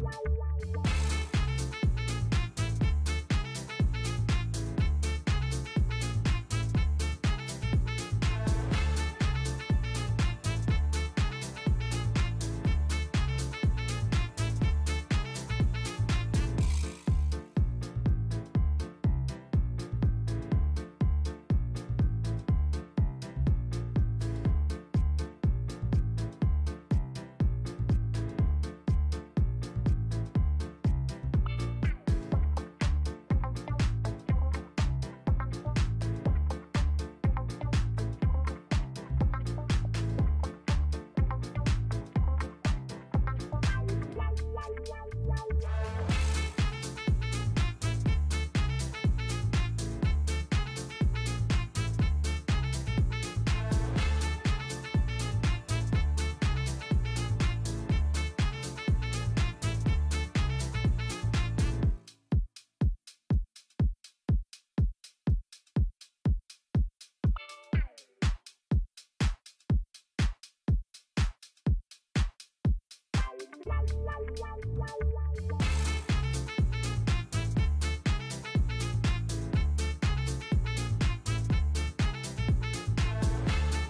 Wow.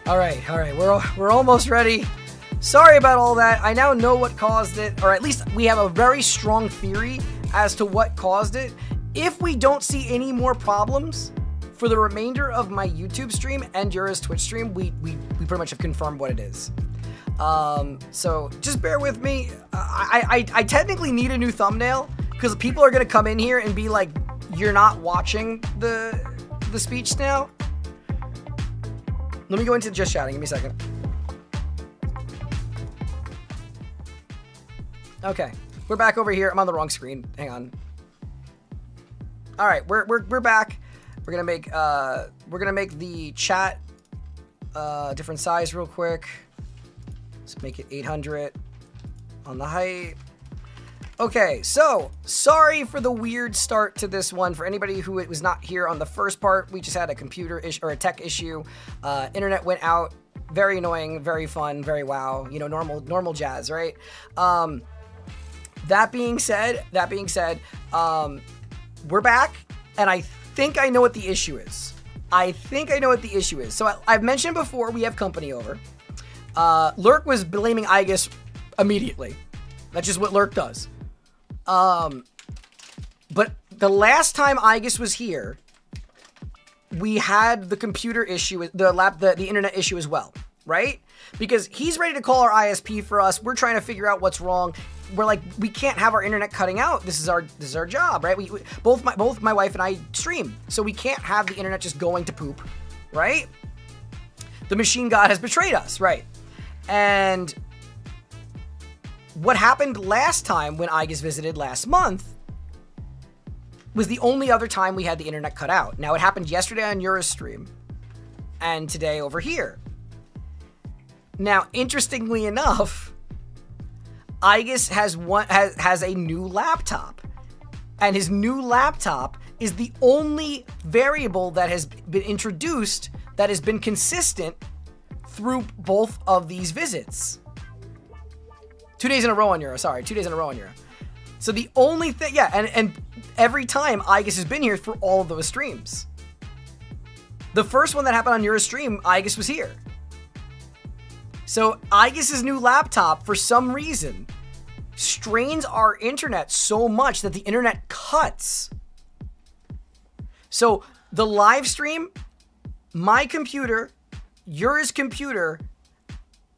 All right, we're almost ready. Sorry about all that. I now know what caused it, or at least we have a very strong theory as to what caused it. If we don't see any more problems for the remainder of my YouTube stream and Yura's Twitch stream, we pretty much have confirmed what it is. So just bear with me. I technically need a new thumbnail because people are gonna come in here and be like, "You're not watching the speech now." Let me go into just chatting. Give me a second. Okay, we're back over here. I'm on the wrong screen. Hang on. All right, we're back. We're gonna make the chat different size real quick. Let's make it 800 on the height. Okay, so sorry for the weird start to this one. For anybody who was not here on the first part, we just had a computer issue or a tech issue. Internet went out. Very annoying, very fun, very wow. You know, normal jazz, right? That being said, we're back, and I think I know what the issue is. So I've mentioned before we have company over. Lurk was blaming Igus immediately. That's just what Lurk does. But the last time Igus was here, we had the computer issue, the internet issue as well, right? Because he's ready to call our ISP for us. We're trying to figure out what's wrong. We're like, we can't have our internet cutting out. This is our job, right? Both my wife and I stream, so we can't have the internet just going to poop, right? The machine god has betrayed us, right? And what happened last time when Igus visited last month was the only other time we had the internet cut out. Now, it happened yesterday on Yura's stream and today over here. Now, interestingly enough, Igus has a new laptop, and his new laptop is the only variable that has been introduced that has been consistent through both of these visits. 2 days in a row on Yura. Sorry, 2 days in a row on Yura. So the only thing, yeah, and every time Igus has been here for all of those streams. The first one that happened on Yura's stream, Igus was here. So Igus's new laptop, for some reason, strains our internet so much that the internet cuts. So the live stream, my computer, Yura's computer,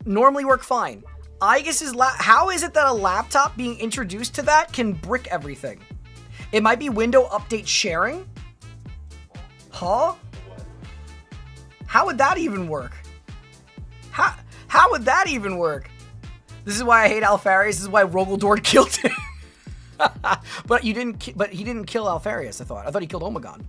normally work fine. Igus's how is it that a laptop being introduced to that can brick everything? It might be window update sharing? Huh? How would that even work? How would that even work? This is why I hate Alfarius. This is why Rogaldord killed him. But he didn't kill Alfarius, I thought he killed Omegon.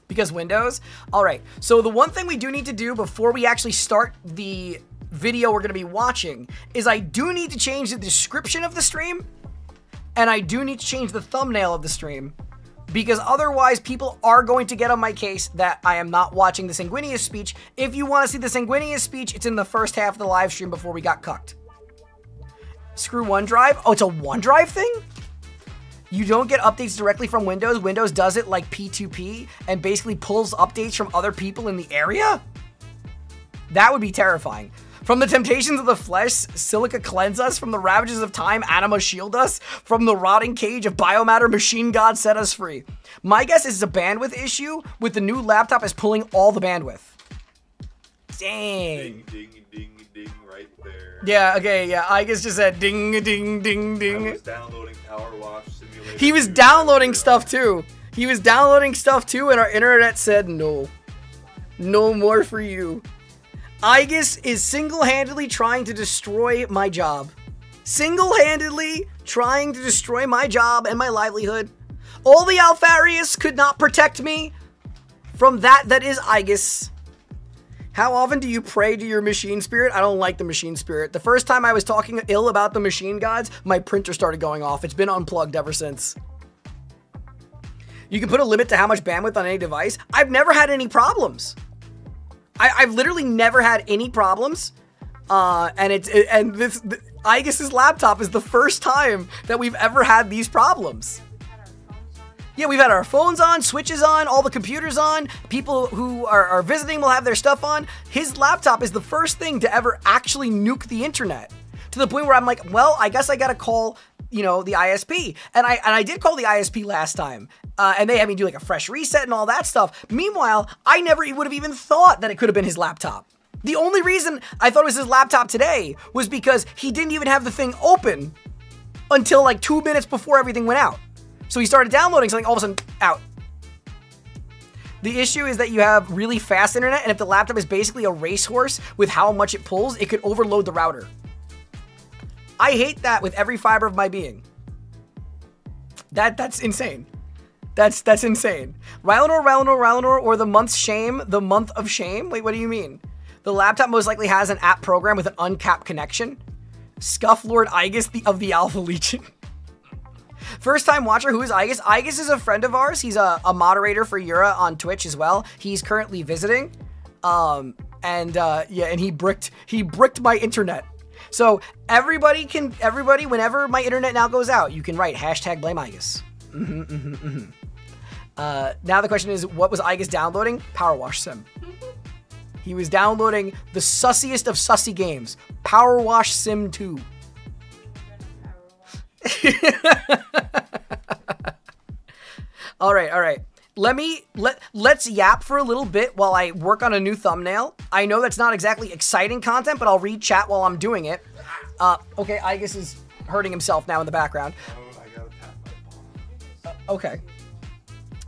Because Windows? Alright, so the one thing we do need to do before we actually start the video we're going to be watching is I do need to change the description of the stream, and I do need to change the thumbnail of the stream, because otherwise people are going to get on my case that I am not watching the Sanguinius speech. If you want to see the Sanguinius speech, it's in the first half of the live stream before we got cucked. Screw OneDrive? Oh, it's a OneDrive thing? You don't get updates directly from Windows. Windows does it like P2P and basically pulls updates from other people in the area? That would be terrifying. From the temptations of the flesh, silica cleanse us. From the ravages of time, anima shield us. From the rotting cage of biomatter, machine god set us free. My guess is it's a bandwidth issue with the new laptop is pulling all the bandwidth. Dang. Ding, ding, ding, ding, right there. Yeah, okay, yeah. I guess just said ding, ding, ding, ding. I was downloading Power Wash Simulator. He was downloading stuff too. He was downloading stuff too, and our internet said no. No more for you. Igus is single-handedly trying to destroy my job. Single-handedly trying to destroy my job and my livelihood. All the Alfarius could not protect me from that is Igus. How often do you pray to your machine spirit? I don't like the machine spirit. The first time I was talking ill about the machine gods, my printer started going off. It's been unplugged ever since. You can put a limit to how much bandwidth on any device. I've never had any problems. I've literally never had any problems, and Igus's laptop is the first time that we've ever had these problems. Yeah, we've had our phones on, switches on, all the computers on. People who are visiting will have their stuff on. His laptop is the first thing to ever actually nuke the internet. To the point where I'm like, well, I guess I gotta call, you know, the ISP. And I did call the ISP last time. And they had me do like a fresh reset and all that stuff. Meanwhile, I never would have even thought that it could have been his laptop. The only reason I thought it was his laptop today was because he didn't even have the thing open until like 2 minutes before everything went out. So he started downloading something, all of a sudden, out. The issue is that you have really fast internet, and if the laptop is basically a racehorse with how much it pulls, it could overload the router. I hate that with every fiber of my being. That's insane. That's insane. Rylanor, or the month of shame? Wait, what do you mean? The laptop most likely has an app program with an uncapped connection. Scuff Lord Igus of the Alpha Legion. First time watcher, who is Igus? Igus is a friend of ours. He's a moderator for Yura on Twitch as well. He's currently visiting. Yeah, and he bricked my internet. So everybody, whenever my internet now goes out, you can write #blame Igus. Now the question is, what was Igus downloading? Power Wash Sim. He was downloading the sussiest of sussy games, Power Wash Sim 2. All right. Let's yap for a little bit while I work on a new thumbnail. I know that's not exactly exciting content, but I'll read chat while I'm doing it. Okay, Igus is hurting himself now in the background. Oh, I gotta tap my phone. Okay.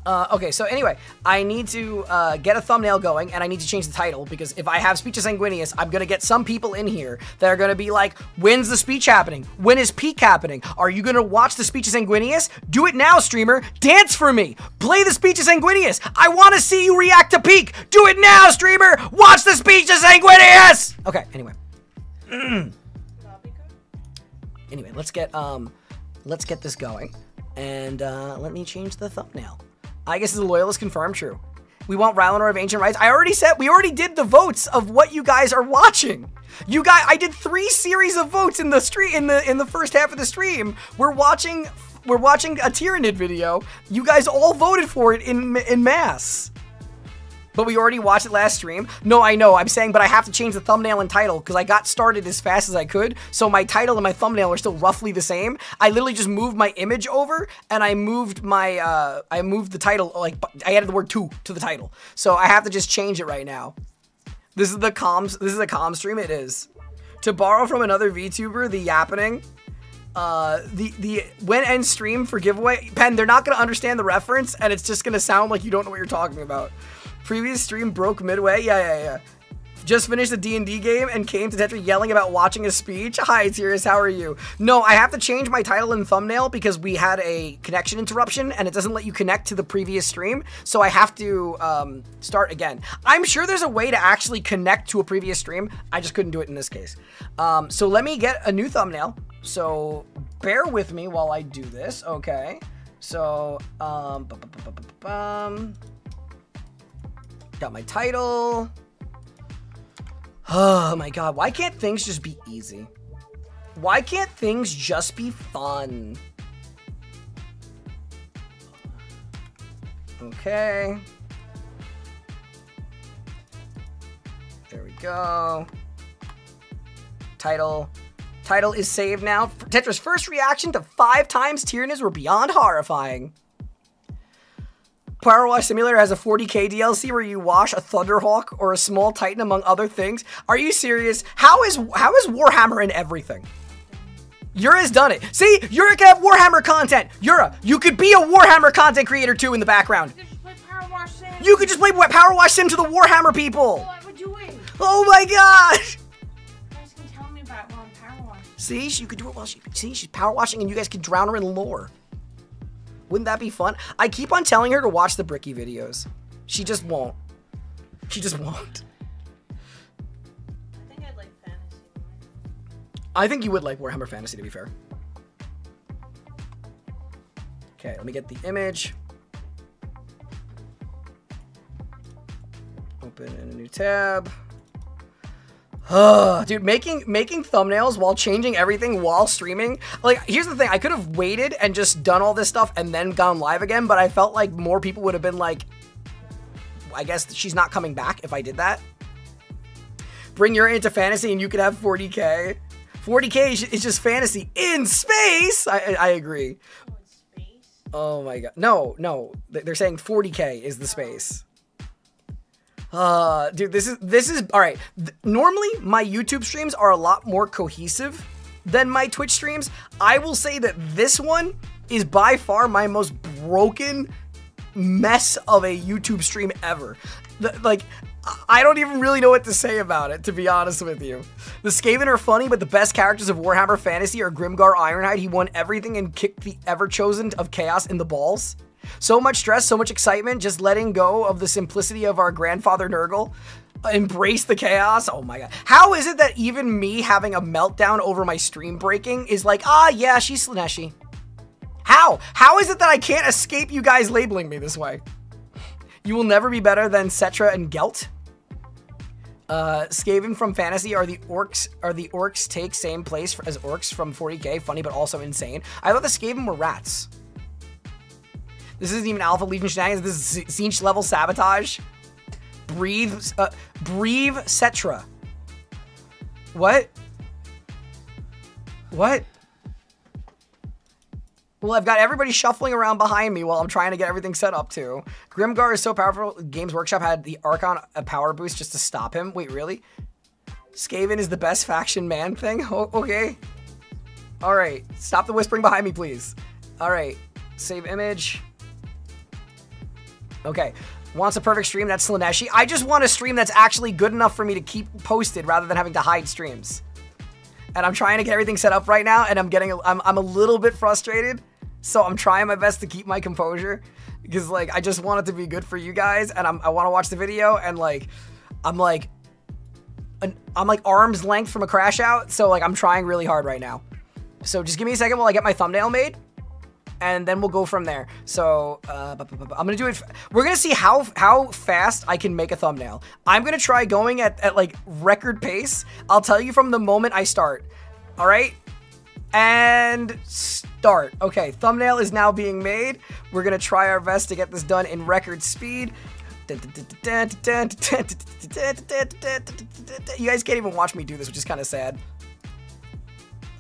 Okay, so anyway, I need to get a thumbnail going, and I need to change the title, because if I have Speech Sanguineous, I'm gonna get some people in here that are gonna be like, when's the speech happening? When is peak happening? Are you gonna watch the Speech Sanguineous? Do it now, streamer. Dance for me. Play the Speech Sanguineous. I wanna see you react to peak. Do it now, streamer. Watch the Speech Sanguineous. Okay, anyway. Anyway, let's get this going, and let me change the thumbnail. I guess is a loyalist confirmed, true. We want Rylanor of Ancient Rites. We already did the votes of what you guys are watching. You guys, I did 3 series of votes in the stream in the first half of the stream. We're watching a Tyranid video. You guys all voted for it in mass. But we already watched it last stream. No, I know. I'm saying, but I have to change the thumbnail and title because I got started as fast as I could. So my title and my thumbnail are still roughly the same. I literally just moved my image over and I moved my, I moved the title, like, I added the word to the title. So I have to just change it right now. This is a comm stream. It is. To borrow from another VTuber, the yappening. The when end stream for giveaway. Pen, they're not going to understand the reference and it's just going to sound like you don't know what you're talking about. Previous stream broke midway. Yeah. Just finished the D&D game and came to Tetra yelling about watching a speech. Hi, Tyrus, how are you? No, I have to change my title and thumbnail because we had a connection interruption and it doesn't let you connect to the previous stream. So I have to start again. I'm sure there's a way to actually connect to a previous stream. I just couldn't do it in this case. So let me get a new thumbnail. So bear with me while I do this. Okay. So, got my title. Oh my god, why can't things just be easy? Why can't things just be fun? Okay. There we go. Title is saved now. Tetra's first reaction to 5 times Tyranids were beyond horrifying. Power Wash Simulator has a 40k DLC where you wash a Thunderhawk or a small Titan among other things. Are you serious? How is Warhammer in everything? Yura's done it. See, Yura can have Warhammer content. Yura, you could be a Warhammer content creator too in the background. You could just play Power Wash Sim to the Warhammer people. Oh, I'm doing. Oh my god. You guys can tell me about while I'm power washing. See, you could do it while she's power washing and you guys could drown her in lore. Wouldn't that be fun? I keep on telling her to watch the Bricky videos. She just won't. She just won't. I think I'd like fantasy more. I think you would like Warhammer Fantasy, to be fair. Okay, let me get the image. Open in a new tab. Dude, making thumbnails while changing everything while streaming. Like, here's the thing. I could have waited and just done all this stuff and then gone live again, but I felt like more people would have been like, I guess she's not coming back if I did that. Bring your into fantasy and you could have 40K. 40K is just fantasy in space. I agree. Oh my god. No. They're saying 40K is the space. Dude, this is all right. Normally, my YouTube streams are a lot more cohesive than my Twitch streams. I will say that this one is by far my most broken mess of a YouTube stream ever. Like, I don't even really know what to say about it, to be honest with you. The Skaven are funny, but the best characters of Warhammer Fantasy are Grimgar Ironhide. He won everything and kicked the ever-chosen of Chaos in the balls. So much stress, so much excitement, just letting go of the simplicity of our grandfather Nurgle. Embrace the chaos. Oh my god. How is it that even me having a meltdown over my stream breaking is like, ah, yeah, she's Slaneshi? How? How is it that I can't escape you guys labeling me this way? You will never be better than Tetra and Gelt. Skaven from Fantasy are the orcs take same place as orcs from 40K. Funny, but also insane. I thought the Skaven were rats. This isn't even Alpha Legion shenanigans. This is Zinch level sabotage. Breathe Cetra. What? What? Well, I've got everybody shuffling around behind me while I'm trying to get everything set up too. Grimgar is so powerful. Games Workshop had the Archon a power boost just to stop him. Wait, really? Skaven is the best faction man thing? Oh, okay. All right. Stop the whispering behind me, please. All right. Save image. Okay, wants a perfect stream, that's Slaneshi. I just want a stream that's actually good enough for me to keep posted rather than having to hide streams. And I'm trying to get everything set up right now, and I'm a little bit frustrated, so I'm trying my best to keep my composure, because like, I just want it to be good for you guys, and I want to watch the video, and like, I'm like arm's length from a crash out, so like, I'm trying really hard right now. So just give me a second while I get my thumbnail made. And then we'll go from there. So, I'm gonna do it. We're gonna see how fast I can make a thumbnail. I'm gonna try going at like record pace. I'll tell you from the moment I start. All right? And start. Okay, thumbnail is now being made. We're gonna try our best to get this done in record speed. You guys can't even watch me do this, which is kind of sad.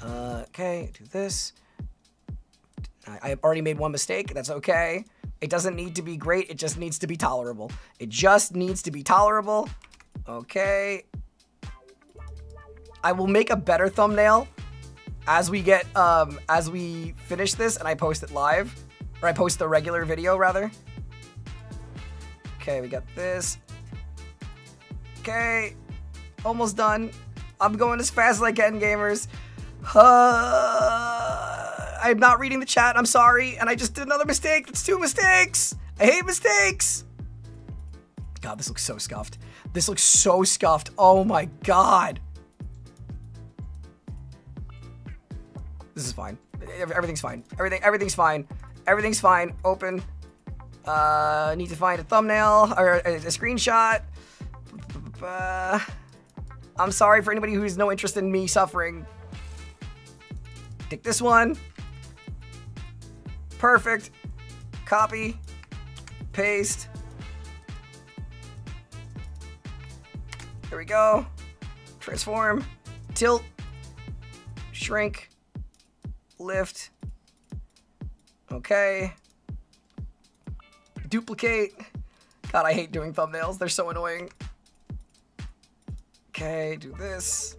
Okay, do this. I already made one mistake. That's okay. It doesn't need to be great. It just needs to be tolerable. It just needs to be tolerable. Okay. I will make a better thumbnail as we get, as we finish this and I post it live. Or I post the regular video, rather. Okay, we got this. Okay. Almost done. I'm going as fast as I can, gamers. I'm not reading the chat, I'm sorry, and I just did another mistake. That's 2 mistakes. I hate mistakes. God, this looks so scuffed. This looks so scuffed. Oh my god. This is fine. Everything's fine. Everything's fine. Everything's fine. Open. Need to find a thumbnail or a screenshot. I'm sorry for anybody who's no interest in me suffering. Take this one. Perfect. Copy. Paste. There we go. Transform. Tilt. Shrink. Lift. Okay. Duplicate. God, I hate doing thumbnails. They're so annoying. Okay, do this.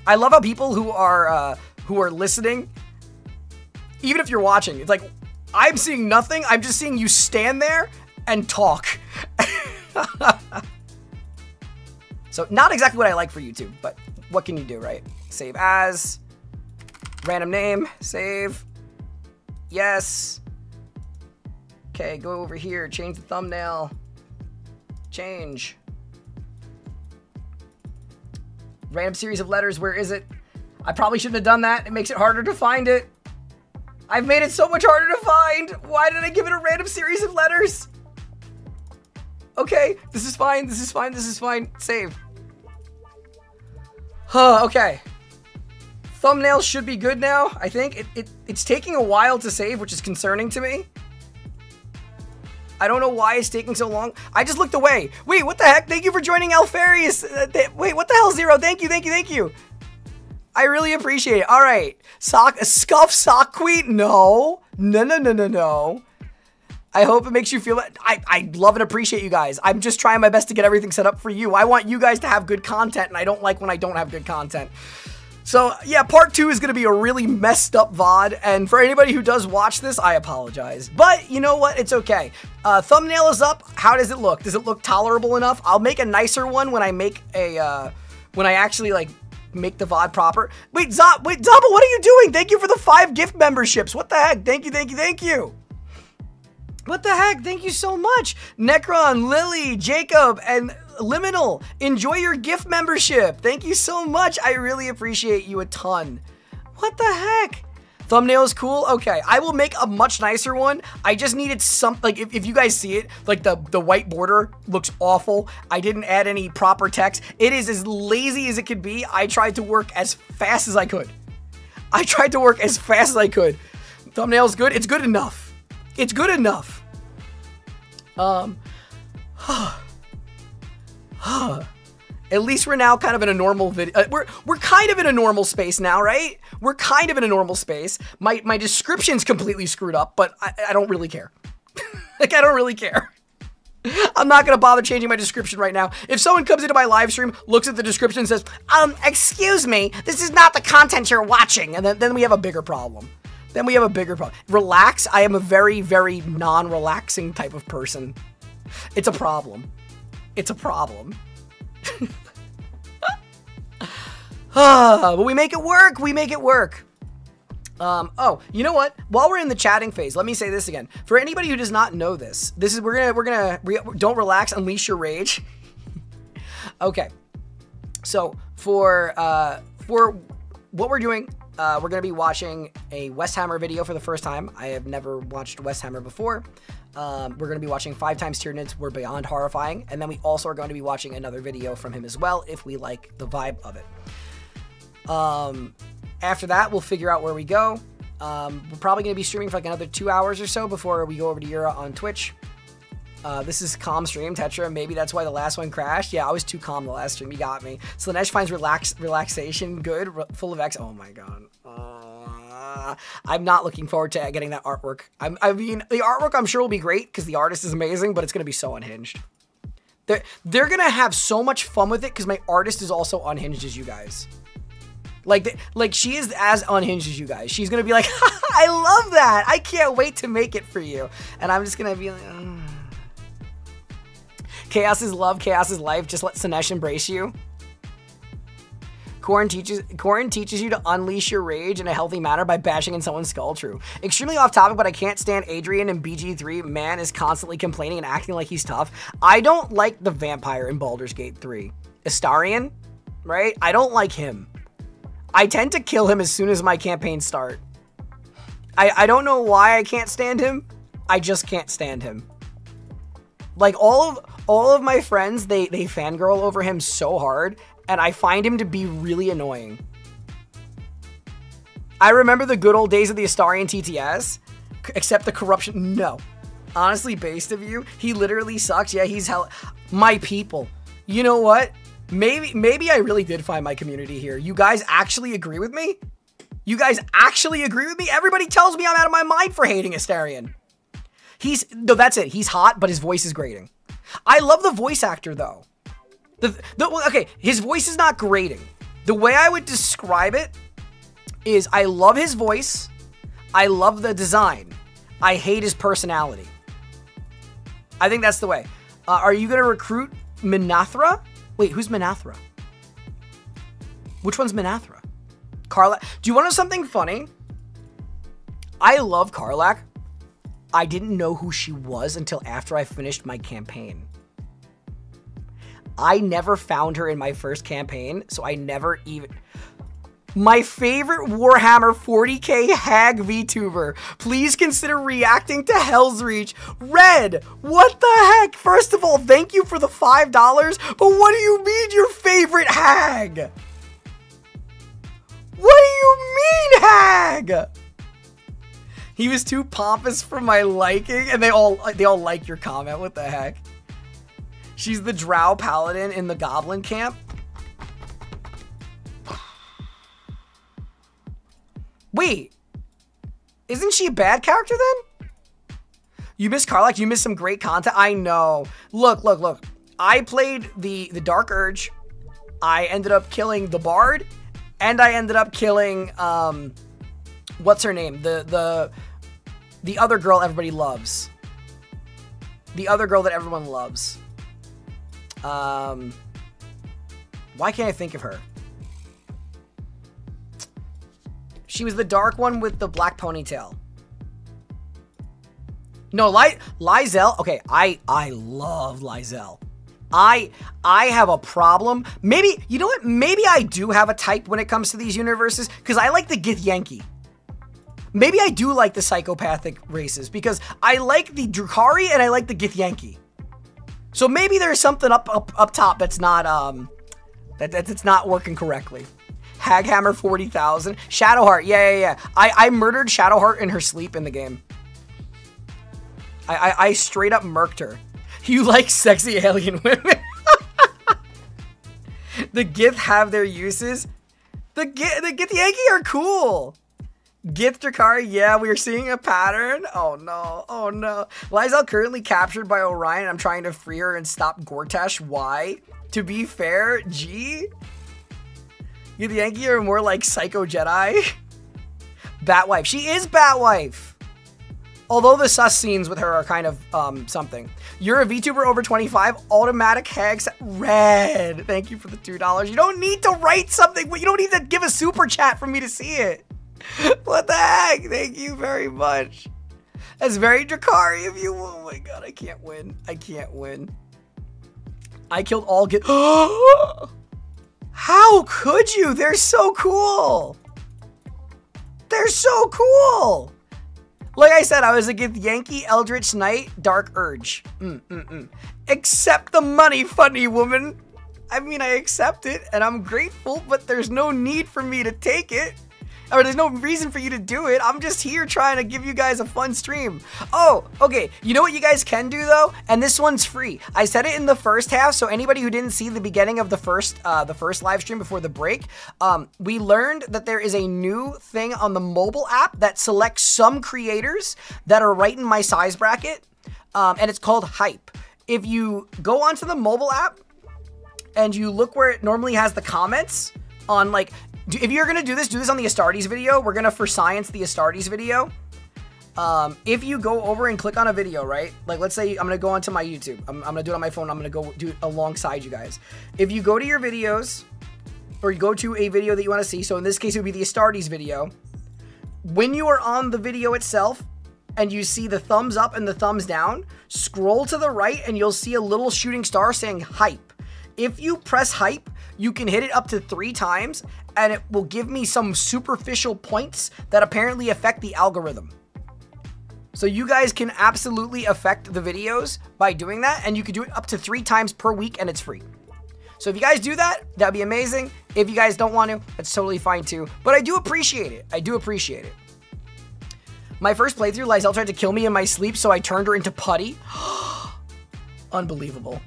I love how people who are listening, even if you're watching, it's like, I'm seeing nothing. I'm just seeing you stand there and talk. So not exactly what I like for YouTube, but what can you do, right? Save as, random name, save, yes. Okay, go over here, change the thumbnail, change. Random series of letters, where is it? I probably shouldn't have done that. It makes it harder to find it. I've made it so much harder to find. Why did I give it a random series of letters? Okay, this is fine, this is fine, this is fine. Save. Okay. Thumbnail should be good now, I think. It's taking a while to save, which is concerning to me. I don't know why it's taking so long. I just looked away. Wait, what the heck? Thank you for joining Alfarius. Wait, what the hell, Zero? Thank you, thank you, thank you. I really appreciate it. All right. Scuff sock queen? No. No. I hope it makes you feel that. I love and appreciate you guys. I'm just trying my best to get everything set up for you. I want you guys to have good content, and I don't like when I don't have good content. So, yeah, part 2 is going to be a really messed up VOD, and for anybody who does watch this, I apologize. But, you know what? It's okay. Thumbnail is up. How does it look? Does it look tolerable enough? I'll make a nicer one when I make a, when I actually, like, make the VOD proper. Wait, Double, what are you doing? Thank you for the 5 gift memberships. What the heck? Thank you. What the heck? Thank you so much. Necron, Lily, Jacob, and Liminal. Enjoy your gift membership. Thank you so much. I really appreciate you a ton. What the heck? Thumbnail is cool? Okay, I will make a much nicer one. I just needed some, like, if you guys see it, like, the white border looks awful. I didn't add any proper text. It is as lazy as it could be. I tried to work as fast as I could. Thumbnail's good. It's good enough. It's good enough. At least we're now kind of in a normal video. We're kind of in a normal space now, right? We're kind of in a normal space. My description's completely screwed up, but I don't really care. Like, I don't really care. I'm not gonna bother changing my description right now. If someone comes into my live stream, looks at the description and says, excuse me, this is not the content you're watching, and then we have a bigger problem. Relax. I am a very, very non-relaxing type of person. It's a problem. But we make it work. Oh, you know what? While we're in the chatting phase, let me say this again. For anybody who does not know this, don't relax, unleash your rage. Okay. So for what we're doing, we're going to be watching a Westhammer video for the first time. I have never watched Westhammer before. We're going to be watching 5 times Tyranids. We're beyond horrifying. And then we also are going to be watching another video from him as well, if we like the vibe of it. After that, we'll figure out where we go. We're probably going to be streaming for like another 2 hours or so before we go over to Yura on Twitch. This is calm stream, Tetra. Maybe that's why the last one crashed. Yeah, I was too calm the last stream. You got me. Slanesh finds relaxation good, full of X. Oh my god. I'm not looking forward to getting that artwork. I mean, the artwork I'm sure will be great because the artist is amazing, but it's going to be so unhinged. They're going to have so much fun with it because my artist is also unhinged as you guys. Like she is as unhinged as you guys. She's going to be like, I love that. I can't wait to make it for you. And I'm just going to be like, Chaos is love, chaos is life. Just let Slanesh embrace you. Corn teaches you to unleash your rage in a healthy manner by bashing in someone's skull. True. Extremely off topic, but I can't stand Adrian in BG3. Man is constantly complaining and acting like he's tough. I don't like the vampire in Baldur's Gate 3. Astarion, right? I don't like him. I tend to kill him as soon as my campaigns start. I don't know why I can't stand him. I just can't stand him. Like all of my friends, they fangirl over him so hard, and I find him to be really annoying. I remember the good old days of the Astarion TTS, except the corruption. No. Honestly, based of you, he literally sucks. Yeah, he's hell. My people. You know what? Maybe I really did find my community here. You guys actually agree with me? Everybody tells me I'm out of my mind for hating Astarion. No, that's it. He's hot, but his voice is grating. I love the voice actor, though. Okay, his voice is not grating. The way I would describe it is I love his voice. I love the design. I hate his personality. I think that's the way. Are you going to recruit Minathra? Wait, who's Minathra? Which one's Minathra? Karlach. Do you want to know something funny? I love Karlach. I didn't know who she was until after I finished my campaign. I never found her in my first campaign, so I never even... My favorite Warhammer 40k hag VTuber. Please consider reacting to Hell's Reach. Red, what the heck? First of all, thank you for the $5, but what do you mean your favorite hag? you mean, Hag? He was too pompous for my liking, and they all like your comment. What the heck? She's the drow paladin in the goblin camp. Wait, isn't she a bad character then? You missed Karlach, you missed some great content. I know. Look. I played the Dark Urge. I ended up killing the Bard, and I ended up killing what's her name? The other girl everybody loves. The other girl that everyone loves. Why can't I think of her? She was the dark one with the black ponytail. No, Lizelle. Okay, I love Lizelle. I have a problem. Maybe, you know what? Maybe I do have a type when it comes to these universes, because I like the Githyanki. Maybe I do like the psychopathic races, because I like the Drukhari and I like the Githyanki. So maybe there's something up top that's not that's not working correctly. Haghammer 40,000. Shadowheart, yeah. I murdered Shadowheart in her sleep in the game. I straight up murked her. You like sexy alien women. The Gith have their uses. The Githyanki are cool. Gith Drakari, yeah, we are seeing a pattern. Oh no. Lizelle currently captured by Orion. I'm trying to free her and stop Gortash. Why? To be fair, G? Githyanki are more like Psycho Jedi. Batwife. She is Batwife. Although the sus scenes with her are kind of something. You're a VTuber over 25. Automatic Hags red. Thank you for the $2. You don't need to write something. You don't need to give a super chat for me to see it. What the heck? Thank you very much. That's very Drakari of you. Oh my god, I can't win. I killed all How could you? They're so cool. Like I said, I was a Githyanki, Eldritch Knight, Dark Urge. Accept the money, funny woman. I mean, I accept it, and I'm grateful, but there's no need for me to take it. Or there's no reason for you to do it. I'm just here trying to give you guys a fun stream. Oh, okay. You know what you guys can do though? And this one's free. I said it in the first half, so anybody who didn't see the beginning of the first live stream before the break, we learned that there is a new thing on the mobile app that selects some creators that are right in my size bracket, and it's called Hype. If you go onto the mobile app and you look where it normally has the comments on like, if you're gonna do this on the Astartes video. We're gonna for science the Astartes video. If you go over and click on a video, right? Like let's say I'm gonna go onto my YouTube. I'm gonna do it on my phone. I'm gonna go do it alongside you guys. If you go to your videos, or you go to a video that you want to see, so in this case it would be the Astartes video. When you are on the video itself and you see the thumbs up and the thumbs down, scroll to the right and you'll see a little shooting star saying Hype. If you press Hype, you can hit it up to 3 times and it will give me some superficial points that apparently affect the algorithm. So you guys can absolutely affect the videos by doing that, and you can do it up to 3 times per week and it's free. So if you guys do that, that'd be amazing. If you guys don't want to, that's totally fine too. But I do appreciate it. My first playthrough, Lizelle tried to kill me in my sleep, so I turned her into putty. Unbelievable.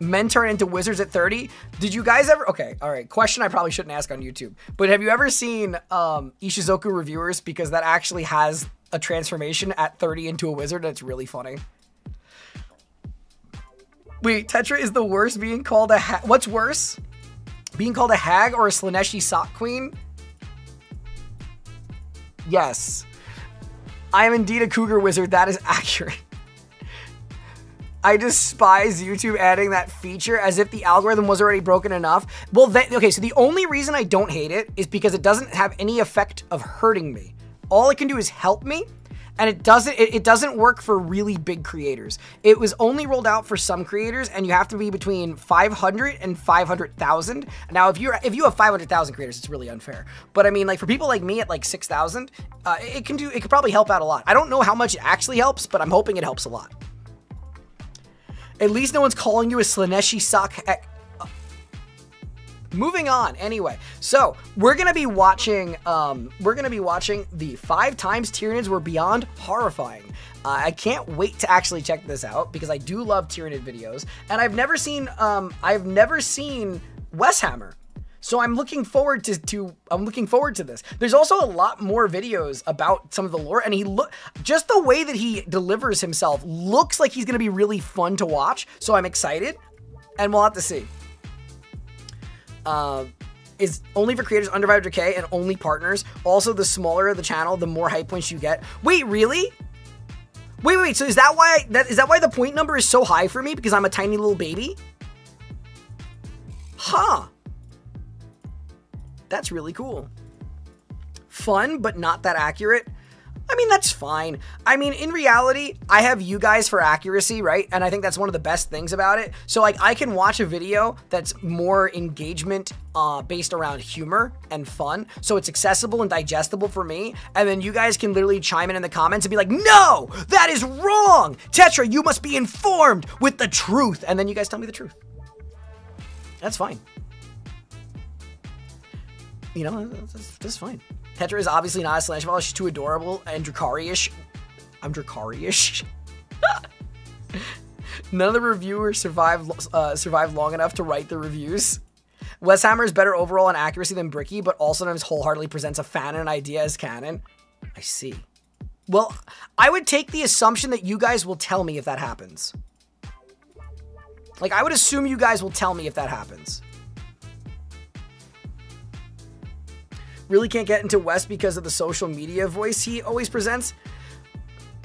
Men turn into wizards at 30. Did you guys ever... Okay, all right. Question I probably shouldn't ask on YouTube. But have you ever seen Ishizoku reviewers? Because that actually has a transformation at 30 into a wizard. That's really funny. Wait, Tetra is the worst being called a hag. What's worse? Being called a hag or a Slaneshi sock queen? Yes. I am indeed a cougar wizard. That is accurate. I despise YouTube adding that feature as if the algorithm was already broken enough. Well, okay, so the only reason I don't hate it is because it doesn't have any effect of hurting me. All it can do is help me, and it doesn't work for really big creators. It was only rolled out for some creators, and you have to be between 500 and 500,000. Now, if you have 500,000 creators, it's really unfair. But I mean, like for people like me at like 6,000, it could probably help out a lot. I don't know how much it actually helps, but I'm hoping it helps a lot. At least no one's calling you a Slaneshi sock. moving on. Anyway, so we're gonna be watching the 5 times Tyranids were beyond horrifying. I can't wait to actually check this out because I do love Tyranid videos, and I've never seen Warhammer. So I'm looking forward to this. There's also a lot more videos about some of the lore, and just the way that he delivers himself looks like he's gonna be really fun to watch. So I'm excited, and we'll have to see. Is only for creators under 500K and only partners. Also, the smaller the channel, the more hype points you get. Wait, really? Wait. So is that why the point number is so high for me? Because I'm a tiny little baby? Huh. That's really cool. Fun, but not that accurate. I mean, that's fine. I mean, in reality, I have you guys for accuracy, right? And I think that's one of the best things about it. So, like, I can watch a video that's more engagement based around humor and fun. So it's accessible and digestible for me. And then you guys can literally chime in the comments and be like, no, that is wrong. Tetra, you must be informed with the truth. And then you guys tell me the truth. That's fine. You know, that's fine. Tetra is obviously not a slash follower. She's too adorable and Drakari-ish. I'm Drakari-ish. None of the reviewers survived long enough to write the reviews. Warhammer is better overall in accuracy than Bricky, but also sometimes wholeheartedly presents a fan and an idea as canon. I see. Well, I would take the assumption that you guys will tell me if that happens. Like, I would assume you guys will tell me if that happens. Really can't get into West because of the social media voice he always presents.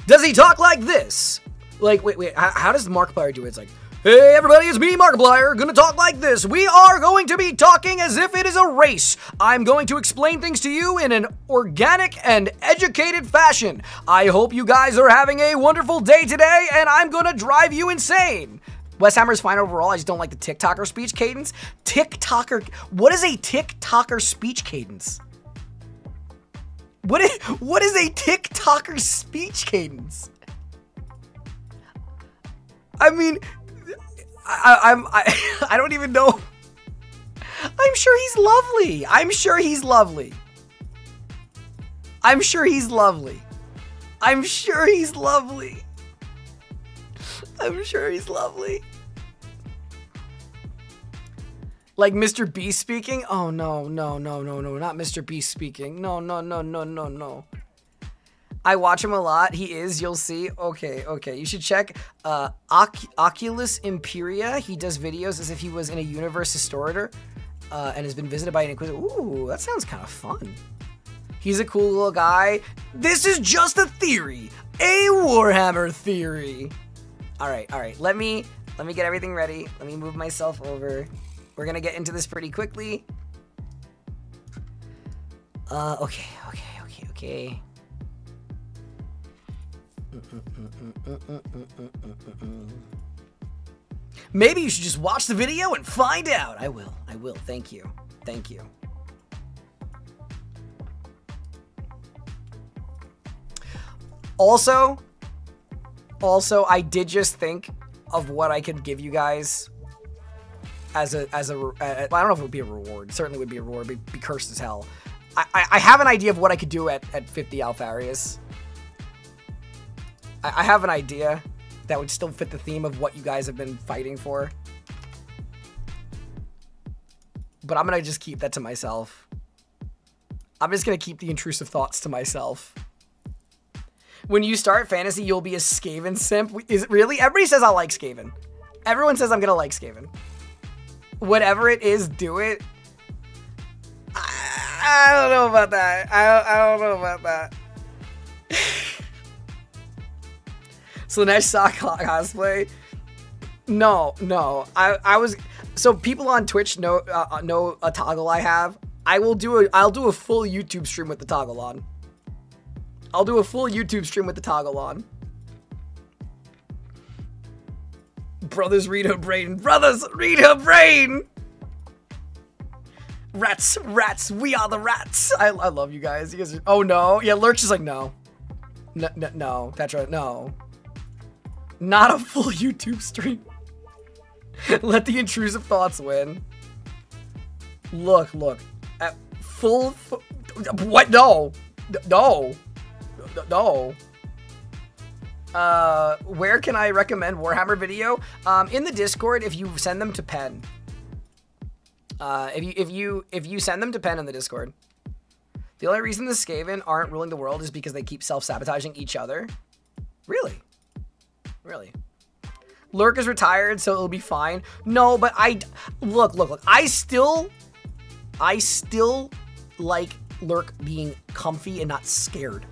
Does he talk like this? Like, wait, how does Markiplier do it? It's like, hey everybody, it's me, Markiplier, gonna talk like this. We are going to be talking as if it is a race. I'm going to explain things to you in an organic and educated fashion. I hope you guys are having a wonderful day today, and I'm gonna drive you insane. Warhammer is fine overall. I just don't like the TikToker speech cadence. What is a TikToker speech cadence? What is a TikToker speech cadence? I mean, I don't even know. I'm sure he's lovely. I'm sure he's lovely. I'm sure he's lovely. I'm sure he's lovely. I'm sure he's lovely. Like Mr. Beast speaking? Oh, no, not Mr. Beast speaking. No. I watch him a lot. He is, you'll see. Okay. You should check Oculus Imperia. He does videos as if he was in a universe historiator and has been visited by an inquisitor. Ooh, that sounds kind of fun. He's a cool little guy. This is just a theory. A Warhammer theory. All right. Let me get everything ready. Let me move myself over. We're gonna get into this pretty quickly. Okay. Maybe you should just watch the video and find out. I will. Thank you. Also, I did just think of what I could give you guys as a I don't know if it would be a reward. It certainly would be a reward. It'd be cursed as hell. I have an idea of what I could do at 50 Alpharius. I have an idea that would still fit the theme of what you guys have been fighting for. But I'm gonna just keep that to myself. I'm just gonna keep the intrusive thoughts to myself. When you start fantasy, you'll be a Skaven simp. Is it really? Everybody says I like Skaven. Everyone says I'm gonna like Skaven. Whatever it is, do it. I don't know about that. I don't know about that. Slanesh saw cosplay. No. I was. So people on Twitch know a toggle I have. I'll do a full YouTube stream with the toggle on. I'll do a full YouTube stream with the toggle on. Brothers, read her brain. Brothers, read her brain. Rats, we are the rats. I love you guys. You guys are, oh no. Yeah, Lurch is like, no. No, Tetra, no. Not a full YouTube stream. Let the intrusive thoughts win. Look. What? No. No. Where can I recommend Warhammer video? In the Discord, if you send them to Pen. If you send them to Pen in the Discord. The only reason the Skaven aren't ruling the world is because they keep self-sabotaging each other. Really? Really? Lurk is retired, so it'll be fine. No, but look. I still like Lurk being comfy and not scared.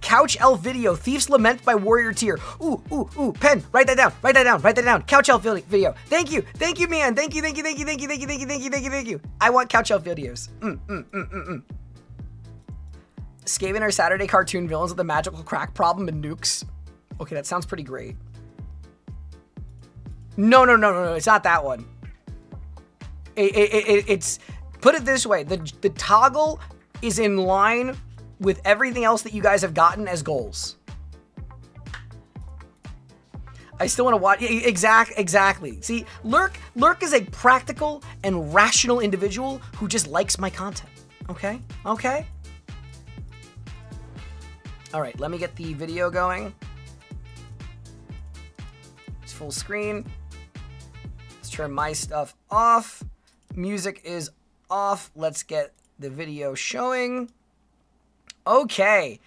Couch elf video, Thief's Lament by Warrior Tier. Ooh, Pen, write that down. Couch elf video. Thank you, man. Thank you. I want couch elf videos. Skaven are Saturday cartoon villains with a magical crack problem and nukes. Okay, that sounds pretty great. No, it's not that one. It's, put it this way, the toggle is in line with everything else that you guys have gotten as goals. I still want to watch, exactly. See, Lurk is a practical and rational individual who just likes my content, okay? All right, let me get the video going. It's full screen. Let's turn my stuff off. Music is off. Let's get the video showing. Okay.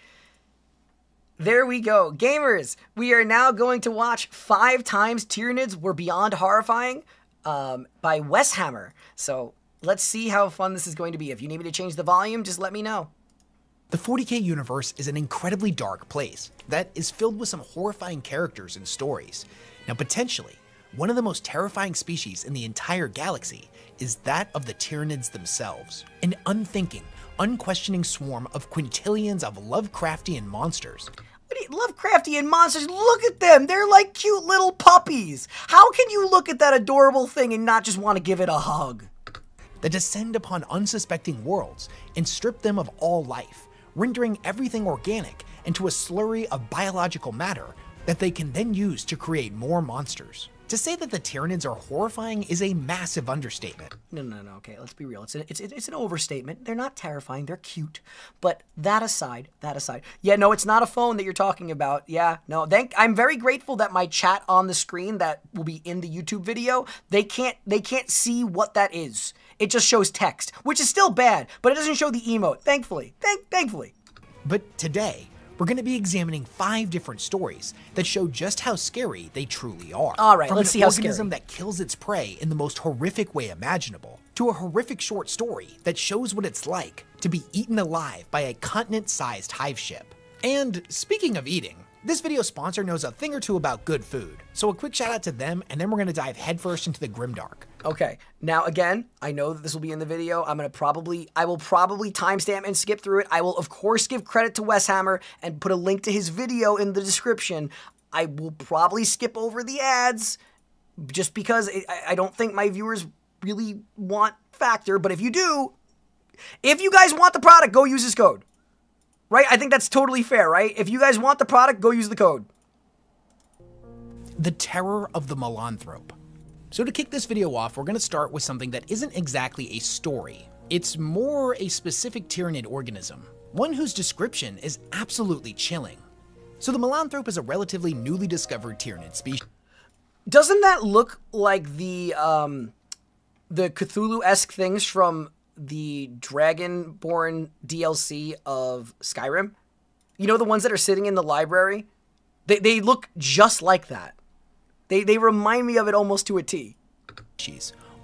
There we go. Gamers, we are now going to watch 5 times Tyranids Were Beyond Horrifying by Warhammer. So let's see how fun this is going to be. If you need me to change the volume, just let me know. The 40k universe is an incredibly dark place that is filled with some horrifying characters and stories. Now, potentially, one of the most terrifying species in the entire galaxy is that of the Tyranids themselves, an unthinking, unquestioning swarm of quintillions of Lovecraftian monsters. Lovecraftian monsters, look at them! They're like cute little puppies! How can you look at that adorable thing and not just want to give it a hug? That descend upon unsuspecting worlds and strip them of all life, rendering everything organic into a slurry of biological matter that they can then use to create more monsters. To say that the Tyranids are horrifying is a massive understatement. No, okay, let's be real. It's an overstatement. They're not terrifying, they're cute. But that aside. Yeah, no, it's not a phone that you're talking about. Yeah, no, I'm very grateful that my chat on the screen that will be in the YouTube video, they can't see what that is. It just shows text, which is still bad, but it doesn't show the emote, thankfully. Thankfully. But today, we're going to be examining 5 different stories that show just how scary they truly are. All right, let's see how scary. From an organism that kills its prey in the most horrific way imaginable, to a horrific short story that shows what it's like to be eaten alive by a continent-sized hive ship. And speaking of eating, this video sponsor knows a thing or two about good food, so a quick shout out to them, and then we're going to dive headfirst into the grimdark. Okay, now again, I know that this will be in the video. I will probably timestamp and skip through it. I will of course give credit to Warhammer and put a link to his video in the description. I will probably skip over the ads just because I don't think my viewers really want Factor, but if you do, if you guys want the product, go use this code. Right? I think that's totally fair, right? If you guys want the product, go use the code. The terror of the Melanthrope. So to kick this video off, we're going to start with something that isn't exactly a story. It's more a specific Tyranid organism, one whose description is absolutely chilling. So the Melanthrope is a relatively newly discovered Tyranid species. Doesn't that look like the Cthulhu-esque things from the Dragonborn DLC of Skyrim? You know, the ones that are sitting in the library? They look just like that. They remind me of it almost to a T.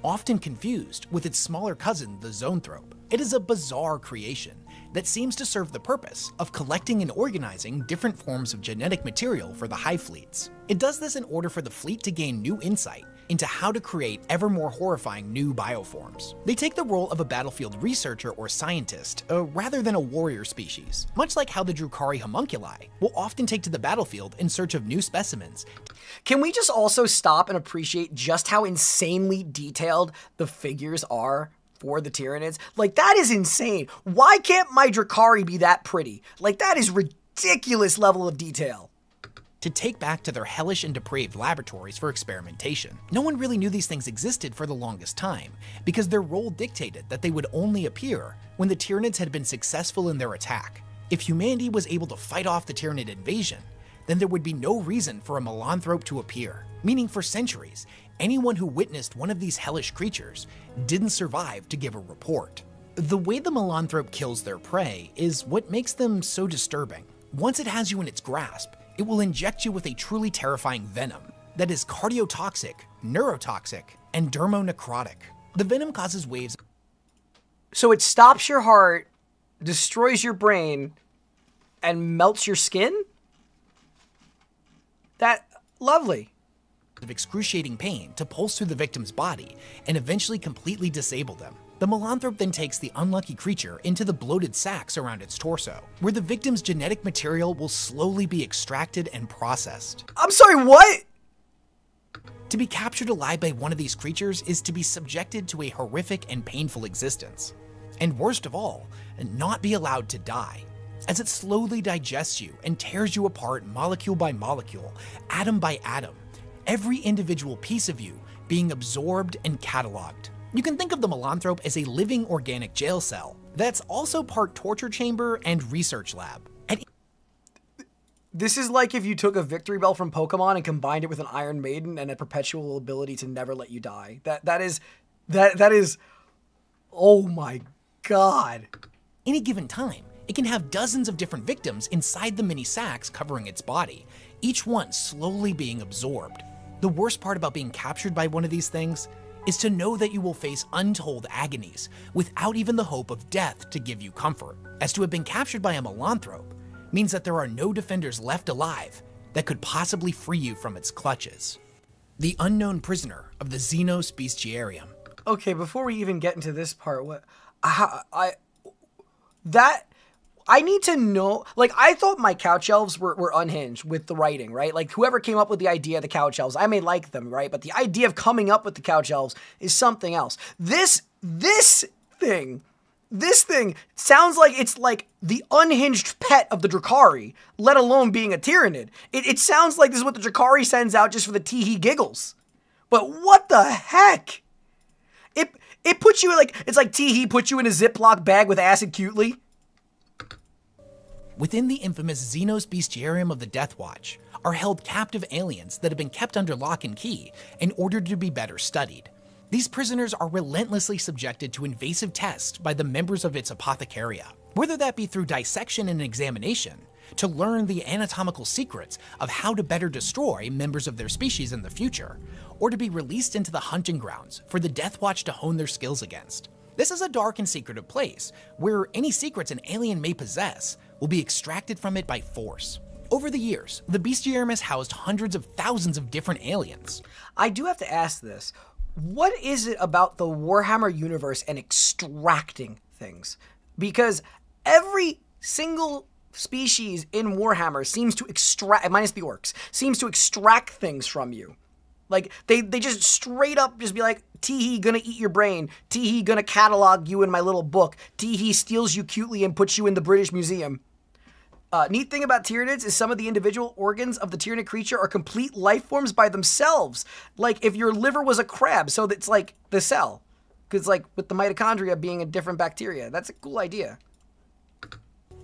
Often confused with its smaller cousin, the Zoanthrope. It is a bizarre creation that seems to serve the purpose of collecting and organizing different forms of genetic material for the hive fleets. It does this in order for the fleet to gain new insight into how to create ever more horrifying new bioforms. They take the role of a battlefield researcher or scientist, rather than a warrior species, much like how the Drukhari homunculi will often take to the battlefield in search of new specimens. Can we just also stop and appreciate just how insanely detailed the figures are for the Tyranids? Like, that is insane. Why can't my Drukhari be that pretty? Like, that is ridiculous level of detail. to take back to their hellish and depraved laboratories for experimentation. No one really knew these things existed for the longest time, because their role dictated that they would only appear when the Tyranids had been successful in their attack. If humanity was able to fight off the Tyranid invasion, then there would be no reason for a Melanthrope to appear, meaning for centuries, anyone who witnessed one of these hellish creatures didn't survive to give a report. The way the Melanthrope kills their prey is what makes them so disturbing. Once it has you in its grasp, it will inject you with a truly terrifying venom that is cardiotoxic, neurotoxic, and dermonecrotic. The venom causes waves. So it stops your heart, destroys your brain, and melts your skin? That, lovely. Of excruciating pain to pulse through the victim's body and eventually completely disable them. The Melanthrope then takes the unlucky creature into the bloated sacs around its torso, where the victim's genetic material will slowly be extracted and processed. I'm sorry, what? To be captured alive by one of these creatures is to be subjected to a horrific and painful existence. And worst of all, not be allowed to die, as it slowly digests you and tears you apart molecule by molecule, atom by atom, every individual piece of you being absorbed and cataloged. You can think of the Melanthrope as a living organic jail cell that's also part torture chamber and research lab. This is like if you took a Victory Bell from Pokemon and combined it with an Iron Maiden and a perpetual ability to never let you die. That is, oh my god. Any given time, it can have dozens of different victims inside the mini sacs covering its body, each one slowly being absorbed. The worst part about being captured by one of these things is to know that you will face untold agonies without even the hope of death to give you comfort, as to have been captured by a Melanthrope means that there are no defenders left alive that could possibly free you from its clutches. The unknown prisoner of the Xenos Bestiarium. Okay, before we even get into this part, I need to know, like, I thought my couch elves were unhinged with the writing, right? Like, whoever came up with the idea of the couch elves, I may like them, right? But the idea of coming up with the couch elves is something else. This thing sounds like it's like the unhinged pet of the Drakari, let alone being a Tyranid. It sounds like this is what the Drakari sends out just for the tee-hee giggles. But what the heck? It puts you like, it's like tee-hee puts you in a Ziploc bag with acid cutely. Within the infamous Xenos Bestiarium of the Death Watch are held captive aliens that have been kept under lock and key in order to be better studied. These prisoners are relentlessly subjected to invasive tests by the members of its apothecaria, whether that be through dissection and examination, to learn the anatomical secrets of how to better destroy members of their species in the future, or to be released into the hunting grounds for the Death Watch to hone their skills against. This is a dark and secretive place, where any secrets an alien may possess will be extracted from it by force. Over the years, the Bestiarium has housed hundreds of thousands of different aliens. I do have to ask this. What is it about the Warhammer universe and extracting things? Because every single species in Warhammer seems to extract, minus the orcs, seems to extract things from you. Like, they just straight up just be like, tee-hee gonna eat your brain, tee-hee gonna catalog you in my little book, tee-hee steals you cutely and puts you in the British Museum. Neat thing about Tyranids is some of the individual organs of the Tyranid creature are complete life forms by themselves. Like if your liver was a crab, so that's like the cell. Because like with the mitochondria being a different bacteria. That's a cool idea.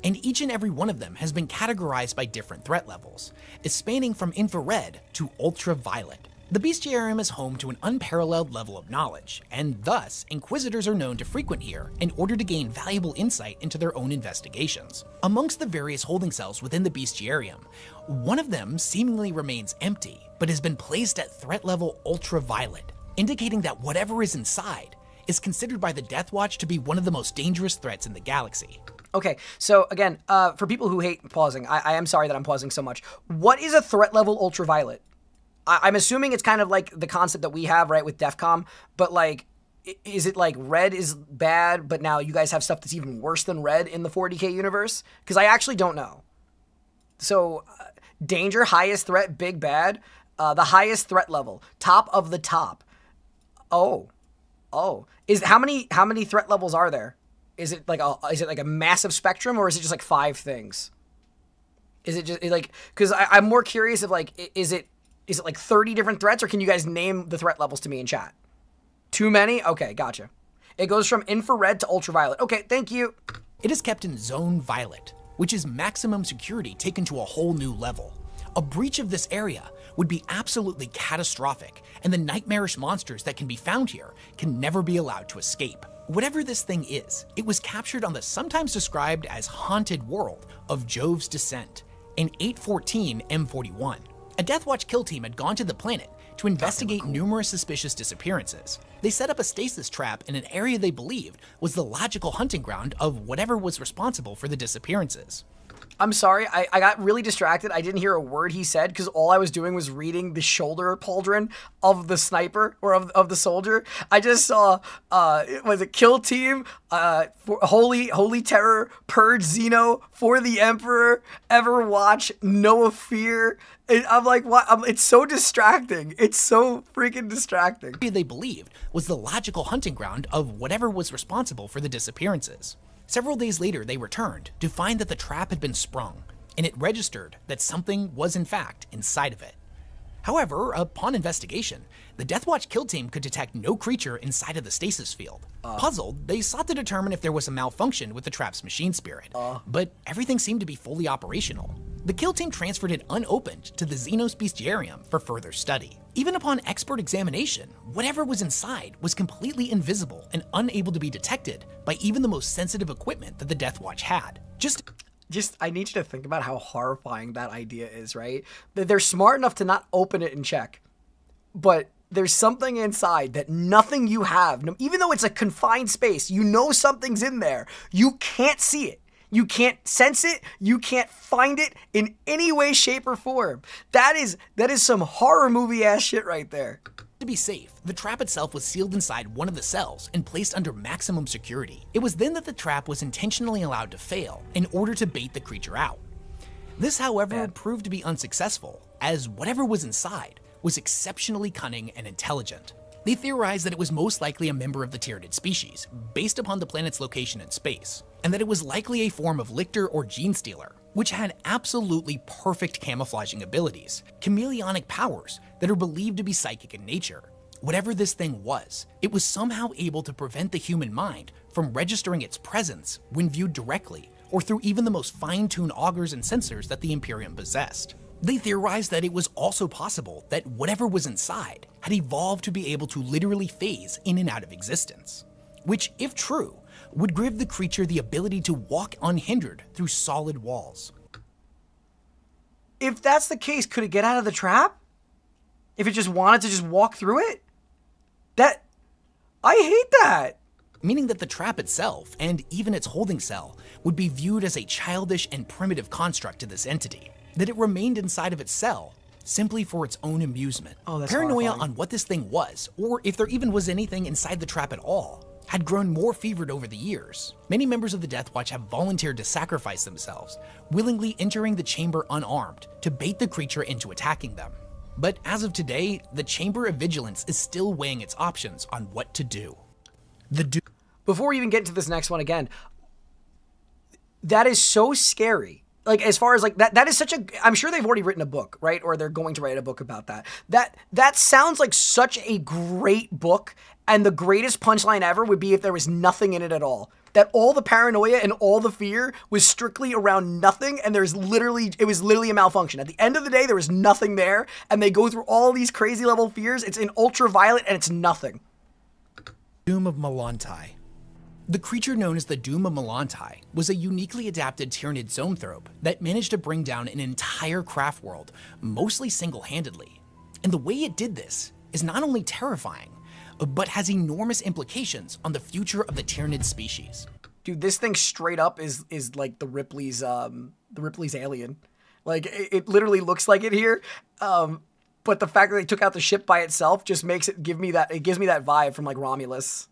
And each and every one of them has been categorized by different threat levels, spanning from infrared to ultraviolet. The Bestiarium is home to an unparalleled level of knowledge, and thus, Inquisitors are known to frequent here in order to gain valuable insight into their own investigations. Amongst the various holding cells within the Bestiarium, one of them seemingly remains empty, but has been placed at threat level ultraviolet, indicating that whatever is inside is considered by the Death Watch to be one of the most dangerous threats in the galaxy. Okay, so again, for people who hate pausing, I am sorry that I'm pausing so much. What is a threat level ultraviolet? I'm assuming it's kind of like the concept that we have, right, with DEFCON, but like, is it like red is bad, but now you guys have stuff that's even worse than red in the 40K universe? Because I actually don't know. So, danger, highest threat, big bad, the highest threat level, top of the top. Oh, is how many threat levels are there? Is it like a massive spectrum, or is it just like 5 things? Is it just like, because I'm more curious of like, is it like 30 different threats, or can you guys name the threat levels to me in chat? Too many? Okay, gotcha. It goes from infrared to ultraviolet. Okay, thank you. It is kept in Zone Violet, which is maximum security taken to a whole new level. A breach of this area would be absolutely catastrophic, and the nightmarish monsters that can be found here can never be allowed to escape. Whatever this thing is, it was captured on the sometimes described as haunted world of Jove's Descent in 814 M41. A Deathwatch kill team had gone to the planet to investigate numerous suspicious disappearances. They set up a stasis trap in an area they believed was the logical hunting ground of whatever was responsible for the disappearances. I'm sorry, I got really distracted. I didn't hear a word he said because all I was doing was reading the shoulder pauldron of the sniper or of the soldier. I just saw, was it kill team, for holy terror, purge Xeno, for the Emperor, ever watch, no fear. And I'm like, what? It's so distracting. It's so freaking distracting. They believed was the logical hunting ground of whatever was responsible for the disappearances. Several days later, they returned to find that the trap had been sprung, and it registered that something was in fact inside of it. However, upon investigation, the Deathwatch kill team could detect no creature inside of the stasis field. Puzzled, they sought to determine if there was a malfunction with the trap's machine spirit, but everything seemed to be fully operational. The kill team transferred it unopened to the Xenos Bestiarium for further study. Even upon expert examination, whatever was inside was completely invisible and unable to be detected by even the most sensitive equipment that the Deathwatch had. I need you to think about how horrifying that idea is, right? They're smart enough to not open it and check, but there's something inside that nothing you have, even though it's a confined space, you know something's in there. You can't see it. You can't sense it. You can't find it in any way, shape, or form. That is some horror movie ass shit right there. To be safe, the trap itself was sealed inside one of the cells and placed under maximum security. It was then that the trap was intentionally allowed to fail in order to bait the creature out. This, however, proved to be unsuccessful, as whatever was inside was exceptionally cunning and intelligent. They theorized that it was most likely a member of the Tyranid species, based upon the planet's location in space, and that it was likely a form of lictor or gene stealer, which had absolutely perfect camouflaging abilities, chameleonic powers that are believed to be psychic in nature. Whatever this thing was, it was somehow able to prevent the human mind from registering its presence when viewed directly, or through even the most fine-tuned augers and sensors that the Imperium possessed. They theorized that it was also possible that whatever was inside had evolved to be able to literally phase in and out of existence, which, if true, would give the creature the ability to walk unhindered through solid walls. If that's the case, could it get out of the trap? If it just wanted to just walk through it? I hate that. Meaning that the trap itself, and even its holding cell, would be viewed as a childish and primitive construct to this entity. That it remained inside of its cell simply for its own amusement. Paranoia horrifying. on what this thing was, or if there even was anything inside the trap at all, had grown more fevered over the years. Many members of the Deathwatch have volunteered to sacrifice themselves, willingly entering the chamber unarmed to bait the creature into attacking them. But as of today, the Chamber of Vigilance is still weighing its options on what to do. Before we even get into this next one again, that is so scary. Like, as far as like that is such a, I'm sure they've already written a book, right? Or they're going to write a book about that. That sounds like such a great book, and the greatest punchline ever would be if there was nothing in it at all. That all the paranoia and all the fear was strictly around nothing, and it was literally a malfunction. At the end of the day, there was nothing there, and they go through all these crazy level fears. It's in ultraviolet, and it's nothing. Doom of Melantai. The creature known as the Doom of Melantai was a uniquely adapted Tyranid zoanthrope that managed to bring down an entire craft world, mostly single-handedly. And the way it did this is not only terrifying, but has enormous implications on the future of the Tyranid species. Dude, this thing straight up is like the Ripley's alien. Like, it literally looks like it here. But the fact that they took out the ship by itself just makes it gives me that vibe from like Romulus.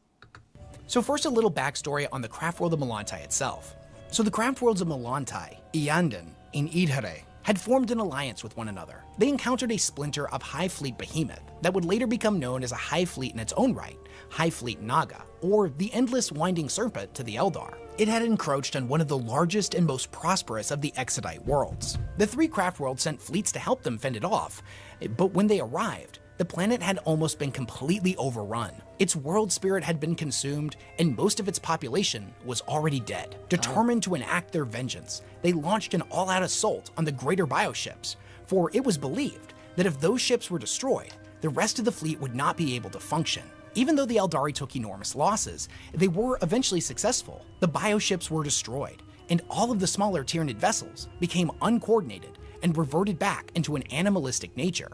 So first, a little backstory on the craft world of Melantai itself. So the craft worlds of Melantai, Iandan, and Idhare had formed an alliance with one another. They encountered a splinter of High Fleet Behemoth that would later become known as a High Fleet in its own right, High Fleet Naga, or the Endless Winding Serpent to the Eldar. It had encroached on one of the largest and most prosperous of the Exodite worlds. The three craft worlds sent fleets to help them fend it off, but when they arrived, the planet had almost been completely overrun. Its world spirit had been consumed, and most of its population was already dead. Determined to enact their vengeance, they launched an all-out assault on the greater bioships, for it was believed that if those ships were destroyed, the rest of the fleet would not be able to function. Even though the Eldari took enormous losses, they were eventually successful. The bioships were destroyed, and all of the smaller Tyranid vessels became uncoordinated and reverted back into an animalistic nature.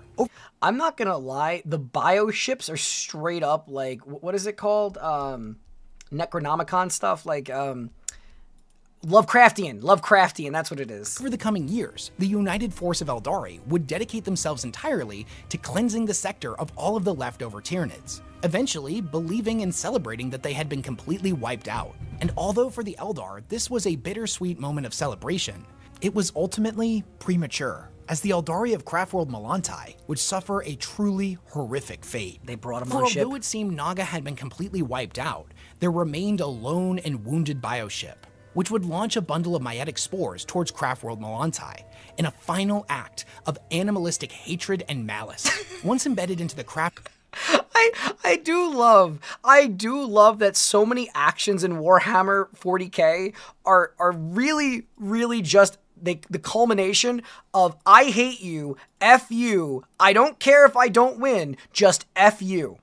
I'm not gonna lie, the bioships are straight up like, what is it called? Necronomicon stuff, like Lovecraftian, that's what it is. Over the coming years, the united force of Eldari would dedicate themselves entirely to cleansing the sector of all of the leftover Tyranids, eventually believing and celebrating that they had been completely wiped out. And although for the Eldar, this was a bittersweet moment of celebration, it was ultimately premature, as the Eldari of Craftworld Melantai would suffer a truly horrific fate. They brought him on ship. Although it seemed Naga had been completely wiped out, there remained a lone and wounded bioship, which would launch a bundle of myetic spores towards Craftworld Melantai in a final act of animalistic hatred and malice. Once embedded into the craft... I do love that so many actions in Warhammer 40k are really, really just the culmination of I hate you, F you, I don't care if I don't win, just F you.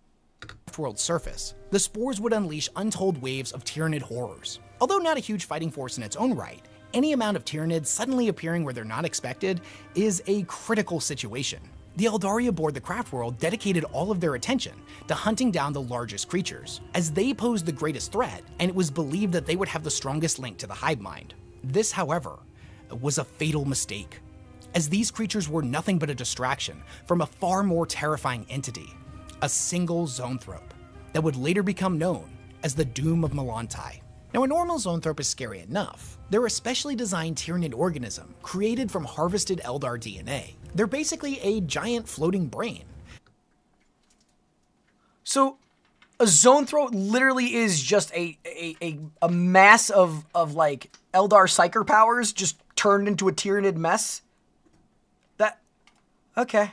World surface, the spores would unleash untold waves of Tyranid horrors. Although not a huge fighting force in its own right, any amount of Tyranids suddenly appearing where they're not expected is a critical situation. The Eldari aboard the craft world dedicated all of their attention to hunting down the largest creatures, as they posed the greatest threat, and it was believed that they would have the strongest link to the hive mind. This, however, was a fatal mistake, as these creatures were nothing but a distraction from a far more terrifying entity, a single zoanthrope that would later become known as the Doom of Melantai. Now, a normal zoanthrope is scary enough. They're a specially designed Tyranid organism created from harvested Eldar DNA. They're basically a giant floating brain. So, a zoanthrope literally is just a mass of like Eldar psyker powers just turned into a Tyranid mess? Okay.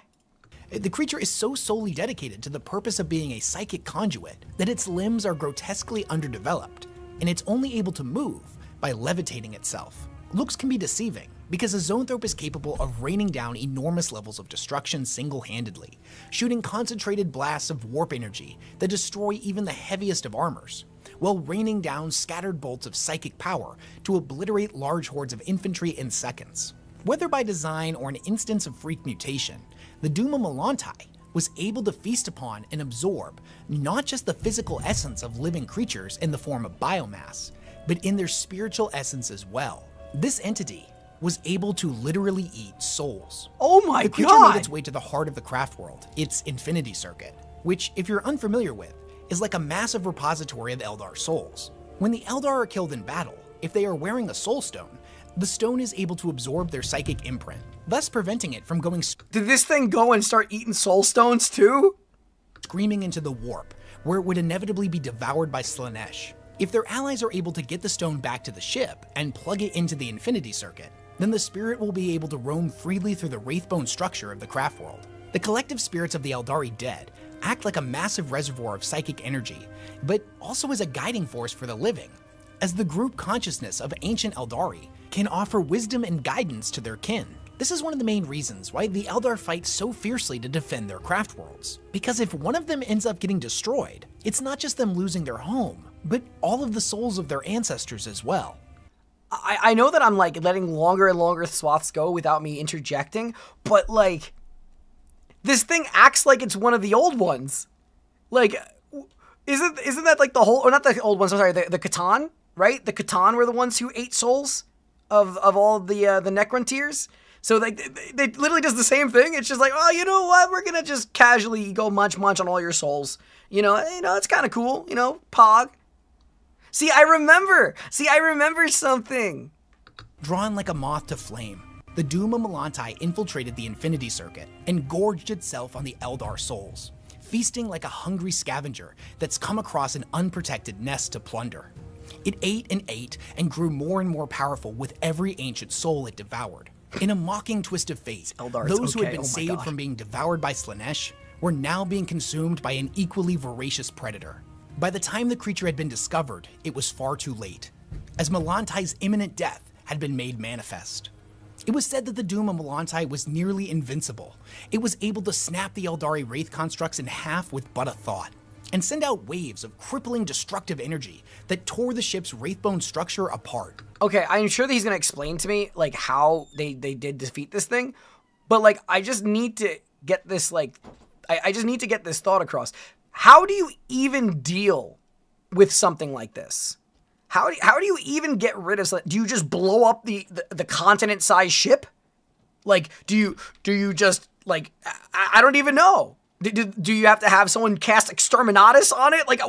The creature is so solely dedicated to the purpose of being a psychic conduit that its limbs are grotesquely underdeveloped, and it's only able to move by levitating itself. Looks can be deceiving, because a zoanthrope is capable of raining down enormous levels of destruction single-handedly, shooting concentrated blasts of warp energy that destroy even the heaviest of armors, while raining down scattered bolts of psychic power to obliterate large hordes of infantry in seconds. Whether by design or an instance of freak mutation, the Doom of Melantai was able to feast upon and absorb not just the physical essence of living creatures in the form of biomass, but in their spiritual essence as well. This entity was able to literally eat souls. Oh my god! The creature made its way to the heart of the craft world, its infinity circuit, which, if you're unfamiliar with, is like a massive repository of Eldar souls. When the Eldar are killed in battle, if they are wearing a soul stone, the stone is able to absorb their psychic imprint, thus preventing it from going Did this thing go and start eating soul stones too? Screaming into the warp, where it would inevitably be devoured by Slanesh. If their allies are able to get the stone back to the ship and plug it into the infinity circuit, then the spirit will be able to roam freely through the wraithbone structure of the craft world. The collective spirits of the Eldari dead act like a massive reservoir of psychic energy, but also as a guiding force for the living, as the group consciousness of ancient Eldari can offer wisdom and guidance to their kin. This is one of the main reasons why the Eldar fight so fiercely to defend their craft worlds. Because if one of them ends up getting destroyed, it's not just them losing their home, but all of the souls of their ancestors as well. I know that I'm like letting longer and longer swaths go without me interjecting, but like, this thing acts like it's one of the old ones. Like, isn't that like the whole, or not the old ones, I'm sorry, the Catan, right? The Catan were the ones who ate souls of all the Necrontyrs. So like, they literally does the same thing. It's just like, oh, you know what? We're gonna just casually go munch on all your souls. You know, it's kind of cool. You know, pog. See, I remember something. Drawn like a moth to flame, the Doom of Melantai infiltrated the Infinity Circuit and gorged itself on the Eldar souls, feasting like a hungry scavenger that's come across an unprotected nest to plunder. It ate and grew more and more powerful with every ancient soul it devoured. In a mocking twist of fate, those who had been saved from being devoured by Slaanesh were now being consumed by an equally voracious predator. By the time the creature had been discovered, it was far too late, as Melantai's imminent death had been made manifest. It was said that the doom of Melantai was nearly invincible. It was able to snap the Eldari Wraith constructs in half with but a thought, and send out waves of crippling destructive energy that tore the ship's Wraithbone structure apart. Okay, I'm sure that he's gonna explain to me, like, how they did defeat this thing, but, like, I just need to get this, like, I just need to get this thought across. How do you even deal with something like this? How do you even get rid of, do you just blow up the continent-sized ship? Like, do you just, like, I don't even know. Do you have to have someone cast Exterminatus on it? Like,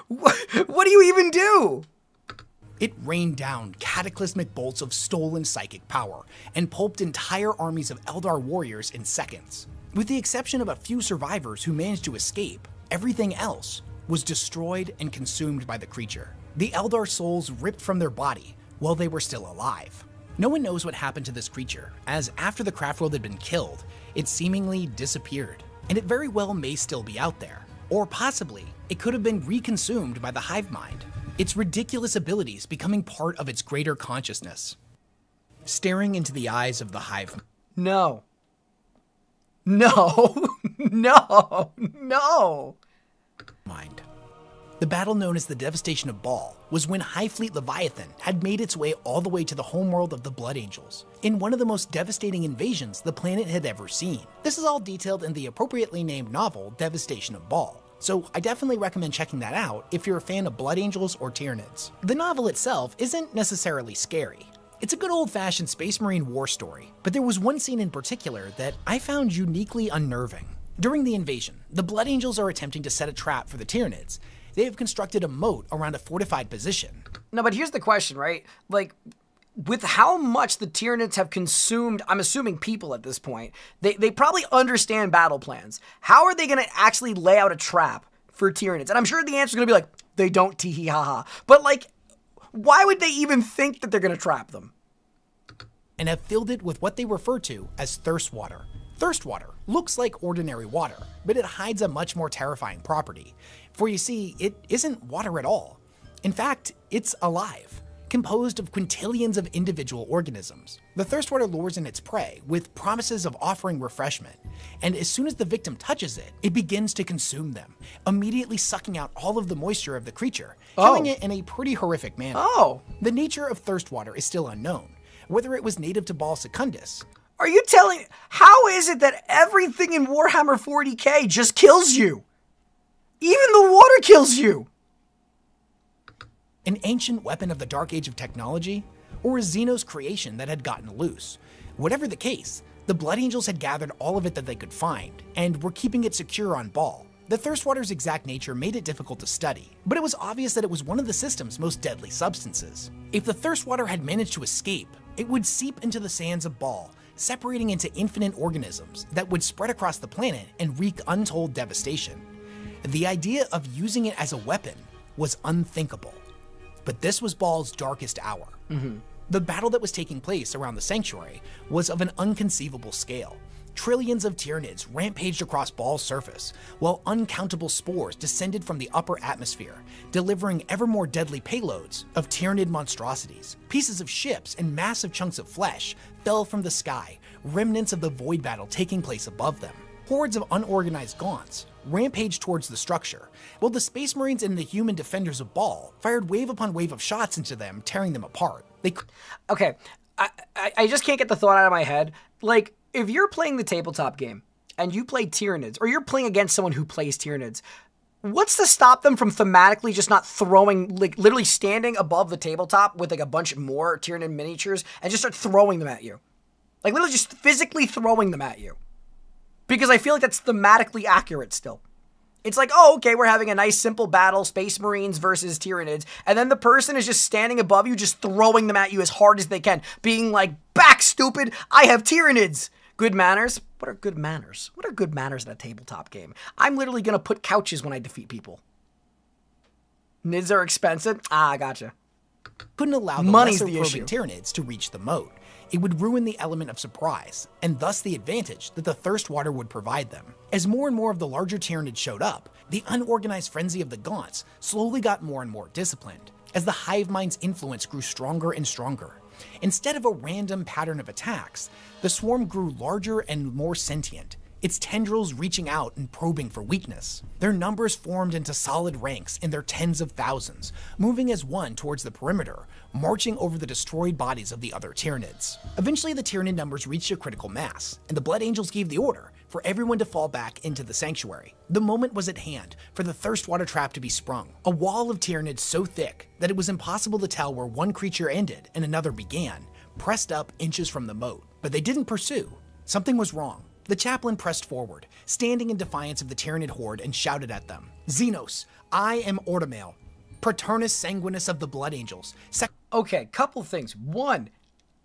what do you even do? It rained down cataclysmic bolts of stolen psychic power and pulped entire armies of Eldar warriors in seconds. With the exception of a few survivors who managed to escape, everything else was destroyed and consumed by the creature. The Eldar souls ripped from their body while they were still alive. No one knows what happened to this creature, as after the Craftworld had been killed, it seemingly disappeared. And it very well may still be out there. Or possibly, it could have been reconsumed by the hive mind, its ridiculous abilities becoming part of its greater consciousness. Staring into the eyes of the hive. No. No. No. No. Mind. The battle known as the Devastation of Baal was when Hive Fleet Leviathan had made its way all the way to the homeworld of the Blood Angels, in one of the most devastating invasions the planet had ever seen. This is all detailed in the appropriately named novel, Devastation of Baal, so I definitely recommend checking that out if you're a fan of Blood Angels or Tyranids. The novel itself isn't necessarily scary. It's a good old-fashioned Space Marine war story, but there was one scene in particular that I found uniquely unnerving. During the invasion, the Blood Angels are attempting to set a trap for the Tyranids. They have constructed a moat around a fortified position. No, but here's the question, right? Like, with how much the Tyranids have consumed, I'm assuming people at this point, they probably understand battle plans. How are they going to actually lay out a trap for Tyranids? And I'm sure the answer is going to be like, they don't tee-hee-ha-ha. But, like, why would they even think that they're going to trap them? And have filled it with what they refer to as thirst water. Thirst water looks like ordinary water, but it hides a much more terrifying property. For you see, it isn't water at all. In fact, it's alive, composed of quintillions of individual organisms. The thirst water lures in its prey with promises of offering refreshment, and as soon as the victim touches it, it begins to consume them, immediately sucking out all of the moisture of the creature, killing it in a pretty horrific manner. The nature of thirst water is still unknown, whether it was native to Baal Secundus. Are you telling, how is it that everything in Warhammer 40k just kills you? Even the water kills you! An ancient weapon of the Dark Age of technology, or a Xenos creation that had gotten loose. Whatever the case, the Blood Angels had gathered all of it that they could find, and were keeping it secure on Baal. The thirst water's exact nature made it difficult to study, but it was obvious that it was one of the system's most deadly substances. If the thirst water had managed to escape, it would seep into the sands of Baal, separating into infinite organisms that would spread across the planet and wreak untold devastation. The idea of using it as a weapon was unthinkable. But this was Baal's darkest hour. The battle that was taking place around the sanctuary was of an unconceivable scale. Trillions of Tyranids rampaged across Baal's surface, while uncountable spores descended from the upper atmosphere, delivering ever more deadly payloads of Tyranid monstrosities. Pieces of ships and massive chunks of flesh fell from the sky, remnants of the void battle taking place above them. Hordes of unorganized gaunts rampaged towards the structure, while the Space Marines and the human defenders of Baal fired wave upon wave of shots into them, tearing them apart. Okay, I just can't get the thought out of my head. Like, if you're playing the tabletop game, and you play Tyranids, or you're playing against someone who plays Tyranids, what's to stop them from thematically just not throwing, like, literally standing above the tabletop with, like, a bunch more Tyranid miniatures, and just start throwing them at you? Like, literally just physically throwing them at you. Because I feel like that's thematically accurate still. It's like, oh, okay, we're having a nice simple battle, Space Marines versus Tyranids, and then the person is just standing above you, just throwing them at you as hard as they can, being like, back, stupid, I have Tyranids. Good manners? What are good manners? What are good manners in a tabletop game? I'm literally gonna put couches when I defeat people. Nids are expensive? Ah, gotcha. Couldn't allow the Money's lesser the probing issue. Tyranids to reach the moat. It would ruin the element of surprise, and thus the advantage that the thirst water would provide them. As more and more of the larger Tyranids showed up, the unorganized frenzy of the Gaunts slowly got more and more disciplined, as the hive mind's influence grew stronger and stronger. Instead of a random pattern of attacks, the swarm grew larger and more sentient, its tendrils reaching out and probing for weakness. Their numbers formed into solid ranks in their tens of thousands, moving as one towards the perimeter, marching over the destroyed bodies of the other Tyranids. Eventually, the Tyranid numbers reached a critical mass, and the Blood Angels gave the order for everyone to fall back into the sanctuary. The moment was at hand for the thirst water trap to be sprung, a wall of Tyranids so thick that it was impossible to tell where one creature ended and another began, pressed up inches from the moat. But they didn't pursue. Something was wrong. The chaplain pressed forward, standing in defiance of the Tyranid horde, and shouted at them, "Xenos, I am Ordomale, Paternus Sanguinus of the Blood Angels." Okay, couple things. One,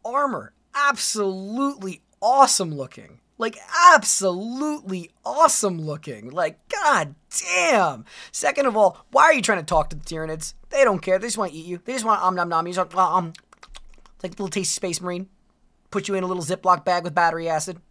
armor, absolutely awesome looking. Like, absolutely awesome looking. Like, god damn. Second of all, why are you trying to talk to the Tyranids? They don't care. They just want to eat you. They just want to nom nom. You just want, like a little taste of Space Marine. Put you in a little Ziploc bag with battery acid.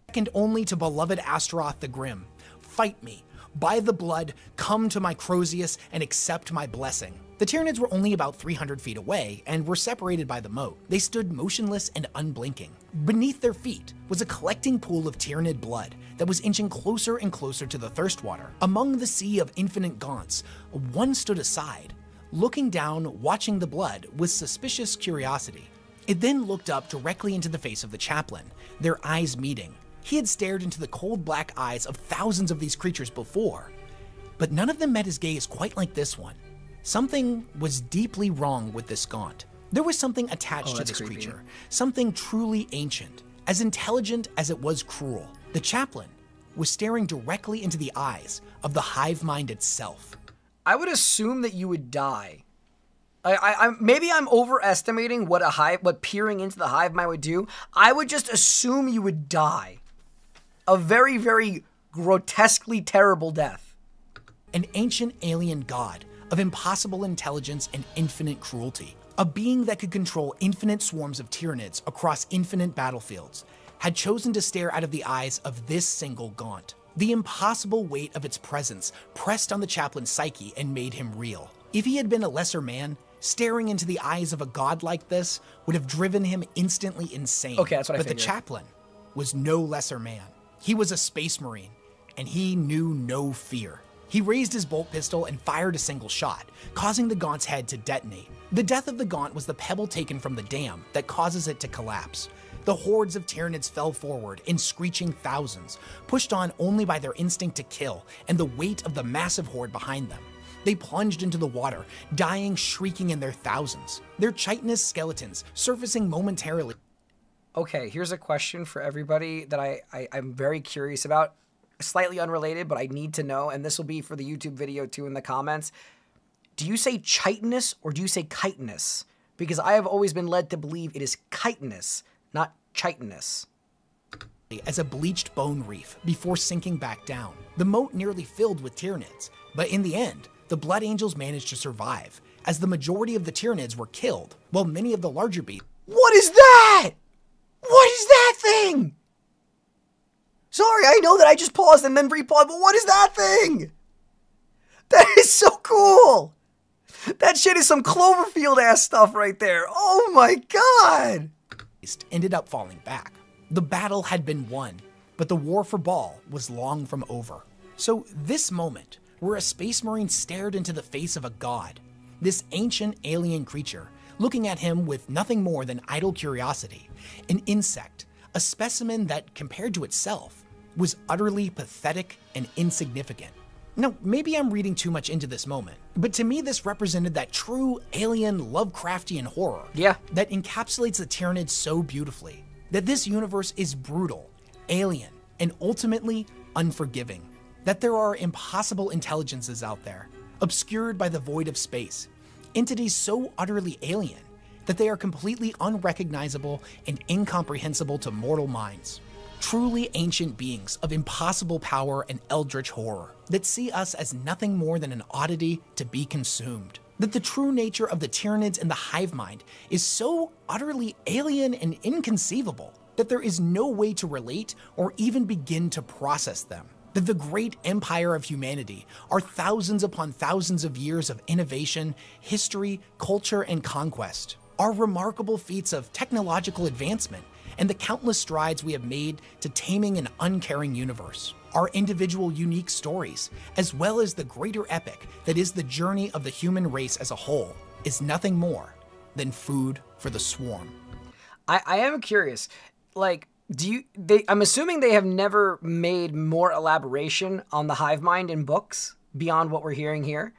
Second only to beloved Astaroth the Grim. Fight me. By the blood, come to my Crozius and accept my blessing. The Tyranids were only about 300 feet away and were separated by the moat. They stood motionless and unblinking. Beneath their feet was a collecting pool of Tyranid blood that was inching closer and closer to the thirst water. Among the sea of infinite gaunts, one stood aside, looking down, watching the blood with suspicious curiosity. It then looked up directly into the face of the chaplain, their eyes meeting. He had stared into the cold black eyes of thousands of these creatures before, but none of them met his gaze quite like this one. Something was deeply wrong with this gaunt. There was something attached to this creature, something truly ancient, as intelligent as it was cruel. The chaplain was staring directly into the eyes of the hive mind itself. I would assume that you would die. Maybe I'm overestimating what peering into the hive mind would do. I would just assume you would die. A very, very grotesquely terrible death. An ancient alien god of impossible intelligence and infinite cruelty. A being that could control infinite swarms of Tyranids across infinite battlefields had chosen to stare out of the eyes of this single gaunt. The impossible weight of its presence pressed on the chaplain's psyche and made him reel. If he had been a lesser man, staring into the eyes of a god like this would have driven him instantly insane. Okay, that's what I figured. But the chaplain was no lesser man. He was a space marine, and he knew no fear. He raised his bolt pistol and fired a single shot, causing the gaunt's head to detonate. The death of the gaunt was the pebble taken from the dam that causes it to collapse. The hordes of Tyranids fell forward in screeching thousands, pushed on only by their instinct to kill and the weight of the massive horde behind them. They plunged into the water, dying, shrieking in their thousands, their chitinous skeletons surfacing momentarily. Okay, here's a question for everybody that I'm very curious about. Slightly unrelated, but I need to know, and this will be for the YouTube video too in the comments. Do you say chitinous or do you say chitinous? Because I have always been led to believe it is chitinous, not chitinous. As a bleached bone reef before sinking back down. The moat nearly filled with Tyranids, but in the end, the Blood Angels managed to survive, as the majority of the Tyranids were killed, while many of the larger beasts— What is that? What is that thing? Sorry, I know that I just paused and then repaused, but what is that thing? That is so cool. That shit is some Cloverfield-ass stuff right there. Oh my god. ended up falling back. The battle had been won, but the war for Baal was long from over. So this moment, where a space marine stared into the face of a god, this ancient alien creature, looking at him with nothing more than idle curiosity, an insect, a specimen that, compared to itself, was utterly pathetic and insignificant. Now, maybe I'm reading too much into this moment, but to me this represented that true alien Lovecraftian horror that encapsulates the Tyranids so beautifully, that this universe is brutal, alien, and ultimately unforgiving, that there are impossible intelligences out there, obscured by the void of space, entities so utterly alien that they are completely unrecognizable and incomprehensible to mortal minds. Truly ancient beings of impossible power and eldritch horror that see us as nothing more than an oddity to be consumed. that the true nature of the Tyranids and the hive mind is so utterly alien and inconceivable that there is no way to relate or even begin to process them. That the great empire of humanity are thousands upon thousands of years of innovation, history, culture, and conquest. Our remarkable feats of technological advancement and the countless strides we have made to taming an uncaring universe. Our individual unique stories, as well as the greater epic that is the journey of the human race as a whole, is nothing more than food for the swarm. I am curious, like, I'm assuming they have never made more elaboration on the hive mind in books beyond what we're hearing here?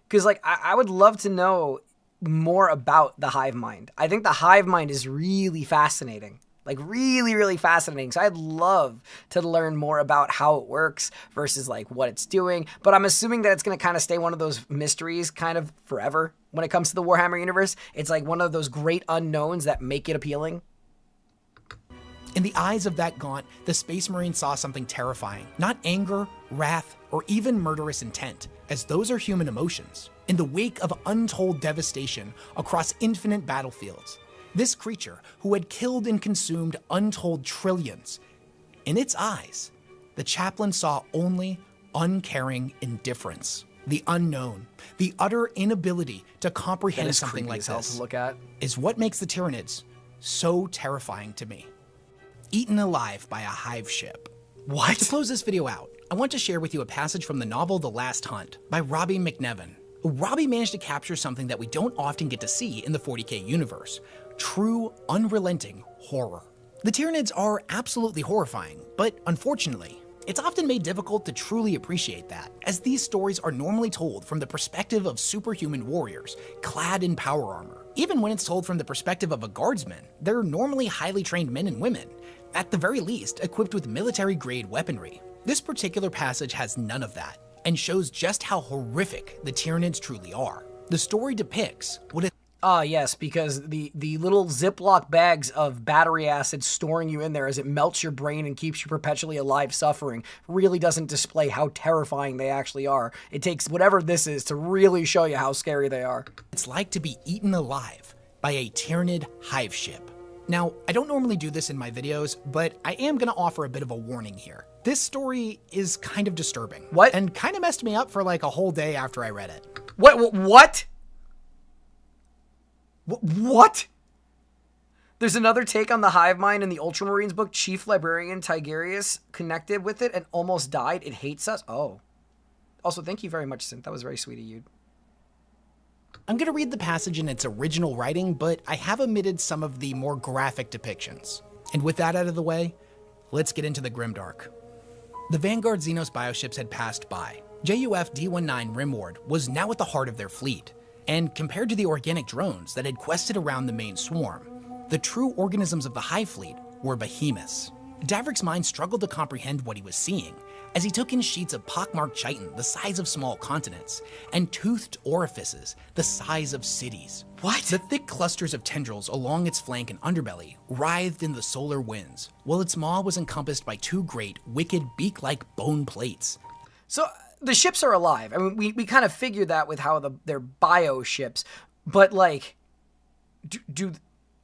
Because, like, I would love to know more about the hive mind. I think the hive mind is really fascinating. Like, really, really fascinating. So I'd love to learn more about how it works versus, like, what it's doing. But I'm assuming that it's going to kind of stay one of those mysteries kind of forever when it comes to the Warhammer universe. It's like one of those great unknowns that make it appealing. In the eyes of that Gaunt, the Space Marine saw something terrifying. Not anger, wrath, or even murderous intent, as those are human emotions. In the wake of untold devastation across infinite battlefields, this creature, who had killed and consumed untold trillions, in its eyes, the chaplain saw only uncaring indifference. The unknown, the utter inability to comprehend something like this, look at, is what makes the Tyranids so terrifying to me. Eaten alive by a hive ship. What? To close this video out, I want to share with you a passage from the novel The Last Hunt by Robbie McNevin. Robbie managed to capture something that we don't often get to see in the 40k universe: true, unrelenting horror. The Tyranids are absolutely horrifying, but unfortunately, it's often made difficult to truly appreciate that, as these stories are normally told from the perspective of superhuman warriors, clad in power armor. Even when it's told from the perspective of a guardsman, they're normally highly trained men and women, at the very least equipped with military-grade weaponry. This particular passage has none of that, and shows just how horrific the Tyranids truly are. The story depicts what it— yes, because the little Ziploc bags of battery acid storing you in there as it melts your brain and keeps you perpetually alive suffering really doesn't display how terrifying they actually are. It takes whatever this is to really show you how scary they are. It's like to be eaten alive by a Tyranid hive ship. Now, I don't normally do this in my videos, but I am going to offer a bit of a warning here. This story is kind of disturbing. What? And kind of messed me up for like a whole day after I read it. What? What? There's another take on the hive mind in the Ultramarines book. Chief Librarian Tigerius connected with it and almost died. It hates us. Oh. Also, thank you very much, Synth. That was very sweet of you. I'm going to read the passage in its original writing, but I have omitted some of the more graphic depictions. And with that out of the way, let's get into the grimdark. The Vanguard Xenos bioships had passed by. JUF D-19 Rimward was now at the heart of their fleet, and compared to the organic drones that had quested around the main swarm, the true organisms of the Hive Fleet were behemoths. Davrick's mind struggled to comprehend what he was seeing, as he took in sheets of pockmarked chitin the size of small continents, and toothed orifices the size of cities. What? The thick clusters of tendrils along its flank and underbelly writhed in the solar winds, while its maw was encompassed by two great, wicked, beak-like bone plates. So, the ships are alive. I mean, we kind of figured that with how they're bio ships, but, like, do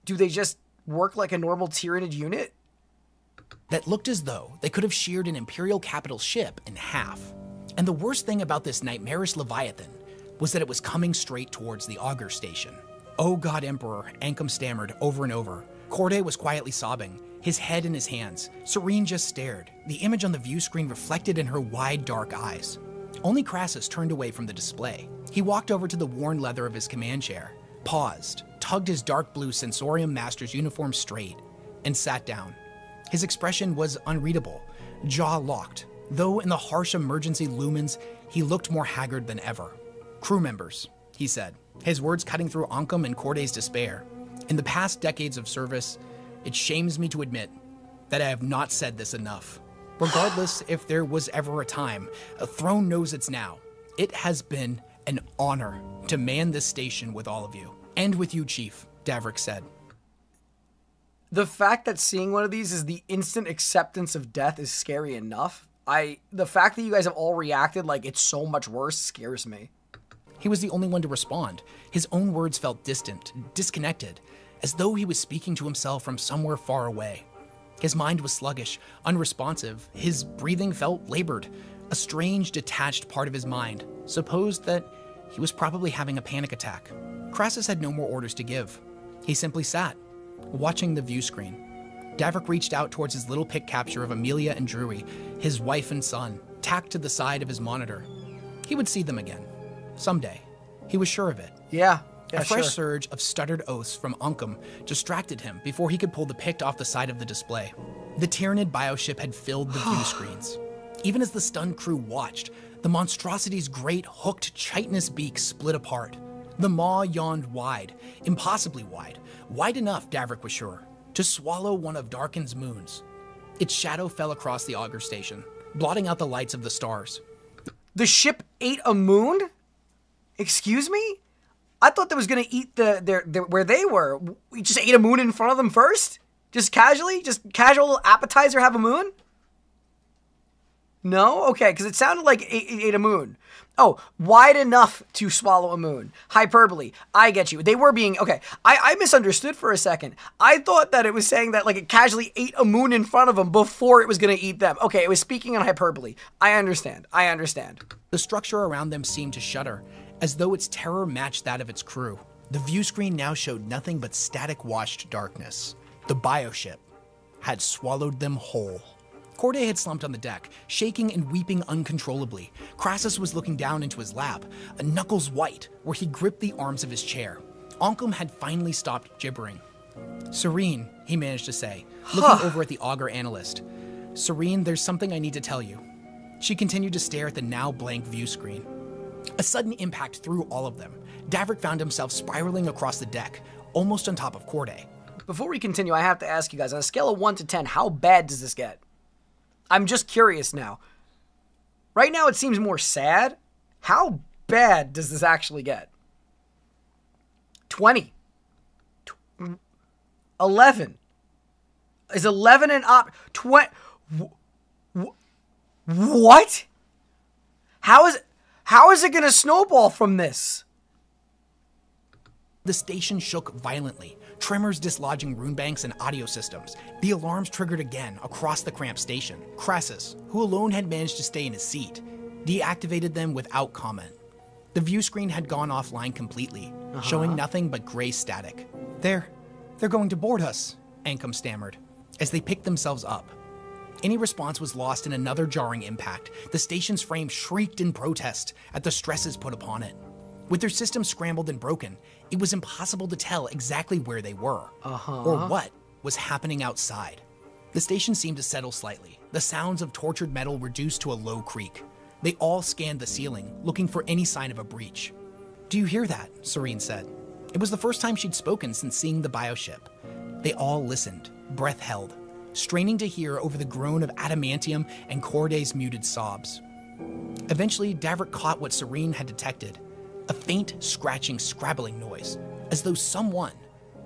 they just work like a normal Tyranid unit? That looked as though they could have sheared an Imperial capital ship in half. And the worst thing about this nightmarish Leviathan was that it was coming straight towards the auger station. "Oh God, Emperor," Ankum stammered over and over. Corday was quietly sobbing, his head in his hands. Serene just stared, the image on the view screen reflected in her wide, dark eyes. Only Crassus turned away from the display. He walked over to the worn leather of his command chair, paused, tugged his dark blue Sensorium Master's uniform straight, and sat down. His expression was unreadable, jaw locked, though in the harsh emergency lumens, he looked more haggard than ever. "Crew members," he said, his words cutting through Ankum and Corday's despair. "In the past decades of service, it shames me to admit that I have not said this enough. Regardless if there was ever a time, a throne knows it's now. It has been an honor to man this station with all of you. And with you, Chief," Davrick said. The fact that seeing one of these is the instant acceptance of death is scary enough. The fact that you guys have all reacted like it's so much worse scares me. He was the only one to respond. His own words felt distant, disconnected, as though he was speaking to himself from somewhere far away. His mind was sluggish, unresponsive. His breathing felt labored. A strange, detached part of his mind supposed that he was probably having a panic attack. Crassus had no more orders to give. He simply sat, watching the view screen. Davrik reached out towards his little pic capture of Amelia and Drury, his wife and son, tacked to the side of his monitor. He would see them again. Someday. He was sure of it. Yeah, A fresh sure. surge of stuttered oaths from Unkum distracted him before he could pull the pic off the side of the display. The Tyranid bioship had filled the view screens. Even as the stunned crew watched, the monstrosity's great hooked chitinous beak split apart. The maw yawned wide, impossibly wide, wide enough, Davrik was sure, to swallow one of Darkin's moons. Its shadow fell across the auger station, blotting out the lights of the stars. The ship ate a moon? Excuse me? I thought that was going to eat where they were. We just ate a moon in front of them first? Just casually? Just casual appetizer have a moon? No? Okay, because it sounded like it ate a moon. Oh, wide enough to swallow a moon. Hyperbole. I get you. They were being... Okay, I misunderstood for a second. I thought that it was saying that like it casually ate a moon in front of them before it was going to eat them. Okay, it was speaking in hyperbole. I understand. I understand. The structure around them seemed to shudder, as though its terror matched that of its crew. The view screen now showed nothing but static-washed darkness. The bioship had swallowed them whole. Corday had slumped on the deck, shaking and weeping uncontrollably. Crassus was looking down into his lap, knuckles white, where he gripped the arms of his chair. Onkum had finally stopped gibbering. Serene, he managed to say, looking over at the auger analyst. Serene, there's something I need to tell you. She continued to stare at the now blank view screen. A sudden impact threw all of them. Davrik found himself spiraling across the deck, almost on top of Corday. Before we continue, I have to ask you guys, on a scale of 1 to 10, how bad does this get? I'm just curious now. Right now it seems more sad. How bad does this actually get? 20. 11. Is 11 an op... 20... What? How is it going to snowball from this? The station shook violently, tremors dislodging rune banks and audio systems. The alarms triggered again across the cramped station. Crassus, who alone had managed to stay in his seat, deactivated them without comment. The view screen had gone offline completely, showing nothing but gray static. They're going to board us, Ankum stammered, as they picked themselves up. Any response was lost in another jarring impact. The station's frame shrieked in protest at the stresses put upon it. With their systems scrambled and broken, it was impossible to tell exactly where they were, or what was happening outside. The station seemed to settle slightly, the sounds of tortured metal reduced to a low creak. They all scanned the ceiling, looking for any sign of a breach. Do you hear that? Serene said. It was the first time she'd spoken since seeing the bioship. They all listened, breath held, straining to hear over the groan of adamantium and Corday's muted sobs. Eventually, Davrik caught what Serene had detected. A faint, scratching, scrabbling noise, as though someone,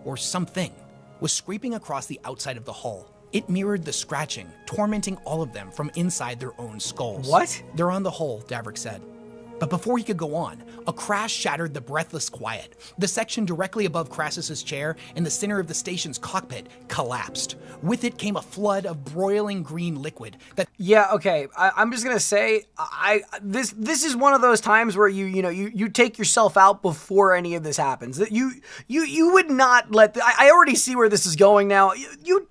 or something, was scraping across the outside of the hull. It mirrored the scratching, tormenting all of them from inside their own skulls. What? They're on the hull, Davrik said. But before he could go on, a crash shattered the breathless quiet. The section directly above Crassus's chair in the center of the station's cockpit collapsed. With it came a flood of broiling green liquid that... Yeah, okay. I'm just gonna say, this is one of those times where you take yourself out before any of this happens. That you would not let... I already see where this is going now. You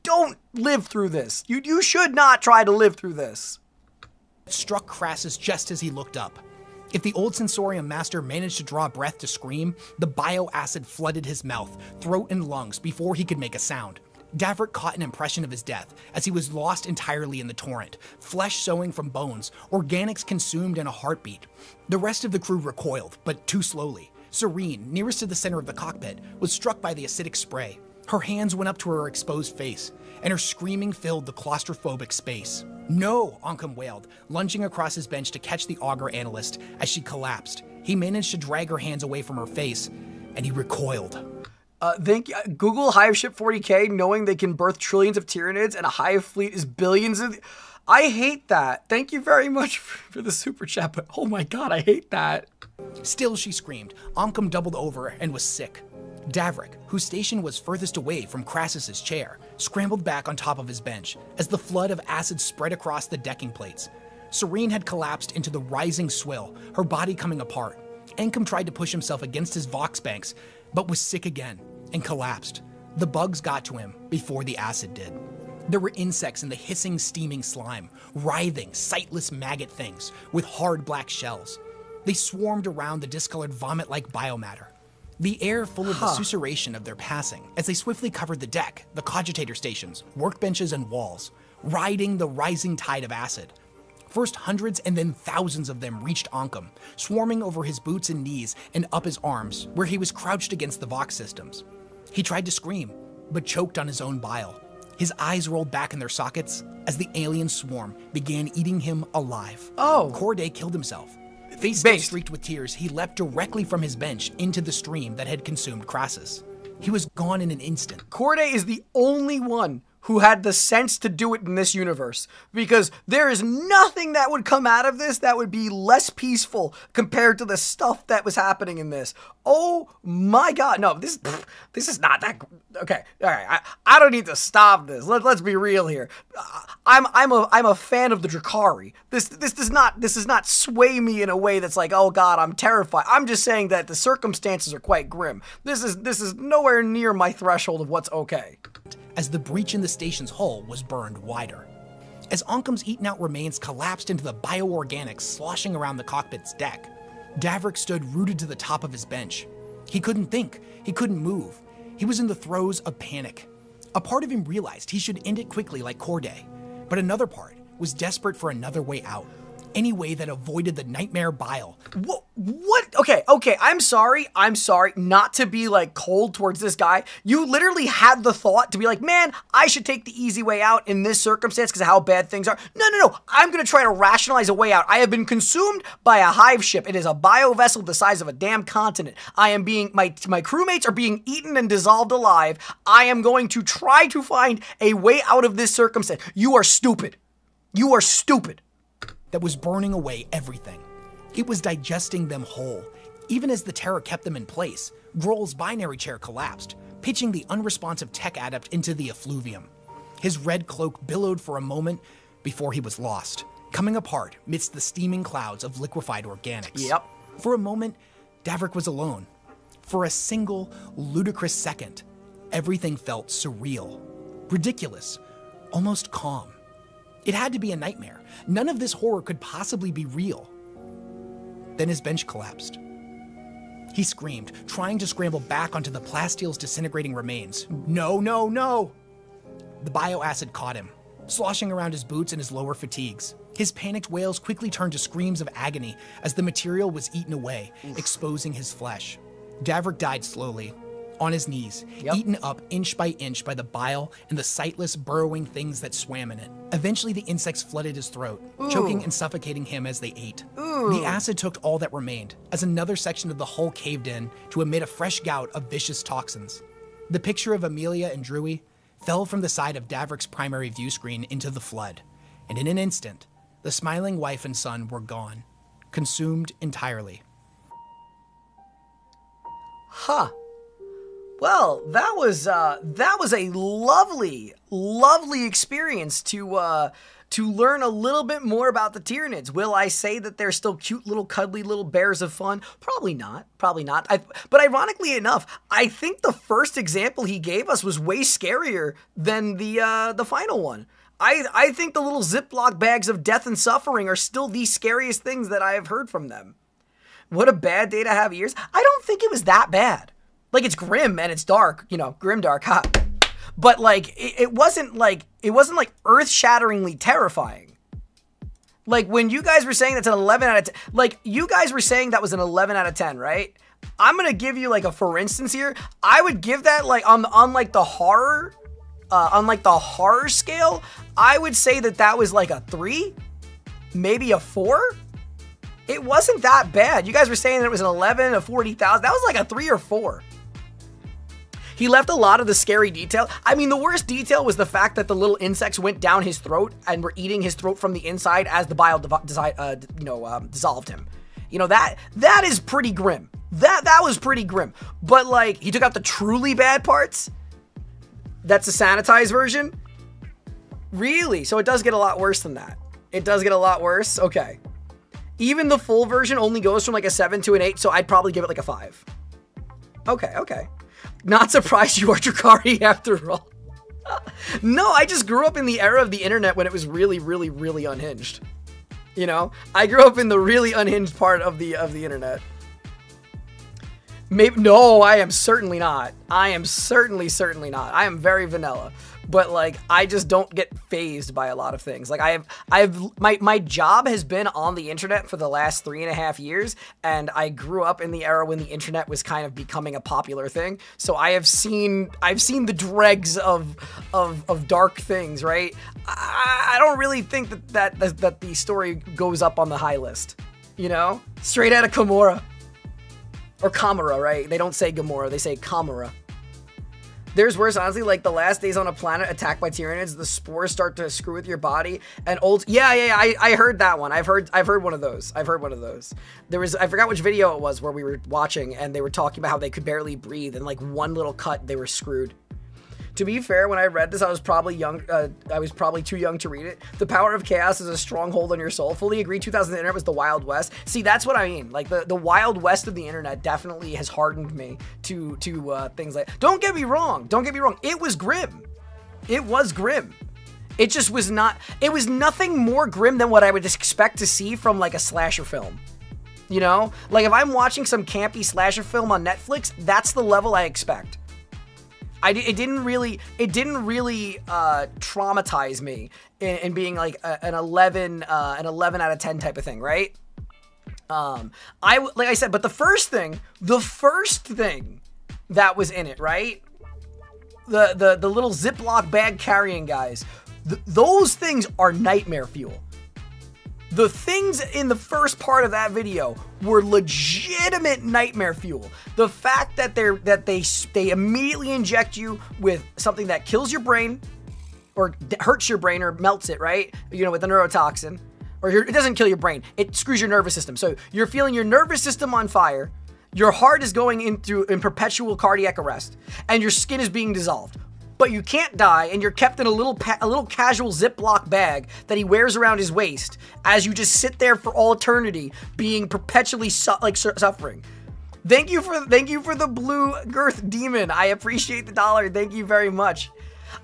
don't live through this. You should not try to live through this. Struck Crassus just as he looked up. If the old sensorium master managed to draw breath to scream, the bioacid flooded his mouth, throat, and lungs before he could make a sound. Davrik caught an impression of his death as he was lost entirely in the torrent, flesh sewing from bones, organics consumed in a heartbeat. The rest of the crew recoiled, but too slowly. Serene, nearest to the center of the cockpit, was struck by the acidic spray. Her hands went up to her exposed face, and her screaming filled the claustrophobic space. No, Ankum wailed, lunging across his bench to catch the auger analyst as she collapsed. He managed to drag her hands away from her face, and he recoiled. Google Hive Ship 40K, knowing they can birth trillions of Tyranids and a Hive fleet is billions of... I hate that. Thank you very much for the super chat, but oh my god, I hate that. Still, she screamed. Oncom doubled over and was sick. Davrik, whose station was furthest away from Crassus's chair, scrambled back on top of his bench as the flood of acid spread across the decking plates. Serene had collapsed into the rising swill, her body coming apart. Oncom tried to push himself against his Vox banks, but was sick again and collapsed. The bugs got to him before the acid did. There were insects in the hissing, steaming slime, writhing, sightless maggot things with hard black shells. They swarmed around the discolored vomit-like biomatter. The air full of the susurration of their passing as they swiftly covered the deck, the cogitator stations, workbenches, and walls, riding the rising tide of acid. First hundreds and then thousands of them reached Oncom, swarming over his boots and knees and up his arms, where he was crouched against the Vox systems. He tried to scream, but choked on his own bile. His eyes rolled back in their sockets as the alien swarm began eating him alive. Oh. Corday killed himself. Face still streaked with tears, he leapt directly from his bench into the stream that had consumed Crassus. He was gone in an instant. Corday is the only one who had the sense to do it in this universe, because there is nothing that would come out of this that would be less peaceful compared to the stuff that was happening in this. Oh my god, no, this is not that, okay, all right, I don't need to stop this. Let's be real here. I'm a fan of the Drakari. This does not sway me in a way that's like, oh god, I'm terrified. I'm just saying that the circumstances are quite grim. This is nowhere near my threshold of what's okay. As the breach in the station's hull was burned wider. As Oncom's eaten-out remains collapsed into the bioorganics sloshing around the cockpit's deck, Davrik stood rooted to the top of his bench. He couldn't think. He couldn't move. He was in the throes of panic. A part of him realized he should end it quickly like Corday, but another part was desperate for another way out. Any way that avoided the nightmare bile. What? Okay, I'm sorry not to be like cold towards this guy. You literally had the thought to be like, man, I should take the easy way out in this circumstance because of how bad things are. No, I'm gonna try to rationalize a way out. I have been consumed by a hive ship. It is a bio vessel the size of a damn continent. I am being, my crewmates are being eaten and dissolved alive. I am going to try to find a way out of this circumstance. You are stupid. You are stupid. That was burning away everything. It was digesting them whole. Even as the terror kept them in place, Grohl's binary chair collapsed, pitching the unresponsive tech adept into the effluvium. His red cloak billowed for a moment before he was lost, coming apart midst the steaming clouds of liquefied organics. Yep. For a moment, Davrik was alone. For a single, ludicrous second, everything felt surreal, ridiculous, almost calm. It had to be a nightmare. None of this horror could possibly be real. Then his bench collapsed. He screamed, trying to scramble back onto the plastile's disintegrating remains. No! The bioacid caught him, sloshing around his boots and his lower fatigues. His panicked wails quickly turned to screams of agony as the material was eaten away, exposing his flesh. Davrik died slowly, on his knees, eaten up inch by inch by the bile and the sightless, burrowing things that swam in it. Eventually, the insects flooded his throat, choking and suffocating him as they ate. The acid took all that remained, as another section of the hull caved in to emit a fresh gout of vicious toxins. The picture of Amelia and Drewy fell from the side of Davrik's primary view screen into the flood, and in an instant, the smiling wife and son were gone, consumed entirely. Huh. Well, that was a lovely experience to learn a little bit more about the Tyranids. Will I say that they're still cute little cuddly little bears of fun? Probably not. But ironically enough, I think the first example he gave us was way scarier than the final one. I think the little Ziploc bags of death and suffering are still the scariest things that I have heard from them. What a bad day to have ears. I don't think it was that bad. Like, it's grim and it's dark, you know, grimdark, ha. But like, it wasn't like earth-shatteringly terrifying. Like, when you guys were saying that's an 11 out of 10, like, you guys were saying that was an 11 out of 10, right? I'm gonna give you like a for instance here. I would give that like on like the horror scale, I would say that was like a 3, maybe a 4. It wasn't that bad. You guys were saying that it was an 11, a 40,000. That was like a 3 or 4. He left a lot of the scary detail. I mean, the worst detail was the fact that the little insects went down his throat and were eating his throat from the inside as the bile dissolved him. You know, that is pretty grim. That was pretty grim. But, like, he took out the truly bad parts. That's a sanitized version. Really? So it does get a lot worse than that. It does get a lot worse? Okay. Even the full version only goes from like a 7 to an 8, so I'd probably give it like a 5. Okay. Not surprised you are Drakari after all. No, I just grew up in the era of the internet when it was really, really, really unhinged. You know? I grew up in the really unhinged part of the internet. Maybe, no, I am certainly not. I am certainly not. I am very vanilla. But, like, I just don't get fazed by a lot of things. Like, my job has been on the internet for the last 3.5 years, and I grew up in the era when the internet was kind of becoming a popular thing. So I've seen the dregs of dark things, right? I don't really think that the story goes up on the high list, you know? Straight out of Gamora. Or Kamara, right? They don't say Gamora, they say Kamara. There's worse, honestly, like the last days on a planet attacked by Tyranids, the spores start to screw with your body, and yeah, I heard that one. I've heard one of those. There was, I forgot which video it was where we were watching, and they were talking about how they could barely breathe, and like one little cut, they were screwed. To be fair, when I read this, I was probably too young to read it. The power of chaos is a stronghold on your soul. Fully agree, 2000 the internet was the Wild West. See, that's what I mean. Like, the Wild West of the internet definitely has hardened me to things like... Don't get me wrong. It was grim. It just was not... It was nothing more grim than what I would expect to see from, like, a slasher film. You know? Like, if I'm watching some campy slasher film on Netflix, that's the level I expect. It didn't really traumatize me in being like an 11 out of 10 type of thing, right? Like I said, but the first thing that was in it, right? The little Ziploc bag carrying guys, those things are nightmare fuel. The things in the first part of that video were legitimate nightmare fuel. The fact that they immediately inject you with something that kills your brain, or hurts your brain, or melts it, right? You know, with a neurotoxin, or it doesn't kill your brain. It screws your nervous system. So you're feeling your nervous system on fire. Your heart is going in perpetual cardiac arrest, and your skin is being dissolved. But you can't die, and you're kept in a little casual Ziploc bag that he wears around his waist as you just sit there for all eternity, being perpetually suffering. Thank you for the blue girth demon. I appreciate the $1. Thank you very much.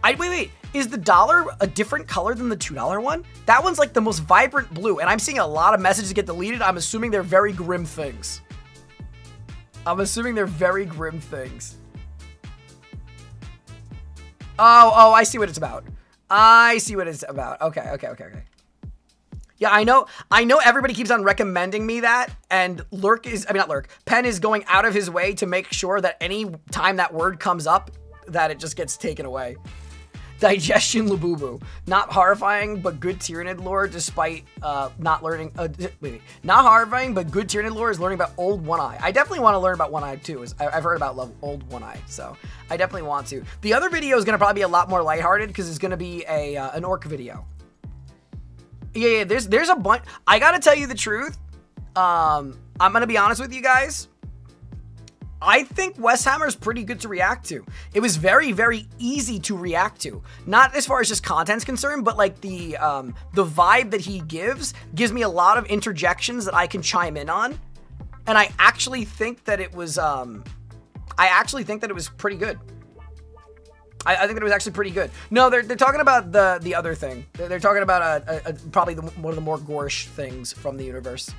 Wait. Is the $1 a different color than the $2 one? That one's like the most vibrant blue, and I'm seeing a lot of messages get deleted. I'm assuming they're very grim things. Oh, I see what it's about. Okay. Yeah, I know everybody keeps on recommending me that, and Penn is going out of his way to make sure that any time that word comes up, that it just gets taken away. Digestion Labubu. Not horrifying, but good Tyranid lore despite not learning... Not horrifying, but good Tyranid lore is learning about Old One Eye. I definitely want to learn about One Eye too. I've heard about Old One Eye, so I definitely want to. The other video is going to probably be a lot more lighthearted because it's going to be an orc video. Yeah, there's a bunch... I gotta tell you the truth. I'm going to be honest with you guys. I think Westhammer is pretty good to react to. It was very, very easy to react to. Not as far as just content's concerned, but like the vibe that he gives me a lot of interjections that I can chime in on. And I actually think that it was, pretty good. I think that it was actually pretty good. No, they're talking about the other thing. They're talking about probably one of the more gorish things from the universe.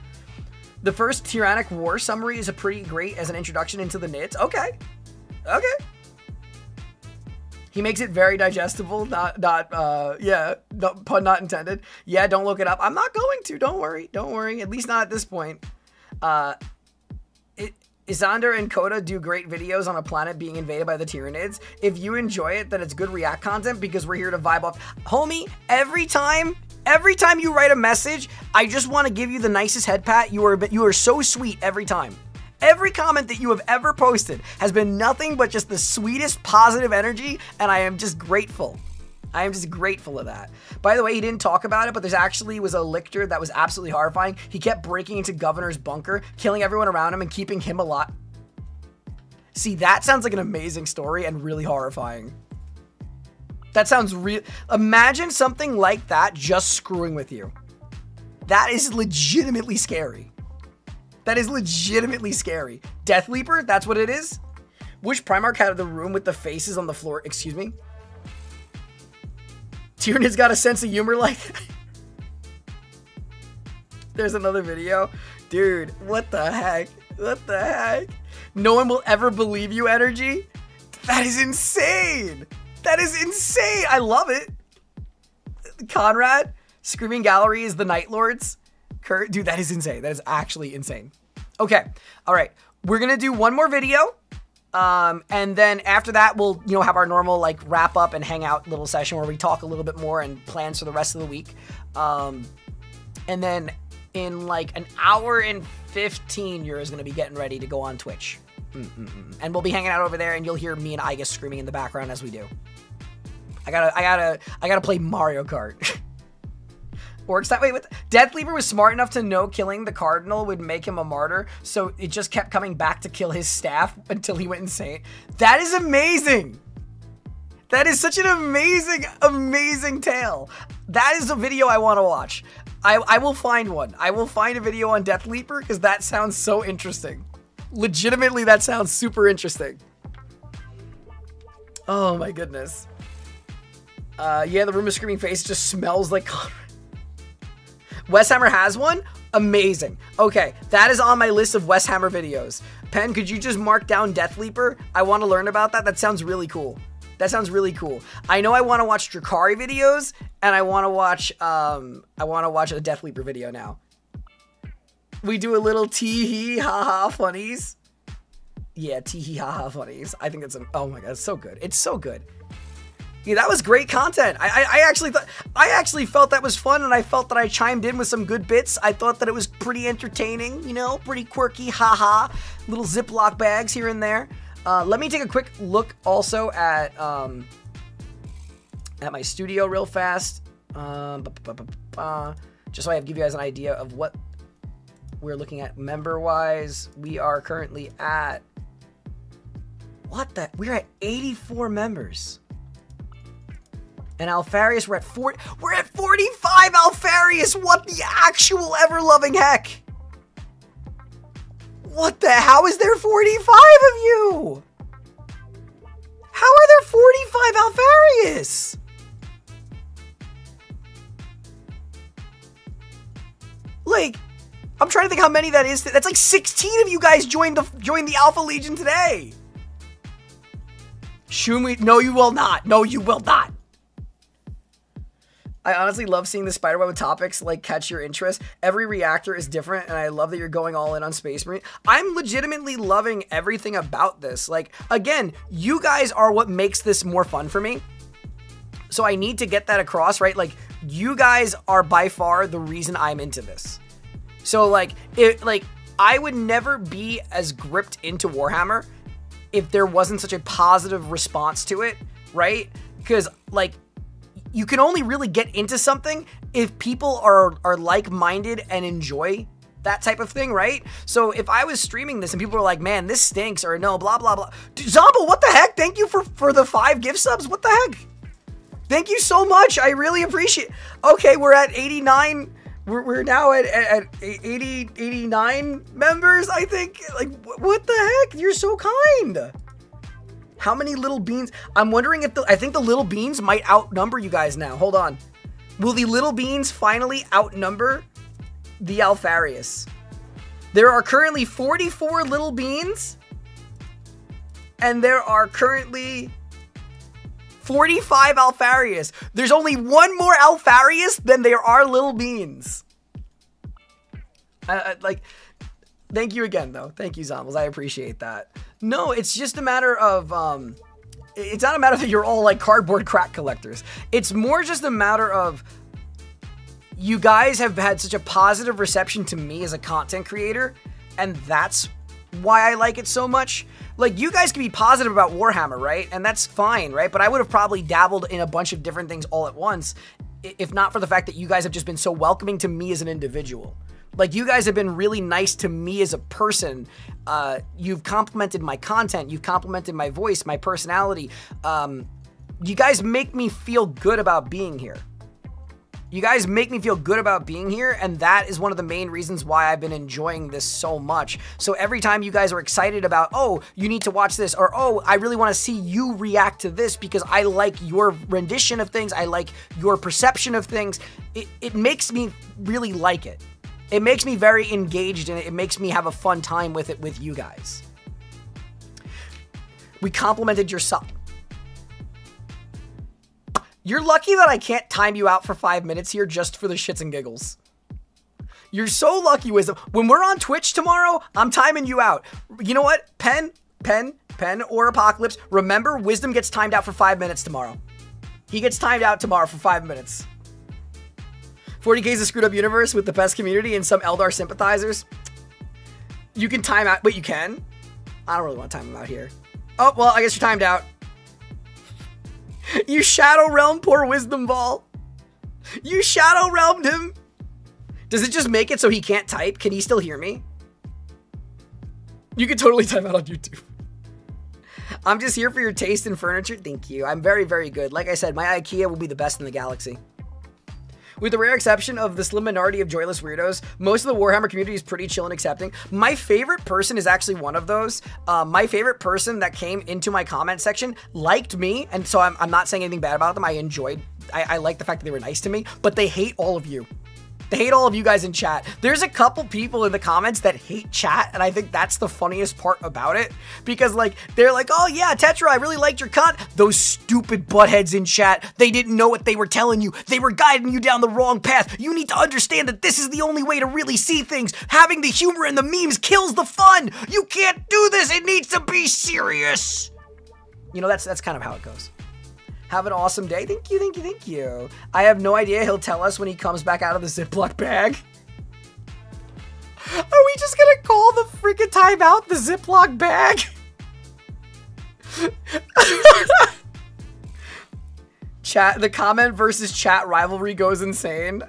The first Tyrannic War summary is pretty great as an introduction into the knits. Okay. He makes it very digestible, yeah, pun not intended. Yeah, don't look it up. I'm not going to, don't worry, at least not at this point. Isander and Coda do great videos on a planet being invaded by the Tyranids. If you enjoy it, then it's good React content because we're here to vibe off. Homie, every time you write a message, I just want to give you the nicest head pat. You are so sweet every time. Every comment that you have ever posted has been nothing but just the sweetest positive energy, and I am just grateful. I am just grateful of that. By the way, he didn't talk about it, but there's actually was a lictor that was absolutely horrifying. He kept breaking into Governor's bunker, killing everyone around him and keeping him alive. See, that sounds like an amazing story and really horrifying. That sounds real. Imagine something like that just screwing with you. That is legitimately scary. That is legitimately scary. Death Leaper, that's what it is? Which Primarch had the room with the faces on the floor? Excuse me? Tyranids got a sense of humor like that? There's another video. Dude, what the heck? What the heck? No one will ever believe you energy? That is insane. That is insane. I love it. Conrad, Screaming Gallery is the Night Lords. Kurt, dude, that is insane. That is actually insane. Okay. All right. We're going to do one more video. And then after that, we'll, you know, have our normal like wrap up and hang out little session where we talk a little bit more and plans for the rest of the week. And then in like an hour and 15, you're going to be getting ready to go on Twitch. And we'll be hanging out over there and you'll hear me and Igus screaming in the background as we do. I gotta play Mario Kart. Orcs that way with Death Leaper was smart enough to know killing the Cardinal would make him a martyr, so it just kept coming back to kill his staff until he went insane. That is amazing. That is such an amazing, amazing tale. That is a video I want to watch. I will find one. I will find a video on Death Leaper because that sounds so interesting. Legitimately, that sounds super interesting. Oh my goodness. Yeah, the room of screaming face just smells like Conrad. Westhammer has one? Amazing. Okay, that is on my list of Westhammer videos. Pen, could you just mark down Death Leaper? I want to learn about that. That sounds really cool. That sounds really cool. I know I want to watch Drakari videos, and I want to watch a Death Leaper video now. We do a little tee-hee, ha-ha funnies. Yeah, tee-hee, ha-ha funnies. I think it's, oh my god, it's so good. It's so good. Yeah, that was great content. I actually felt that was fun, and I felt that I chimed in with some good bits. I thought that it was pretty entertaining, you know, pretty quirky, haha, little Ziploc bags here and there. Let me take a quick look also at my studio real fast, just so I give you guys an idea of what we're looking at member-wise. We are currently at, we're at 84 members. And Alfarius, we're at 45 Alfarius! What the actual ever-loving heck? How is there 45 of you? How are there 45 Alfarius? Like, I'm trying to think how many that is. That's like 16 of you guys joined the Alpha Legion today. Shumi, no you will not. No you will not. I honestly love seeing the spiderweb topics like catch your interest. Every reactor is different, and I love that you're going all in on Space Marine. I'm legitimately loving everything about this. Like, again, you guys are what makes this more fun for me. So I need to get that across, right? Like, you guys are by far the reason I'm into this. So like, I would never be as gripped into Warhammer if there wasn't such a positive response to it, right? Because like, you can only really get into something if people are like-minded and enjoy that type of thing, right? So if I was streaming this and people were like, man, this stinks, or no, blah, blah, blah. Dude, Zombo, what the heck? Thank you for the 5 gift subs. What the heck? Thank you so much. I really appreciate it. Okay, we're at 89. We're now at 89 members, I think. Like, what the heck? You're so kind. How many little beans? I'm wondering if I think the little beans might outnumber you guys now. Hold on. Will the little beans finally outnumber the Alfarius? There are currently 44 little beans, and there are currently 45 Alfarius. There's only one more Alfarius than there are little beans. Like, thank you again, though. Thank you, Zombles. I appreciate that. No, it's just a matter of, it's not a matter that you're all like cardboard crack collectors. It's more just a matter of you guys have had such a positive reception to me as a content creator, and that's why I like it so much. Like, you guys can be positive about Warhammer, right? And that's fine, right? But I would have probably dabbled in a bunch of different things all at once if not for the fact that you guys have just been so welcoming to me as an individual. Like, you guys have been really nice to me as a person. You've complimented my content. You've complimented my voice, my personality. You guys make me feel good about being here. You guys make me feel good about being here, and that is one of the main reasons why I've been enjoying this so much. So every time you guys are excited about, oh, you need to watch this, or oh, I really want to see you react to this because I like your rendition of things, I like your perception of things, it makes me really like it. It makes me very engaged in it. It makes me have a fun time with it with you guys. We complimented yourself. You're lucky that I can't time you out for 5 minutes here just for the shits and giggles. You're so lucky, Wisdom. When we're on Twitch tomorrow, I'm timing you out. You know what? Pen, or Apocalypse, remember, Wisdom gets timed out for 5 minutes tomorrow. He gets timed out tomorrow for 5 minutes. 40K is a screwed up universe with the best community and some Eldar sympathizers. You can time out, but you can. I don't really want to time him out here. Oh, well, I guess you're timed out. You Shadow Realm poor Wisdom Ball. You Shadow Realmed him. Does it just make it so he can't type? Can he still hear me? You can totally type out on YouTube. I'm just here for your taste in furniture. Thank you. I'm very, very good. Like I said, my IKEA will be the best in the galaxy. With the rare exception of the slim minority of joyless weirdos, most of the Warhammer community is pretty chill and accepting. My favorite person is actually one of those. My favorite person that came into my comment section liked me, and so I'm not saying anything bad about them. I like the fact that they were nice to me, but they hate all of you. They hate all of you guys in chat. There's a couple people in the comments that hate chat, and I think that's the funniest part about it. Because, like, they're like, oh yeah, Tetra, I really liked your cut. Those stupid buttheads in chat, they didn't know what they were telling you. They were guiding you down the wrong path. You need to understand that this is the only way to really see things. Having the humor and the memes kills the fun. You can't do this. It needs to be serious. You know, that's kind of how it goes. Have an awesome day. Thank you, thank you, thank you. I have no idea. He'll tell us when he comes back out of the Ziploc bag. Are we just gonna call the freaking timeout the Ziploc bag? Chat, the comment versus chat rivalry goes insane.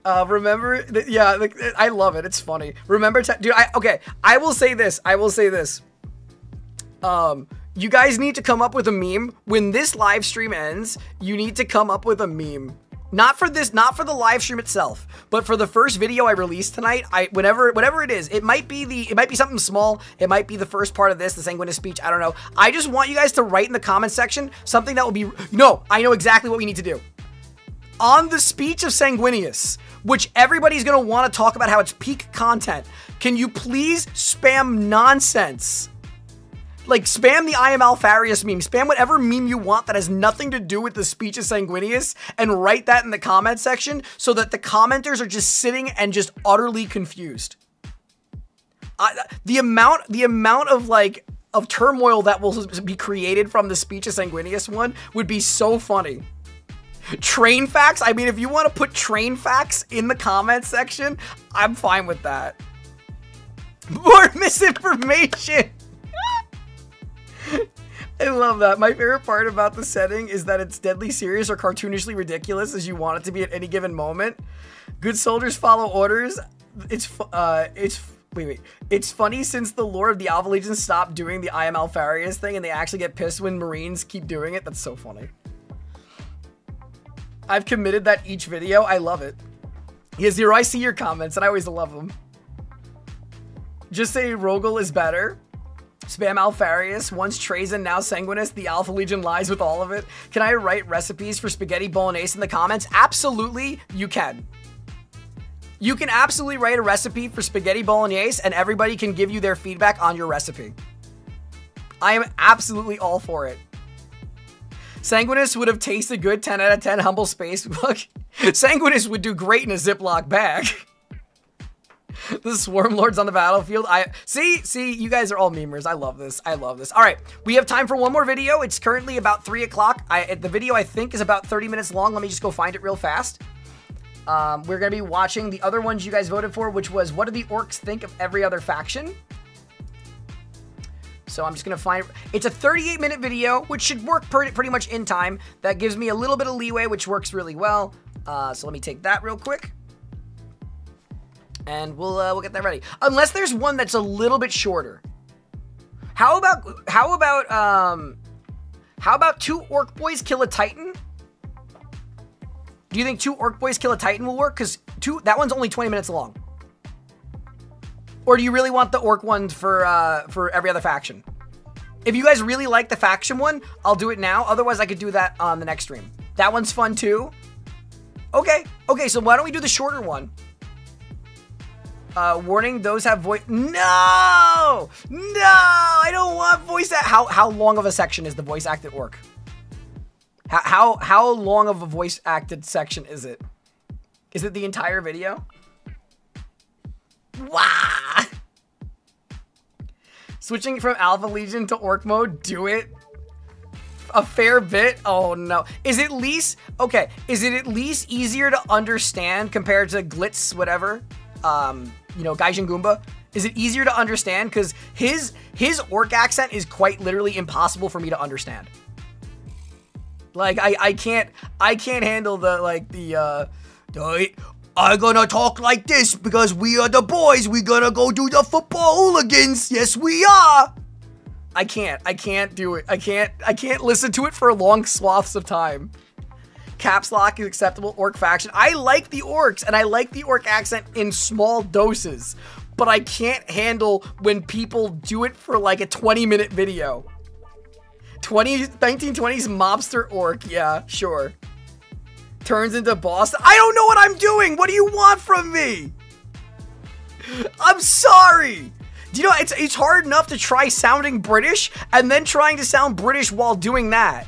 Remember, yeah, I love it. It's funny. Remember, dude, okay, I will say this. You guys need to come up with a meme. When this live stream ends, you need to come up with a meme. Not for the live stream itself, but for the first video I released tonight, whatever it is, it might be something small, it might be the first part of this, the Sanguinis speech, I don't know. I just want you guys to write in the comment section something that will be, no, I know exactly what we need to do. On the speech of Sanguinius, which everybody's gonna want to talk about how it's peak content, can you please spam nonsense? Like, spam the I am Alfarius meme. Spam whatever meme you want that has nothing to do with the speech of Sanguinius and write that in the comment section so that the commenters are just sitting and just utterly confused. The amount of turmoil that will be created from the speech of Sanguinius one would be so funny. Train facts? I mean, if you want to put train facts in the comment section, I'm fine with that. More misinformation. I love that. My favorite part about the setting is that it's deadly serious or cartoonishly ridiculous as you want it to be at any given moment. Good soldiers follow orders. It's funny since the lore of the Alpha Legion stopped doing the I am Alfarius thing and they actually get pissed when Marines keep doing it. That's so funny. I've committed that each video. I love it. Yes, Zero, I see your comments and I always love them. Just say Rogel is better. Spam Alfarius, once Trazen, now Sanguinis, the Alpha Legion lies with all of it. Can I write recipes for spaghetti bolognese in the comments? Absolutely, you can. You can absolutely write a recipe for spaghetti bolognese and everybody can give you their feedback on your recipe. I am absolutely all for it. Sanguinis would have tasted good, 10 out of 10, humble space. Look, Sanguinis would do great in a Ziploc bag. The Swarm Lords on the battlefield. See, you guys are all memers. I love this. I love this. All right, we have time for one more video. It's currently about 3 o'clock. The video, I think, is about 30 minutes long. Let me just go find it real fast. We're going to be watching the other ones you guys voted for, which was, what do the orcs think of every other faction? So I'm just gonna find, it's a 38-minute video, which should work pretty much in time. That gives me a little bit of leeway, which works really well. So let me take that real quick. And we'll get that ready. Unless there's one that's a little bit shorter. How about 2 orc boys kill a titan? Do you think 2 orc boys kill a titan will work? Because that one's only 20 minutes long. Or do you really want the orc one for every other faction? If you guys really like the faction one, I'll do it now. Otherwise, I could do that on the next stream. That one's fun too. Okay, so why don't we do the shorter one? Warning, those have voice. No, I don't want voice act. How long of a section is the voice acted orc? How long of a voice acted section is it? Is it the entire video? Wah! Switching from Alpha Legion to Orc mode, do it. A fair bit? Oh no. Is it at least easier to understand compared to Glitz, whatever? You know, Gaijin Goomba? Is it easier to understand? Because his orc accent is quite literally impossible for me to understand. Like, I can't handle I'm gonna talk like this because we are the boys. We gonna go do the football hooligans. Yes, we are. I can't do it. I can't listen to it for long swaths of time. Caps lock is acceptable. Orc faction. I like the orcs and I like the orc accent in small doses, but I can't handle when people do it for like a 20-minute video. 1920s mobster orc. Yeah, sure. Turns into boss. I don't know what I'm doing. What do you want from me? I'm sorry. Do you know, it's hard enough to try sounding British and then trying to sound British while doing that.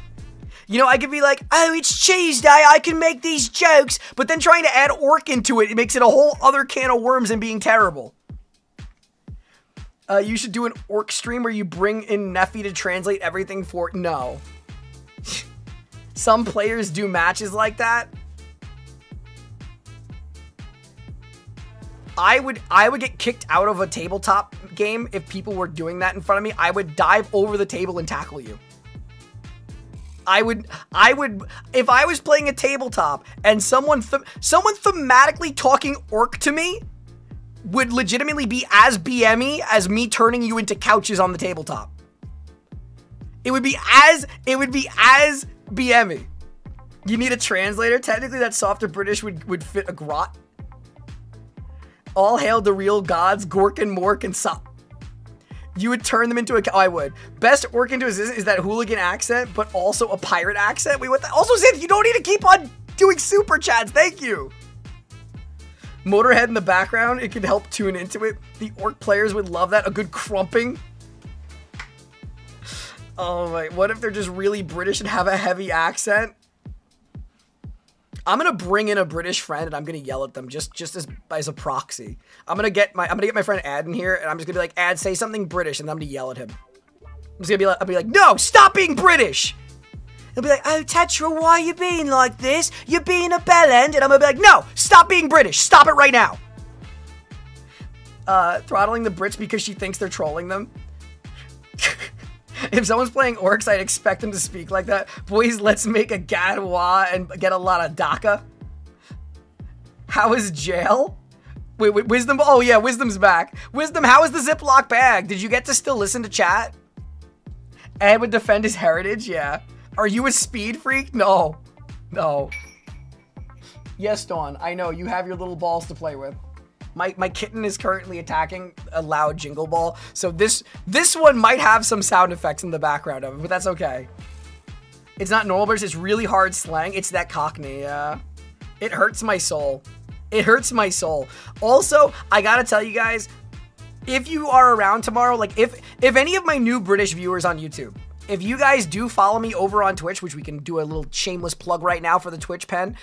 You know, I could be like, oh, it's Tuesday, I can make these jokes, but then trying to add orc into it, it makes it a whole other can of worms and being terrible. You should do an orc stream where you bring in Neffy to translate everything for... No. Some players do matches like that. I would get kicked out of a tabletop game if people were doing that in front of me. I would dive over the table and tackle you. I would, if I was playing a tabletop and someone thematically talking orc to me would legitimately be as BM-y as me turning you into couches on the tabletop. It would be as BM-y. You need a translator? Technically that softer British would fit a grot. All hail the real gods, Gork and Mork and Sop. You would turn them into a... Oh, I would. Best orc into existence is that hooligan accent, but also a pirate accent. Wait, what the... Also, Zith, you don't need to keep on doing super chats. Thank you. Motorhead in the background. It could help tune into it. The orc players would love that. A good crumping. Oh, my... What if they're just really British and have a heavy accent? I'm gonna bring in a British friend and I'm gonna yell at them just as a proxy. I'm gonna get my friend Ad in here and I'm just gonna be like, Ad, say something British, and I'm gonna yell at him. I'll be like, no, stop being British. He'll be like, oh, Tetra, why are you being like this? You're being a bellend. And I'm gonna be like, no, stop being British. Stop it right now. Throttling the Brits because she thinks they're trolling them. If someone's playing orcs, I'd expect them to speak like that. Boys, let's make a gadwa and get a lot of DACA. How is jail? Wait, Wisdom? Oh yeah, Wisdom's back. Wisdom, how is the Ziploc bag? Did you get to still listen to chat? Ed would defend his heritage, yeah. Are you a speed freak? No. No. Yes, Dawn, I know, you have your little balls to play with. My kitten is currently attacking a loud jingle ball, so this one might have some sound effects in the background of it, but that's okay. It's not normal, but it's really hard slang. It's that Cockney, yeah. It hurts my soul. It hurts my soul. Also, I gotta tell you guys, if you are around tomorrow, like if any of my new British viewers on YouTube, if you guys do follow me over on Twitch, which we can do a little shameless plug right now for the Twitch pen.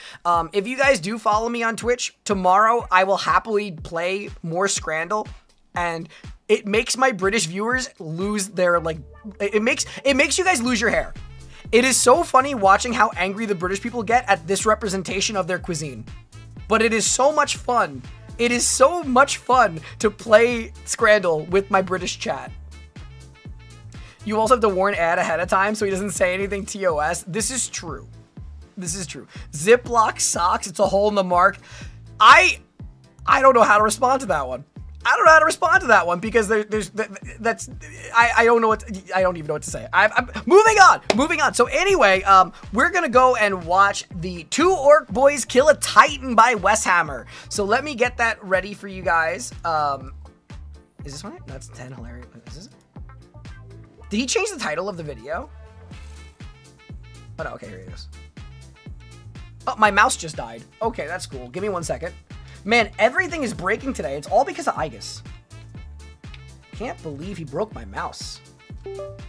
If you guys do follow me on Twitch, tomorrow I will happily play more Scrandle, and it makes my British viewers lose their, like, it makes you guys lose your hair. It is so funny watching how angry the British people get at this representation of their cuisine. But it is so much fun. It is so much fun to play Scrandle with my British chat. You also have to warn Ad ahead of time so he doesn't say anything TOS. This is true. This is true. Ziploc socks. It's a hole in the mark. I don't know how to respond to that one. I don't know how to respond to that one because I don't know I don't even know what to say. I'm moving on. So anyway, we're gonna go and watch the Two Orc Boys Kill a Titan by Warhammer. So let me get that ready for you guys. Is this one it? That's 10 hilarious. Is this it? Did he change the title of the video? Oh no, okay, here it is. Oh, my mouse just died. Okay, that's cool. Give me 1 second. Man, everything is breaking today. It's all because of Igus. Can't believe he broke my mouse.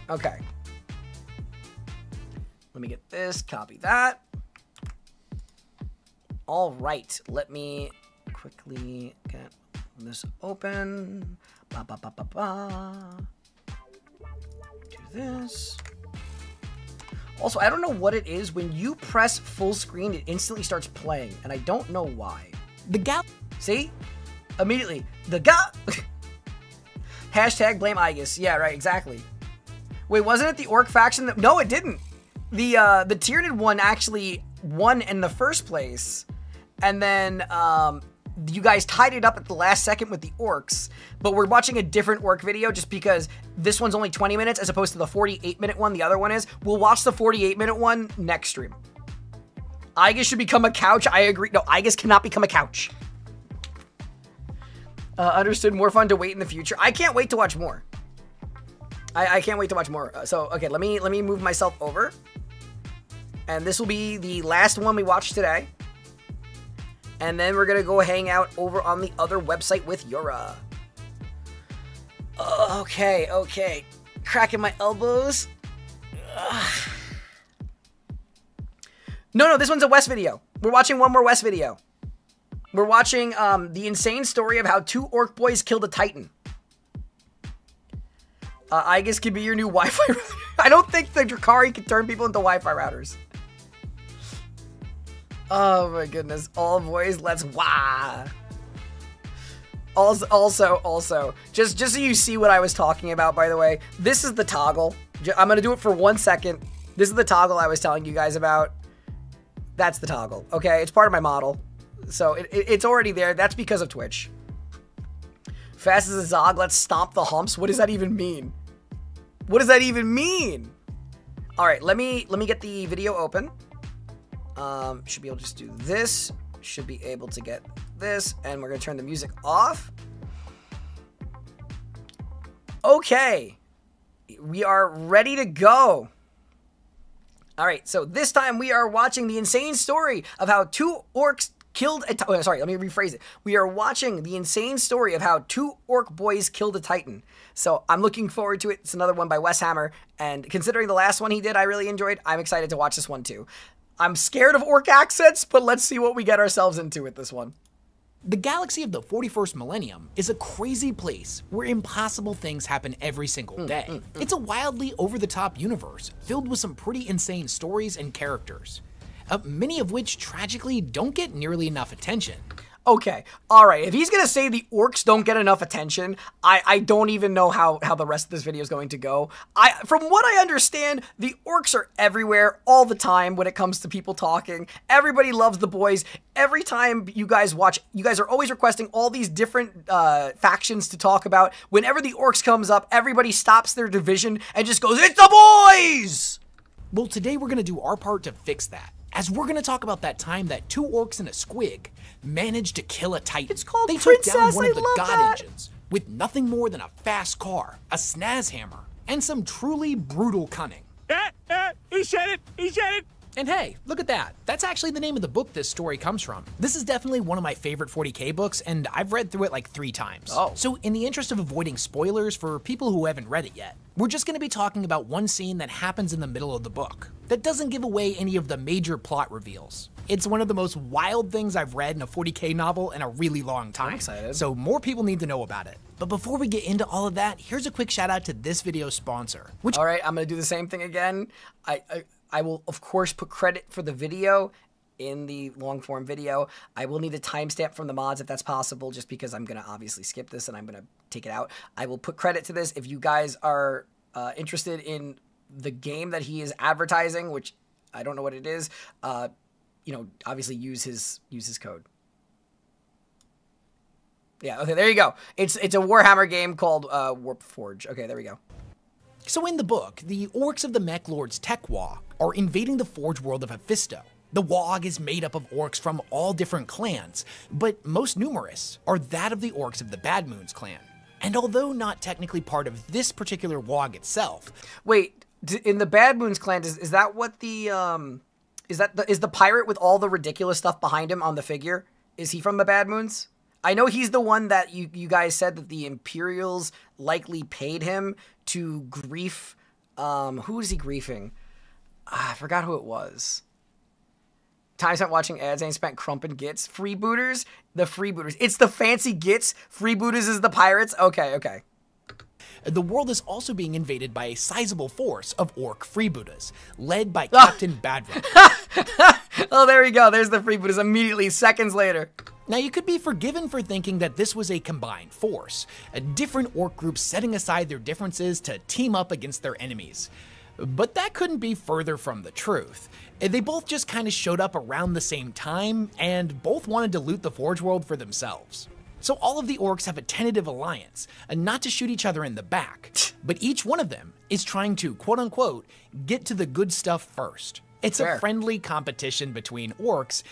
Okay. Let me get this, copy that. All right, let me quickly get this open. Ba, ba, ba, ba, ba. Do this. Also, I don't know what it is. When you press full screen, it instantly starts playing, and I don't know why. The gap. See? Immediately. The gap. Hashtag blame Igus. Yeah, right, exactly. Wait, wasn't it the Orc faction that... No, it didn't. The Tyranid one actually won in the first place. And then, you guys tied it up at the last second with the Orcs. But we're watching a different Orc video just because this one's only 20 minutes as opposed to the 48-minute one the other one is. We'll watch the 48-minute one next stream. Igus should become a couch. I agree. No, Igus cannot become a couch. Understood. More fun to wait in the future. I can't wait to watch more. I can't wait to watch more. So, okay, let me move myself over. And this will be the last one we watch today. And then we're going to go hang out over on the other website with Yura. Okay. Cracking my elbows. Ugh. No, this one's a West video. We're watching one more West video. We're watching the insane story of how two orc boys killed a titan. Igus could be your new Wi-Fi router. I don't think the Drakari can turn people into Wi-Fi routers. Oh my goodness. All boys, let's wah. Also, just so you see what I was talking about, by the way, this is the toggle. I'm going to do it for 1 second. This is the toggle I was telling you guys about. That's the toggle, okay? It's part of my model. So it's already there. That's because of Twitch. Fast as a Zog, let's stomp the humps. What does that even mean? What does that even mean? All right, let me get the video open. Should be able to just do this. Should be able to get this, and we're gonna turn the music off. Okay, we are ready to go. All right, so this time we are watching the insane story of how two orcs killed a titan. Oh, sorry, let me rephrase it. We are watching the insane story of how two orc boys killed a titan. So I'm looking forward to it. It's another one by Warhammer, and considering the last one he did I really enjoyed, I'm excited to watch this one too. I'm scared of orc accents, but let's see what we get ourselves into with this one. The galaxy of the 41st millennium is a crazy place where impossible things happen every single day. It's a wildly over-the-top universe filled with some pretty insane stories and characters, many of which tragically don't get nearly enough attention. Okay, all right, if he's gonna say the orcs don't get enough attention, I don't even know how the rest of this video is going to go. From what I understand, the orcs are everywhere all the time when it comes to people talking. Everybody loves the boys. Every time you guys watch, you guys are always requesting all these different factions to talk about. Whenever the orcs comes up, everybody stops their division and just goes, "It's the boys!" Well, today we're gonna do our part to fix that, as we're gonna talk about that time that two orcs and a squig managed to kill a titan. It's called They Princess, took down one I of the love god that. engines with nothing more than a fast car, a snaz hammer, and some truly brutal cunning. He said it! And hey, look at that. That's actually the name of the book this story comes from. This is definitely one of my favorite 40k books, and I've read through it like 3 times. Oh. So in the interest of avoiding spoilers for people who haven't read it yet, we're just gonna be talking about one scene that happens in the middle of the book that doesn't give away any of the major plot reveals. It's one of the most wild things I've read in a 40k novel in a really long time. I'm excited. So more people need to know about it. But before we get into all of that, here's a quick shout out to this video's sponsor, which... All right, I'm gonna do the same thing again. I will, of course, put credit for the video in the long-form video. I will need a timestamp from the mods if that's possible, just because I'm going to obviously skip this and I'm going to take it out. I will put credit to this. If you guys are interested in the game that he is advertising, which I don't know what it is, you know, obviously use his code. Yeah, okay, there you go. It's a Warhammer game called Warpforge. Okay, there we go. So in the book, the orcs of the Mech Lord's Tech Wog are invading the Forge world of Hephisto. The Wog is made up of orcs from all different clans, but most numerous are that of the orcs of the Bad Moons clan. And although not technically part of this particular Wog itself... Wait, in the Bad Moons clan, is that what the, is the pirate with all the ridiculous stuff behind him on the figure? Is he from the Bad Moons? I know he's the one that you guys said that the Imperials likely paid him to grief. Who is he griefing? I forgot who it was. Time spent watching ads ain't spent crumping gits. Freebooters? The freebooters. It's the fancy gits. Freebooters is the pirates? Okay, okay. The world is also being invaded by a sizable force of orc freebooters, led by Captain Badrock. Oh, there we go. There's the freebooters immediately, seconds later. Now, you could be forgiven for thinking that this was a combined force, different orc groups setting aside their differences to team up against their enemies. But that couldn't be further from the truth. They both just kind of showed up around the same time, and both wanted to loot the Forge world for themselves. So all of the orcs have a tentative alliance, not to shoot each other in the back, but each one of them is trying to, quote-unquote, get to the good stuff first. It's Fair. a friendly competition between orcs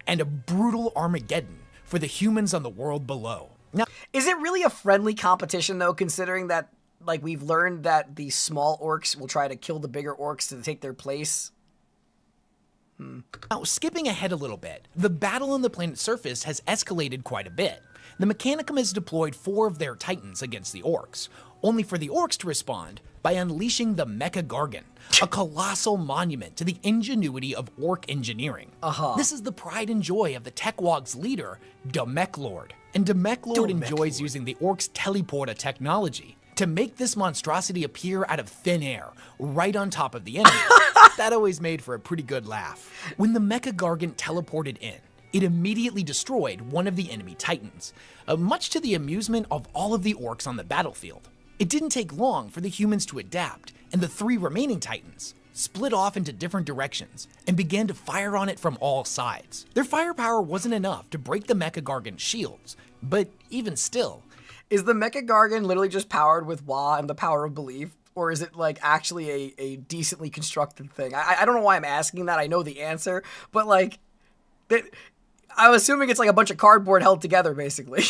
and a brutal Armageddon for the humans on the world below. Now, is it really a friendly competition, though, considering that, like, we've learned that the small orcs will try to kill the bigger orcs to take their place? Now, skipping ahead a little bit, the battle on the planet's surface has escalated quite a bit. The Mechanicum has deployed 4 of their Titans against the Orcs, only for the Orcs to respond by unleashing the Mecha Gargan, a colossal monument to the ingenuity of Orc engineering. This is the pride and joy of the Tech-Wog's leader, the Mech Lord. And the Mech Lord enjoys using the Orcs' teleporter technology to make this monstrosity appear out of thin air, right on top of the enemy. That always made for a pretty good laugh. When the Mecha Gargant teleported in, it immediately destroyed one of the enemy Titans, much to the amusement of all of the Orcs on the battlefield. It didn't take long for the humans to adapt, and the 3 remaining Titans split off into different directions and began to fire on it from all sides. Their firepower wasn't enough to break the Mecha Gargant's shields, but even still... Is the Mecha Gargan literally just powered with Wa and the power of belief? Or is it, like, actually a decently constructed thing? I don't know why I'm asking that. I know the answer. But, like, I'm assuming it's like a bunch of cardboard held together, basically.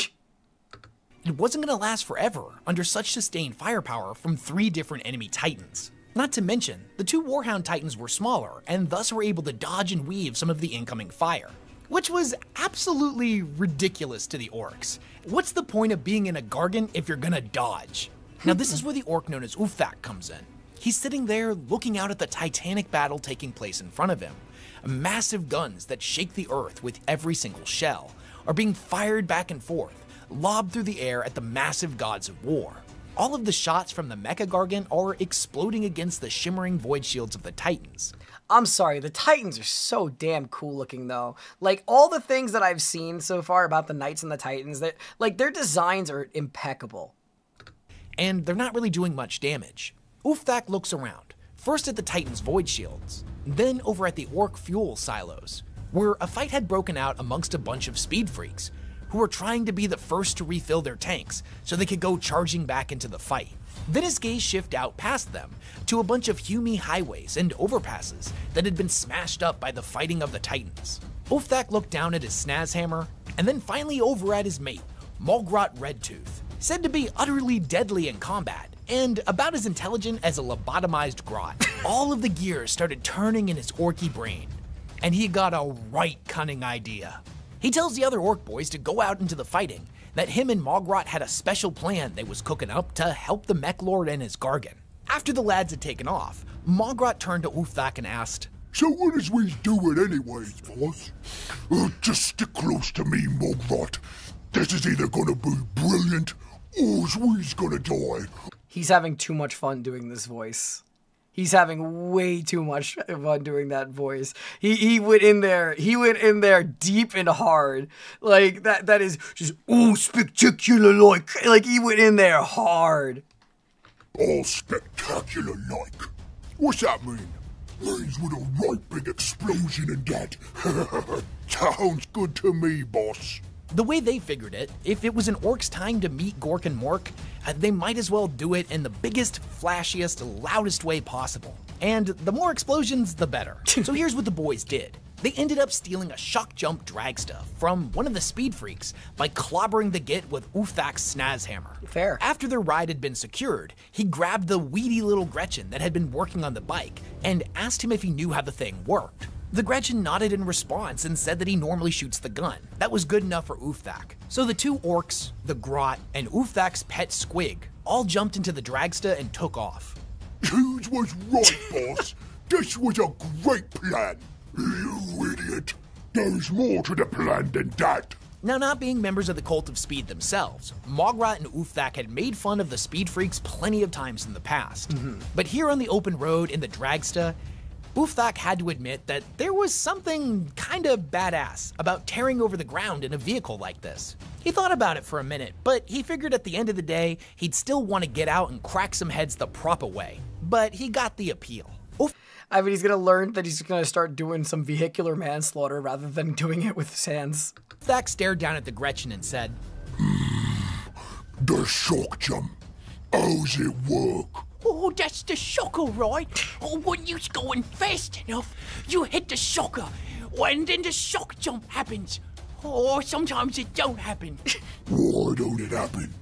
It wasn't going to last forever under such sustained firepower from 3 different enemy Titans. Not to mention, the 2 Warhound Titans were smaller and thus were able to dodge and weave some of the incoming fire, which was absolutely ridiculous to the Orcs. What's the point of being in a Gargan if you're gonna dodge? Now this is where the Orc known as Ufak comes in. He's sitting there looking out at the titanic battle taking place in front of him. Massive guns that shake the earth with every single shell are being fired back and forth, lobbed through the air at the massive gods of war. All of the shots from the Mecha Gargant are exploding against the shimmering void shields of the Titans. I'm sorry, the Titans are so damn cool looking, though. Like, all the things that I've seen so far about the Knights and the Titans, like, their designs are impeccable. And they're not really doing much damage. Ufthak looks around, first at the Titans' void shields, then over at the Orc fuel silos, where a fight had broken out amongst a bunch of speed freaks, who were trying to be the first to refill their tanks so they could go charging back into the fight. Then his gaze shifted out past them to a bunch of Hume highways and overpasses that had been smashed up by the fighting of the Titans. Ufthak looked down at his snaz hammer, and then finally over at his mate, Mulgrot Redtooth, said to be utterly deadly in combat, and about as intelligent as a lobotomized grot. All of the gears started turning in his orky brain, and he got a right cunning idea. He tells the other orc boys to go out into the fighting, that him and Mulgrot had a special plan they was cooking up to help the Mech Lord and his Gargan. After the lads had taken off, Mulgrot turned to Ufthak and asked, "So what is we doing anyways, boss? Just stick close to me, Mulgrot. This is either gonna be brilliant, or we's gonna die." He's having too much fun doing this voice. He's having way too much fun doing that voice. He went in there deep and hard. Like, that is just, oh, spectacular, like he went in there hard. all spectacular like. What's that mean? Means with a right big explosion and that. Sounds good to me, boss. The way they figured it, if it was an orc's time to meet Gork and Mork, they might as well do it in the biggest, flashiest, loudest way possible. And the more explosions, the better. So here's what the boys did. They ended up stealing a shock jump dragsta from one of the speed freaks by clobbering the git with Ulfthak's snaz hammer. Fair. After their ride had been secured, he grabbed the weedy little Gretchen that had been working on the bike and asked him if he knew how the thing worked. The Gretchen nodded in response and said that he normally shoots the gun. That was good enough for Ulfthak. So the two orcs, the grot, and Ulfthak's pet squig all jumped into the dragsta and took off. You was right, boss. This was a great plan. You idiot. There's more to the plan than that. Now, not being members of the Cult of Speed themselves, Mogrot and Ulfthak had made fun of the speed freaks plenty of times in the past. But here on the open road in the dragsta, Ulfthak had to admit that there was something kinda badass about tearing over the ground in a vehicle like this. He thought about it for a minute, but he figured at the end of the day, he'd still want to get out and crack some heads the proper way. But he got the appeal. I mean, he's gonna learn that he's gonna start doing some vehicular manslaughter rather than doing it with his hands. Ulfthak stared down at the Gretchen and said, The shock jump. How's it work? Oh, that's the shocker, right? Oh, when you're going fast enough, you hit the shocker, and then the shock jump happens. Or sometimes it don't happen. Why don't it happen?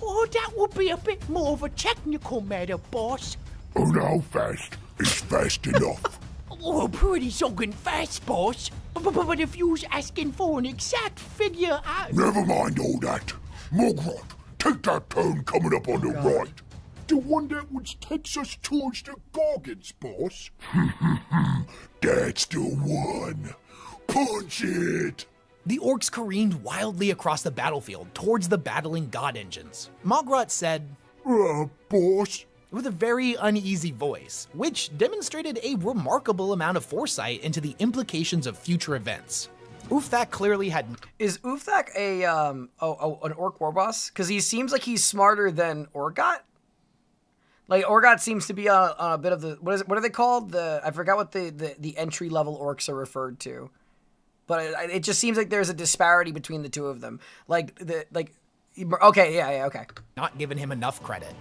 Oh, that would be a bit more of a technical matter, boss. And how fast is fast enough? Oh, pretty soggin' fast, boss. But if you was asking for an exact figure, Never mind all that. Mogrot, take that turn coming up on the right. The one that which takes us towards the Gorgons, boss. That's the one. Punch it! The orcs careened wildly across the battlefield towards the battling god engines. Mogrot said, Boss? with a very uneasy voice, which demonstrated a remarkable amount of foresight into the implications of future events. Ulfthak clearly had... Is Ulfthak an orc war boss? Because he seems like he's smarter than Orgot. Like, Orgot seems to be on a bit of the... What are they called? I forgot what the entry-level orcs are referred to. But it just seems like there's a disparity between the two of them. Okay, yeah, okay. not given him enough credit.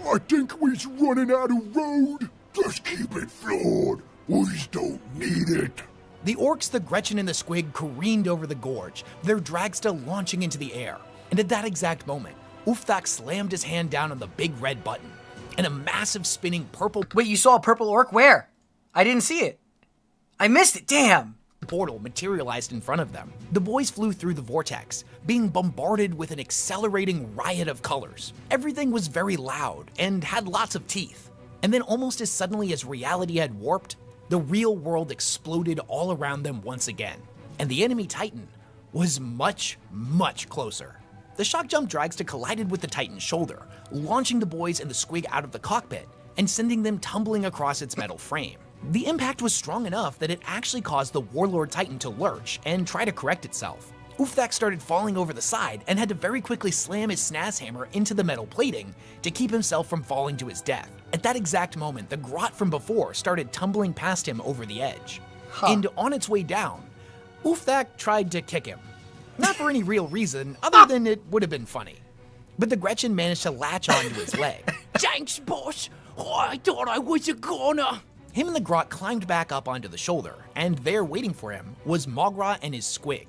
I think we's running out of road. Just keep it floored. We don't need it. The orcs, the Gretchen, and the squig careened over the gorge, their dragsta launching into the air. And at that exact moment, Ulfthak slammed his hand down on the big red button, and a massive spinning purple... Wait, you saw a purple orc? Where? I didn't see it. I missed it, damn! portal materialized in front of them. The boys flew through the vortex, being bombarded with an accelerating riot of colors. Everything was very loud and had lots of teeth. And then almost as suddenly as reality had warped, the real world exploded all around them once again. And the enemy Titan was much, much closer. The shock jump dragster collided with the Titan's shoulder, launching the boys and the squig out of the cockpit and sending them tumbling across its metal frame. The impact was strong enough that it actually caused the Warlord Titan to lurch and try to correct itself. Ulfthak started falling over the side and had to very quickly slam his snaz hammer into the metal plating to keep himself from falling to his death. At that exact moment, the grot from before started tumbling past him over the edge. And on its way down, Ulfthak tried to kick him. Not for any real reason, other than it would have been funny. But the Gretchen managed to latch onto his leg. Thanks, boss. Oh, I thought I was a goner. Him and the grot climbed back up onto the shoulder, and there waiting for him was Mogra and his squig.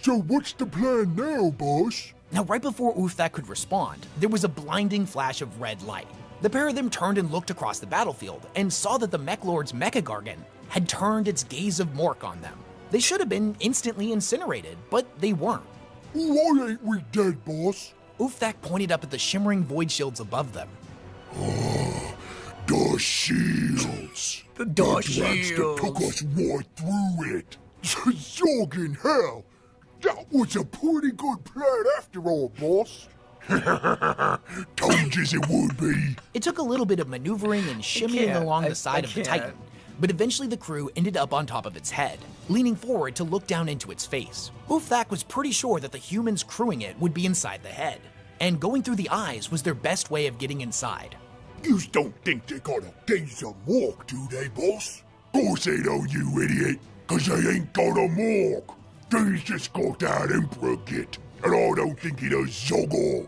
So what's the plan now, boss? Now, right before Ulfthak could respond, there was a blinding flash of red light. The pair of them turned and looked across the battlefield and saw that the Mech Lord's Mechagargan had turned its gaze of Mork on them. They should have been instantly incinerated, but they weren't. Why ain't we dead, boss? Ulfthak pointed up at the shimmering void shields above them. The shields. The dragster took us right through it. Zogging hell. That was a pretty good plan after all, boss. Told yous it would be. It took a little bit of maneuvering and shimmying along the side of the Titan, but eventually the crew ended up on top of its head, leaning forward to look down into its face. Ulfthak was pretty sure that the humans crewing it would be inside the head. and going through the eyes was their best way of getting inside. Yous don't think they gotta gain some morgue, do they, boss? Course they don't, you idiot, 'cause they ain't got a morgue. They's just got that Emperor kit, and I don't think he does zog all.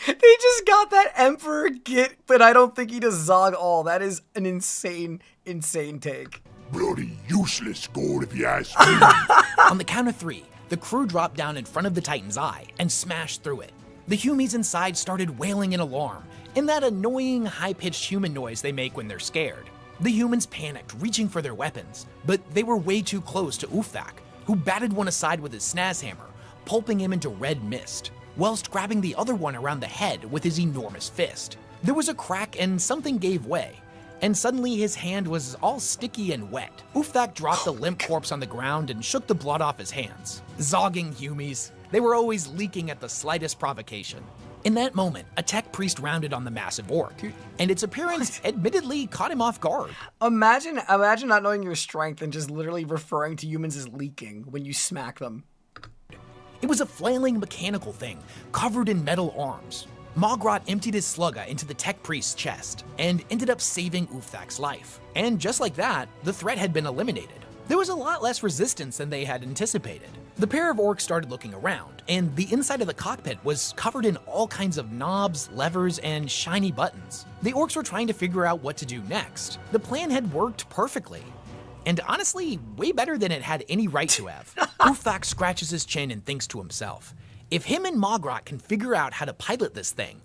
They just got that Emperor Git, but I don't think he does Zog all. That is an insane, insane take. Bloody useless score if you ask me. On the count of 3, the crew dropped down in front of the Titan's eye and smashed through it. The Humies inside started wailing in alarm, in that annoying, high-pitched human noise they make when they're scared. The humans panicked, reaching for their weapons, but they were way too close to Ulfthak, who batted one aside with his snaz hammer, pulping him into red mist, whilst grabbing the other one around the head with his enormous fist. There was a crack and something gave way, and suddenly his hand was all sticky and wet. Ulfthak dropped the limp corpse on the ground and shook the blood off his hands. Zogging Humies. They were always leaking at the slightest provocation. In that moment, a tech priest rounded on the massive orc, and its appearance admittedly caught him off guard. Imagine not knowing your strength and just literally referring to humans as leaking when you smack them. It was a flailing mechanical thing, covered in metal arms. Mogrot emptied his slugga into the tech priest's chest, and ended up saving Ulfthak's life. And just like that, the threat had been eliminated. There was a lot less resistance than they had anticipated. The pair of orcs started looking around, and the inside of the cockpit was covered in all kinds of knobs, levers, and shiny buttons. The orcs were trying to figure out what to do next. The plan had worked perfectly. And honestly, way better than it had any right to have. Ulfthak scratches his chin and thinks to himself, if him and Mogrot can figure out how to pilot this thing,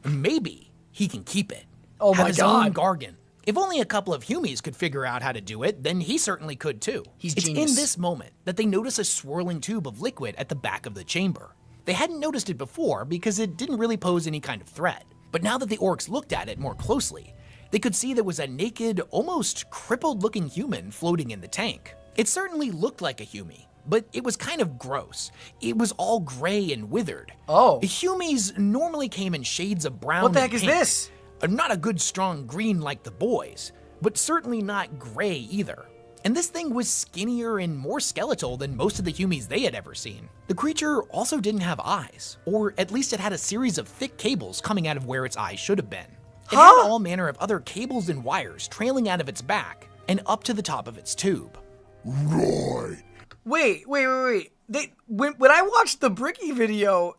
maybe he can keep it. Oh have my his God. own Gargan. If only a couple of Humies could figure out how to do it, then he certainly could too. He's it's genius. in this moment that they notice a swirling tube of liquid at the back of the chamber. They hadn't noticed it before because it didn't really pose any kind of threat. But now that the orcs looked at it more closely, they could see there was a naked, almost crippled-looking human floating in the tank. It certainly looked like a Humie, but it was kind of gross. It was all gray and withered. Oh. Humies normally came in shades of brown. What the and heck is pink. this? Not a good strong green like the boys, but certainly not gray either. And this thing was skinnier and more skeletal than most of the Humies they had ever seen. The creature also didn't have eyes, or at least it had a series of thick cables coming out of where its eyes should have been. It had all manner of other cables and wires trailing out of its back and up to the top of its tube. Right. Wait. When I watched the Bricky video,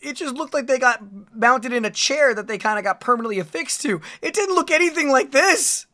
it just looked like they got mounted in a chair that they kind of got permanently affixed to. It didn't look anything like this.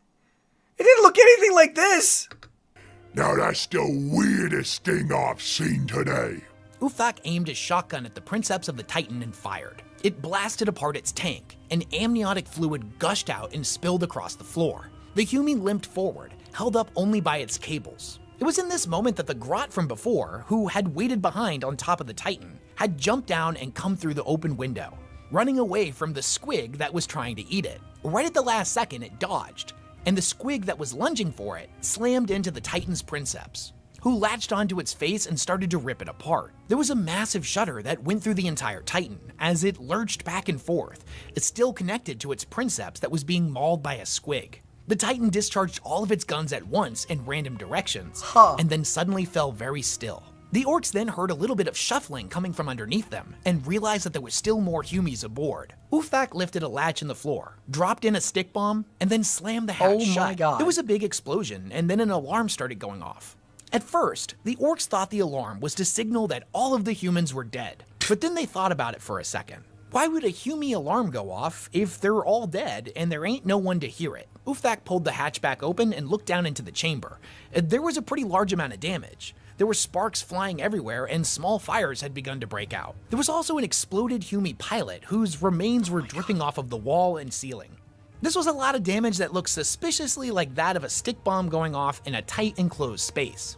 Now that's the weirdest thing I've seen today. Ulfthak aimed his shotgun at the princeps of the Titan and fired. It blasted apart its tank, and amniotic fluid gushed out and spilled across the floor. The Humie limped forward, held up only by its cables. It was in this moment that the grot from before, who had waited behind on top of the Titan, had jumped down and come through the open window, running away from the squig that was trying to eat it. Right at the last second, it dodged, and the squig that was lunging for it slammed into the Titan's princeps, who latched onto its face and started to rip it apart. There was a massive shudder that went through the entire Titan as it lurched back and forth, still connected to its princeps that was being mauled by a squig. The Titan discharged all of its guns at once in random directions, and then suddenly fell very still. The orcs then heard a little bit of shuffling coming from underneath them, and realized that there was still more Humies aboard. Ulfthak lifted a latch in the floor, dropped in a stick bomb, and then slammed the hatch shut. Oh my God. There was a big explosion, and then an alarm started going off. At first, the orcs thought the alarm was to signal that all of the humans were dead, but then they thought about it for a second. Why would a Humie alarm go off if they're all dead and there ain't no one to hear it? Ulfthak pulled the hatch back open and looked down into the chamber. There was a pretty large amount of damage. There were sparks flying everywhere and small fires had begun to break out. There was also an exploded Humie pilot whose remains were dripping off of the wall and ceiling. This was a lot of damage that looked suspiciously like that of a stick bomb going off in a tight enclosed space.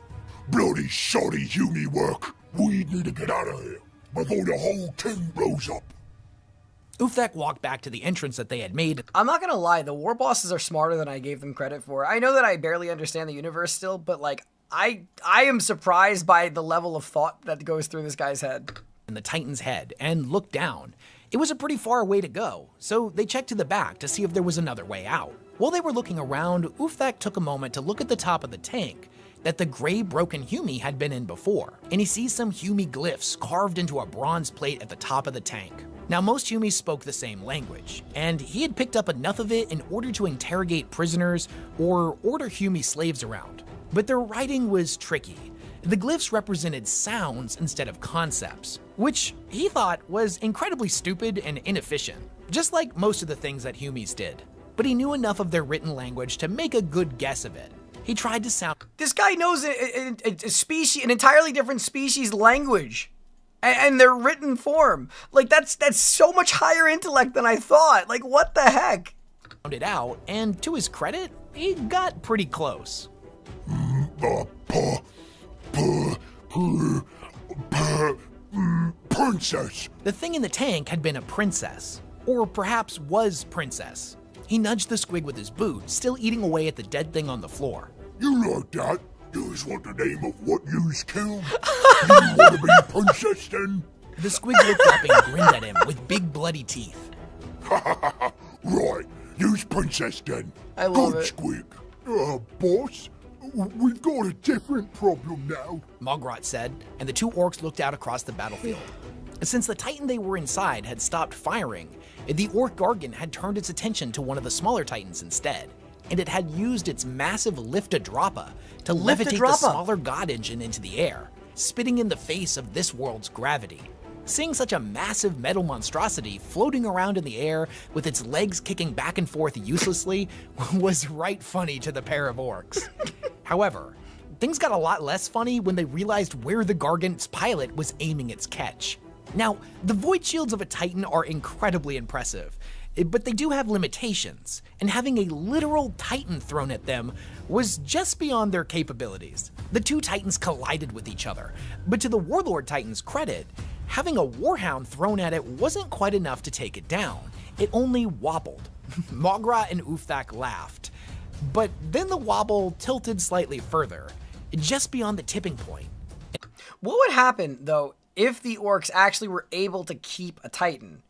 Bloody shoddy Humie work. We need to get out of here before the whole thing blows up. Ulfthak walked back to the entrance that they had made. I'm not gonna lie, the war bosses are smarter than I gave them credit for. I know that I barely understand the universe still, but like, I am surprised by the level of thought that goes through this guy's head. In the Titan's head and looked down. It was a pretty far way to go, so they checked to the back to see if there was another way out. While they were looking around, Ulfthak took a moment to look at the top of the tank that the gray broken Humie had been in before, and he sees some Humie glyphs carved into a bronze plate at the top of the tank. Now, most Humies spoke the same language, and he had picked up enough of it in order to interrogate prisoners or order Humie slaves around. But their writing was tricky. The glyphs represented sounds instead of concepts, which he thought was incredibly stupid and inefficient, just like most of the things that Humies did. But he knew enough of their written language to make a good guess of it. He tried to sound— This guy knows a species, an entirely different species language, and their written form. Like, that's so much higher intellect than I thought. Like, what the heck? it out, and to his credit, he got pretty close. Princess. The thing in the tank had been a princess, or perhaps was princess. He nudged the squig with his boot, still eating away at the dead thing on the floor. You like that? Yous want the name of what yous killed? You want to be princess then? The squig looked up and grinned at him with big bloody teeth. Right, yous princess then. I love Good it. squig. Boss, we've got a different problem now. Mogrot said, and the two orcs looked out across the battlefield. Since the Titan they were inside had stopped firing, the orc Gargan had turned its attention to one of the smaller Titans instead, and it had used its massive Lift-a-Droppa to levitate the smaller god engine into the air, spitting in the face of this world's gravity. Seeing such a massive metal monstrosity floating around in the air with its legs kicking back and forth uselessly was right funny to the pair of orcs. However, things got a lot less funny when they realized where the Gargant's pilot was aiming its catch. Now, the void shields of a Titan are incredibly impressive, but they do have limitations, and having a literal Titan thrown at them was just beyond their capabilities. The two Titans collided with each other, but to the Warlord Titan's credit, having a Warhound thrown at it wasn't quite enough to take it down. It only wobbled. Mogrot and Uthak laughed, but then the wobble tilted slightly further, just beyond the tipping point. What would happen, though, if the orcs actually were able to keep a Titan?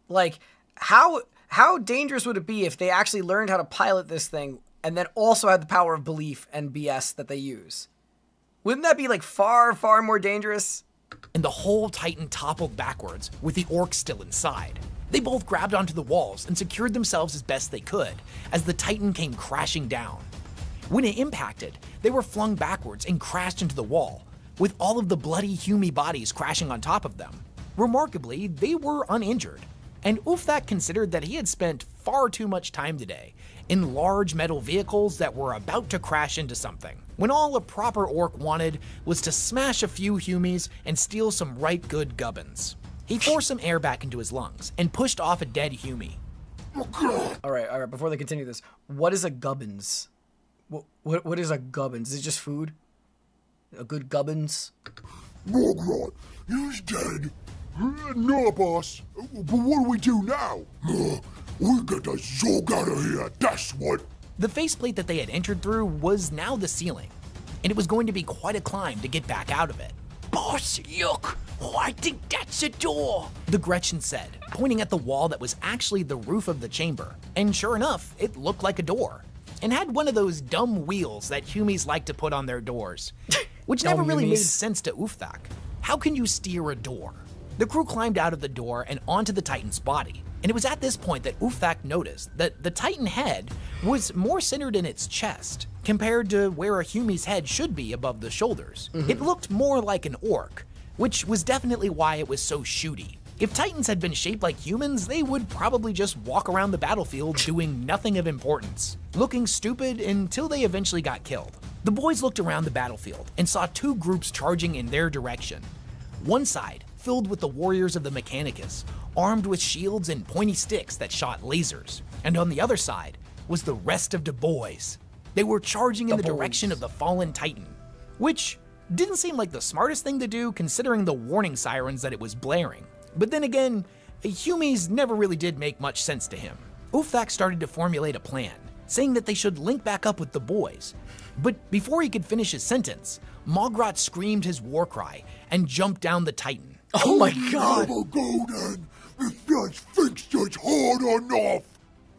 Like, how dangerous would it be if they actually learned how to pilot this thing and then also had the power of belief and BS that they use? Wouldn't that be, like, far, far more dangerous? And the whole Titan toppled backwards, with the orcs still inside. They both grabbed onto the walls and secured themselves as best they could, as the Titan came crashing down. When it impacted, they were flung backwards and crashed into the wall, with all of the bloody Humie bodies crashing on top of them. Remarkably, they were uninjured, and Uthak considered that he had spent far too much time today in large metal vehicles that were about to crash into something, when all a proper orc wanted was to smash a few Humies and steal some right good gubbins. He forced some air back into his lungs and pushed off a dead Humie. All right, before they continue this, what is a gubbins? What is a gubbins? Is it just food? A good gubbins? Mogrot, he's dead. No, boss. But what do we do now? We get the zog out of here, that's what. The faceplate that they had entered through was now the ceiling, and it was going to be quite a climb to get back out of it. Boss, look! Oh, I think that's a door! The Gretchen said, pointing at the wall that was actually the roof of the chamber. And sure enough, it looked like a door, and had one of those dumb wheels that Humies like to put on their doors, which never really made sense to Uthak. How can you steer a door? The crew climbed out of the door and onto the Titan's body, and it was at this point that Uthak noticed that the Titan head was more centered in its chest, compared to where a Humie's head should be above the shoulders. It looked more like an orc, which was definitely why it was so shooty. If Titans had been shaped like humans, they would probably just walk around the battlefield doing nothing of importance, looking stupid until they eventually got killed. The boys looked around the battlefield and saw two groups charging in their direction. One side, filled with the warriors of the Mechanicus, armed with shields and pointy sticks that shot lasers. And on the other side was the rest of the boys. They were charging in the direction of the fallen Titan, which didn't seem like the smartest thing to do considering the warning sirens that it was blaring. But then again, Humies never really did make much sense to him. Uthak started to formulate a plan, saying that they should link back up with the boys. But before he could finish his sentence, Mogrot screamed his war cry and jumped down the Titan. Oh my god! Never go then. If that's fixed, it's hard enough.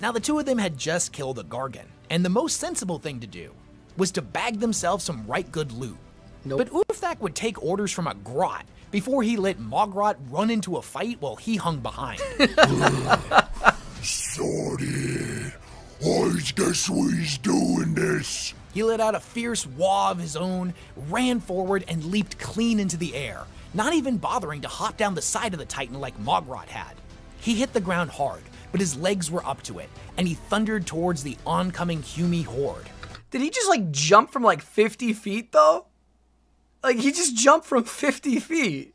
Now the two of them had just killed a Gargan, and the most sensible thing to do was to bag themselves some right good loot. Nope. But Ulfthak would take orders from a grot before he let Mogrot run into a fight while he hung behind. Sorry, I guess we's doing this. He let out a fierce wah of his own, ran forward, and leaped clean into the air, not even bothering to hop down the side of the Titan like Mogrot had. He hit the ground hard, but his legs were up to it, and he thundered towards the oncoming Hume horde. Did he just, like, jump from, like, 50 feet, though? Like, he just jumped from 50 feet.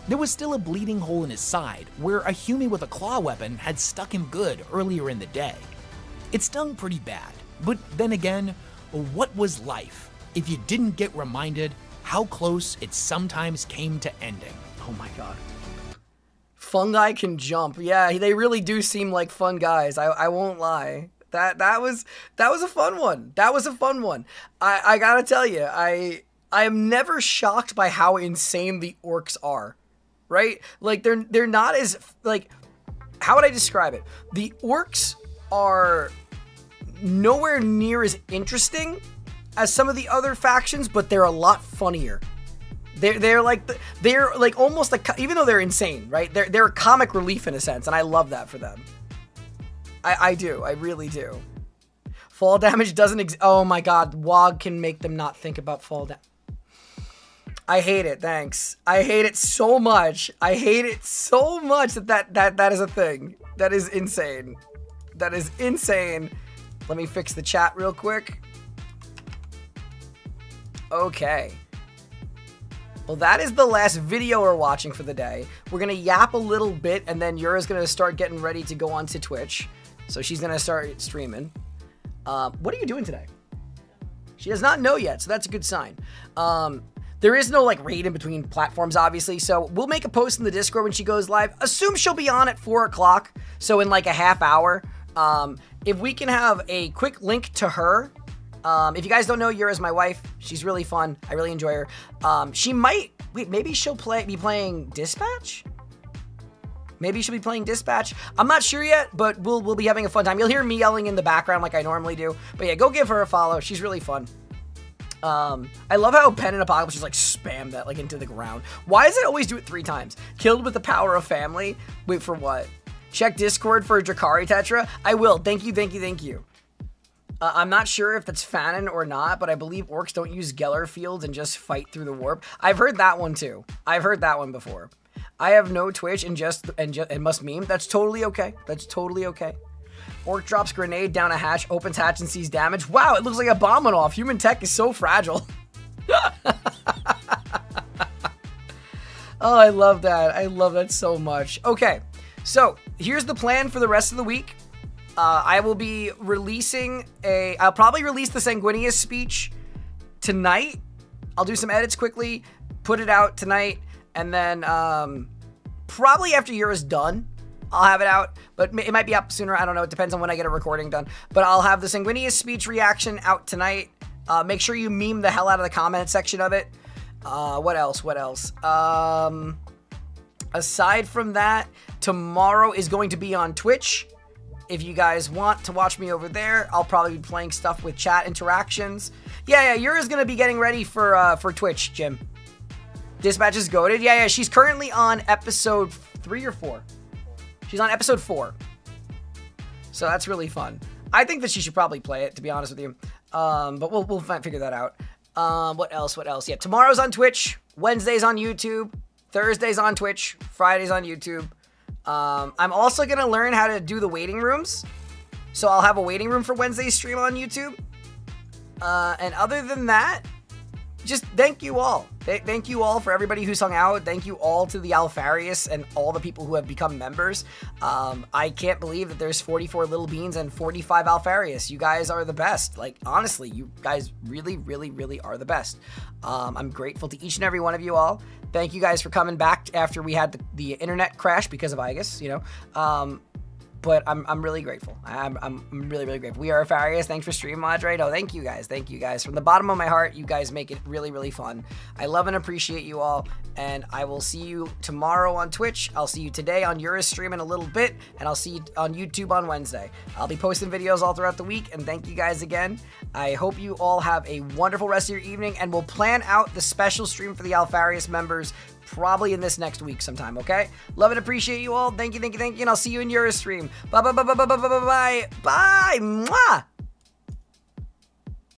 There was still a bleeding hole in his side, where a Hume with a claw weapon had stuck him good earlier in the day. It stung pretty bad, but then again, what was life if you didn't get reminded how close it sometimes came to ending? Oh my god. Fungi can jump. Yeah, they really do seem like fun guys. I won't lie. That was a fun one. That was a fun one. I gotta tell you, I am never shocked by how insane the orcs are. Right? Like they're not as, like, how would I describe it? The orcs are nowhere near as interesting as some of the other factions, but they're a lot funnier. They're like almost like, even though they're insane, right? They're a comic relief in a sense, and I love that for them. I do. I really do. Fall damage doesn't oh my god, WoG can make them not think about fall damage. I hate it, thanks. I hate it so much. I hate it so much that is a thing. That is insane. That is insane. Let me fix the chat real quick. Okay. Well, that is the last video we're watching for the day. We're gonna yap a little bit, and then Yura's gonna start getting ready to go onto Twitch. So she's gonna start streaming. What are you doing today? She does not know yet, so that's a good sign. There is no, like, raid in between platforms, obviously, so we'll make a post in the Discord when she goes live. Assume she'll be on at 4 o'clock, so in, like, a half hour. If we can have a quick link to her, if you guys don't know, Yura's my wife. She's really fun. I really enjoy her. She might, wait, maybe she'll be playing Dispatch? Maybe she'll be playing Dispatch. I'm not sure yet, but we'll be having a fun time. You'll hear me yelling in the background like I normally do. But yeah, go give her a follow. She's really fun. I love how Pen and Apocalypse just, like, spam that, like, into the ground. Why does it always do it 3 times? Killed with the power of family? Wait, for what? Check Discord for Drakari Tetra? I will. Thank you, thank you, thank you. I'm not sure if that's Fanon or not, but I believe orcs don't use Geller fields and just fight through the warp. I've heard that one too. I've heard that one before. I have no Twitch and must meme. That's totally okay. That's totally okay. Orc drops grenade down a hatch, opens hatch and sees damage. Wow, it looks like a bomb went off. Human tech is so fragile. Oh, I love that. I love that so much. Okay, so here's the plan for the rest of the week. I will be releasing I'll probably release the Sanguinius speech tonight. I'll do some edits quickly, put it out tonight, and then probably after Yura's done, I'll have it out, but it might be up sooner. I don't know. It depends on when I get a recording done. But I'll have the Sanguinius speech reaction out tonight. Make sure you meme the hell out of the comment section of it. What else? What else? Aside from that, tomorrow is going to be on Twitch. If you guys want to watch me over there, I'll probably be playing stuff with chat interactions. Yeah, Yura's going to be getting ready for Twitch, Jim. Dispatch is goated. Yeah, she's currently on episode 3 or 4. She's on episode 4. So that's really fun. I think that she should probably play it, to be honest with you. But we'll figure that out. What else? What else? Yeah, tomorrow's on Twitch. Wednesday's on YouTube. Thursday's on Twitch. Friday's on YouTube. I'm also going to learn how to do the waiting rooms. So I'll have a waiting room for Wednesday's stream on YouTube. And other than that, just thank you all. Thank you all for everybody who's hung out. Thank you all to the Alfarius and all the people who have become members. I can't believe that there's 44 Little Beans and 45 Alfarius. You guys are the best. Like, honestly, you guys really, really, really are the best. I'm grateful to each and every one of you all. Thank you guys for coming back after we had the internet crash because of Igus, you know. but I'm really grateful. I'm really, really grateful. We are Farius. Thanks for stream moderate. Oh, thank you guys. Thank you guys. From the bottom of my heart, you guys make it really, really fun. I love and appreciate you all, and I will see you tomorrow on Twitch. I'll see you today on Eurus stream in a little bit, and I'll see you on YouTube on Wednesday. I'll be posting videos all throughout the week, and thank you guys again. I hope you all have a wonderful rest of your evening, and we'll plan out the special stream for the Alfarius members probably in this next week sometime, okay? Love and appreciate you all. Thank you, and I'll see you in Eurus stream. Bye, bye, bye, bye, bye, bye, bye, bye, bye, mwah!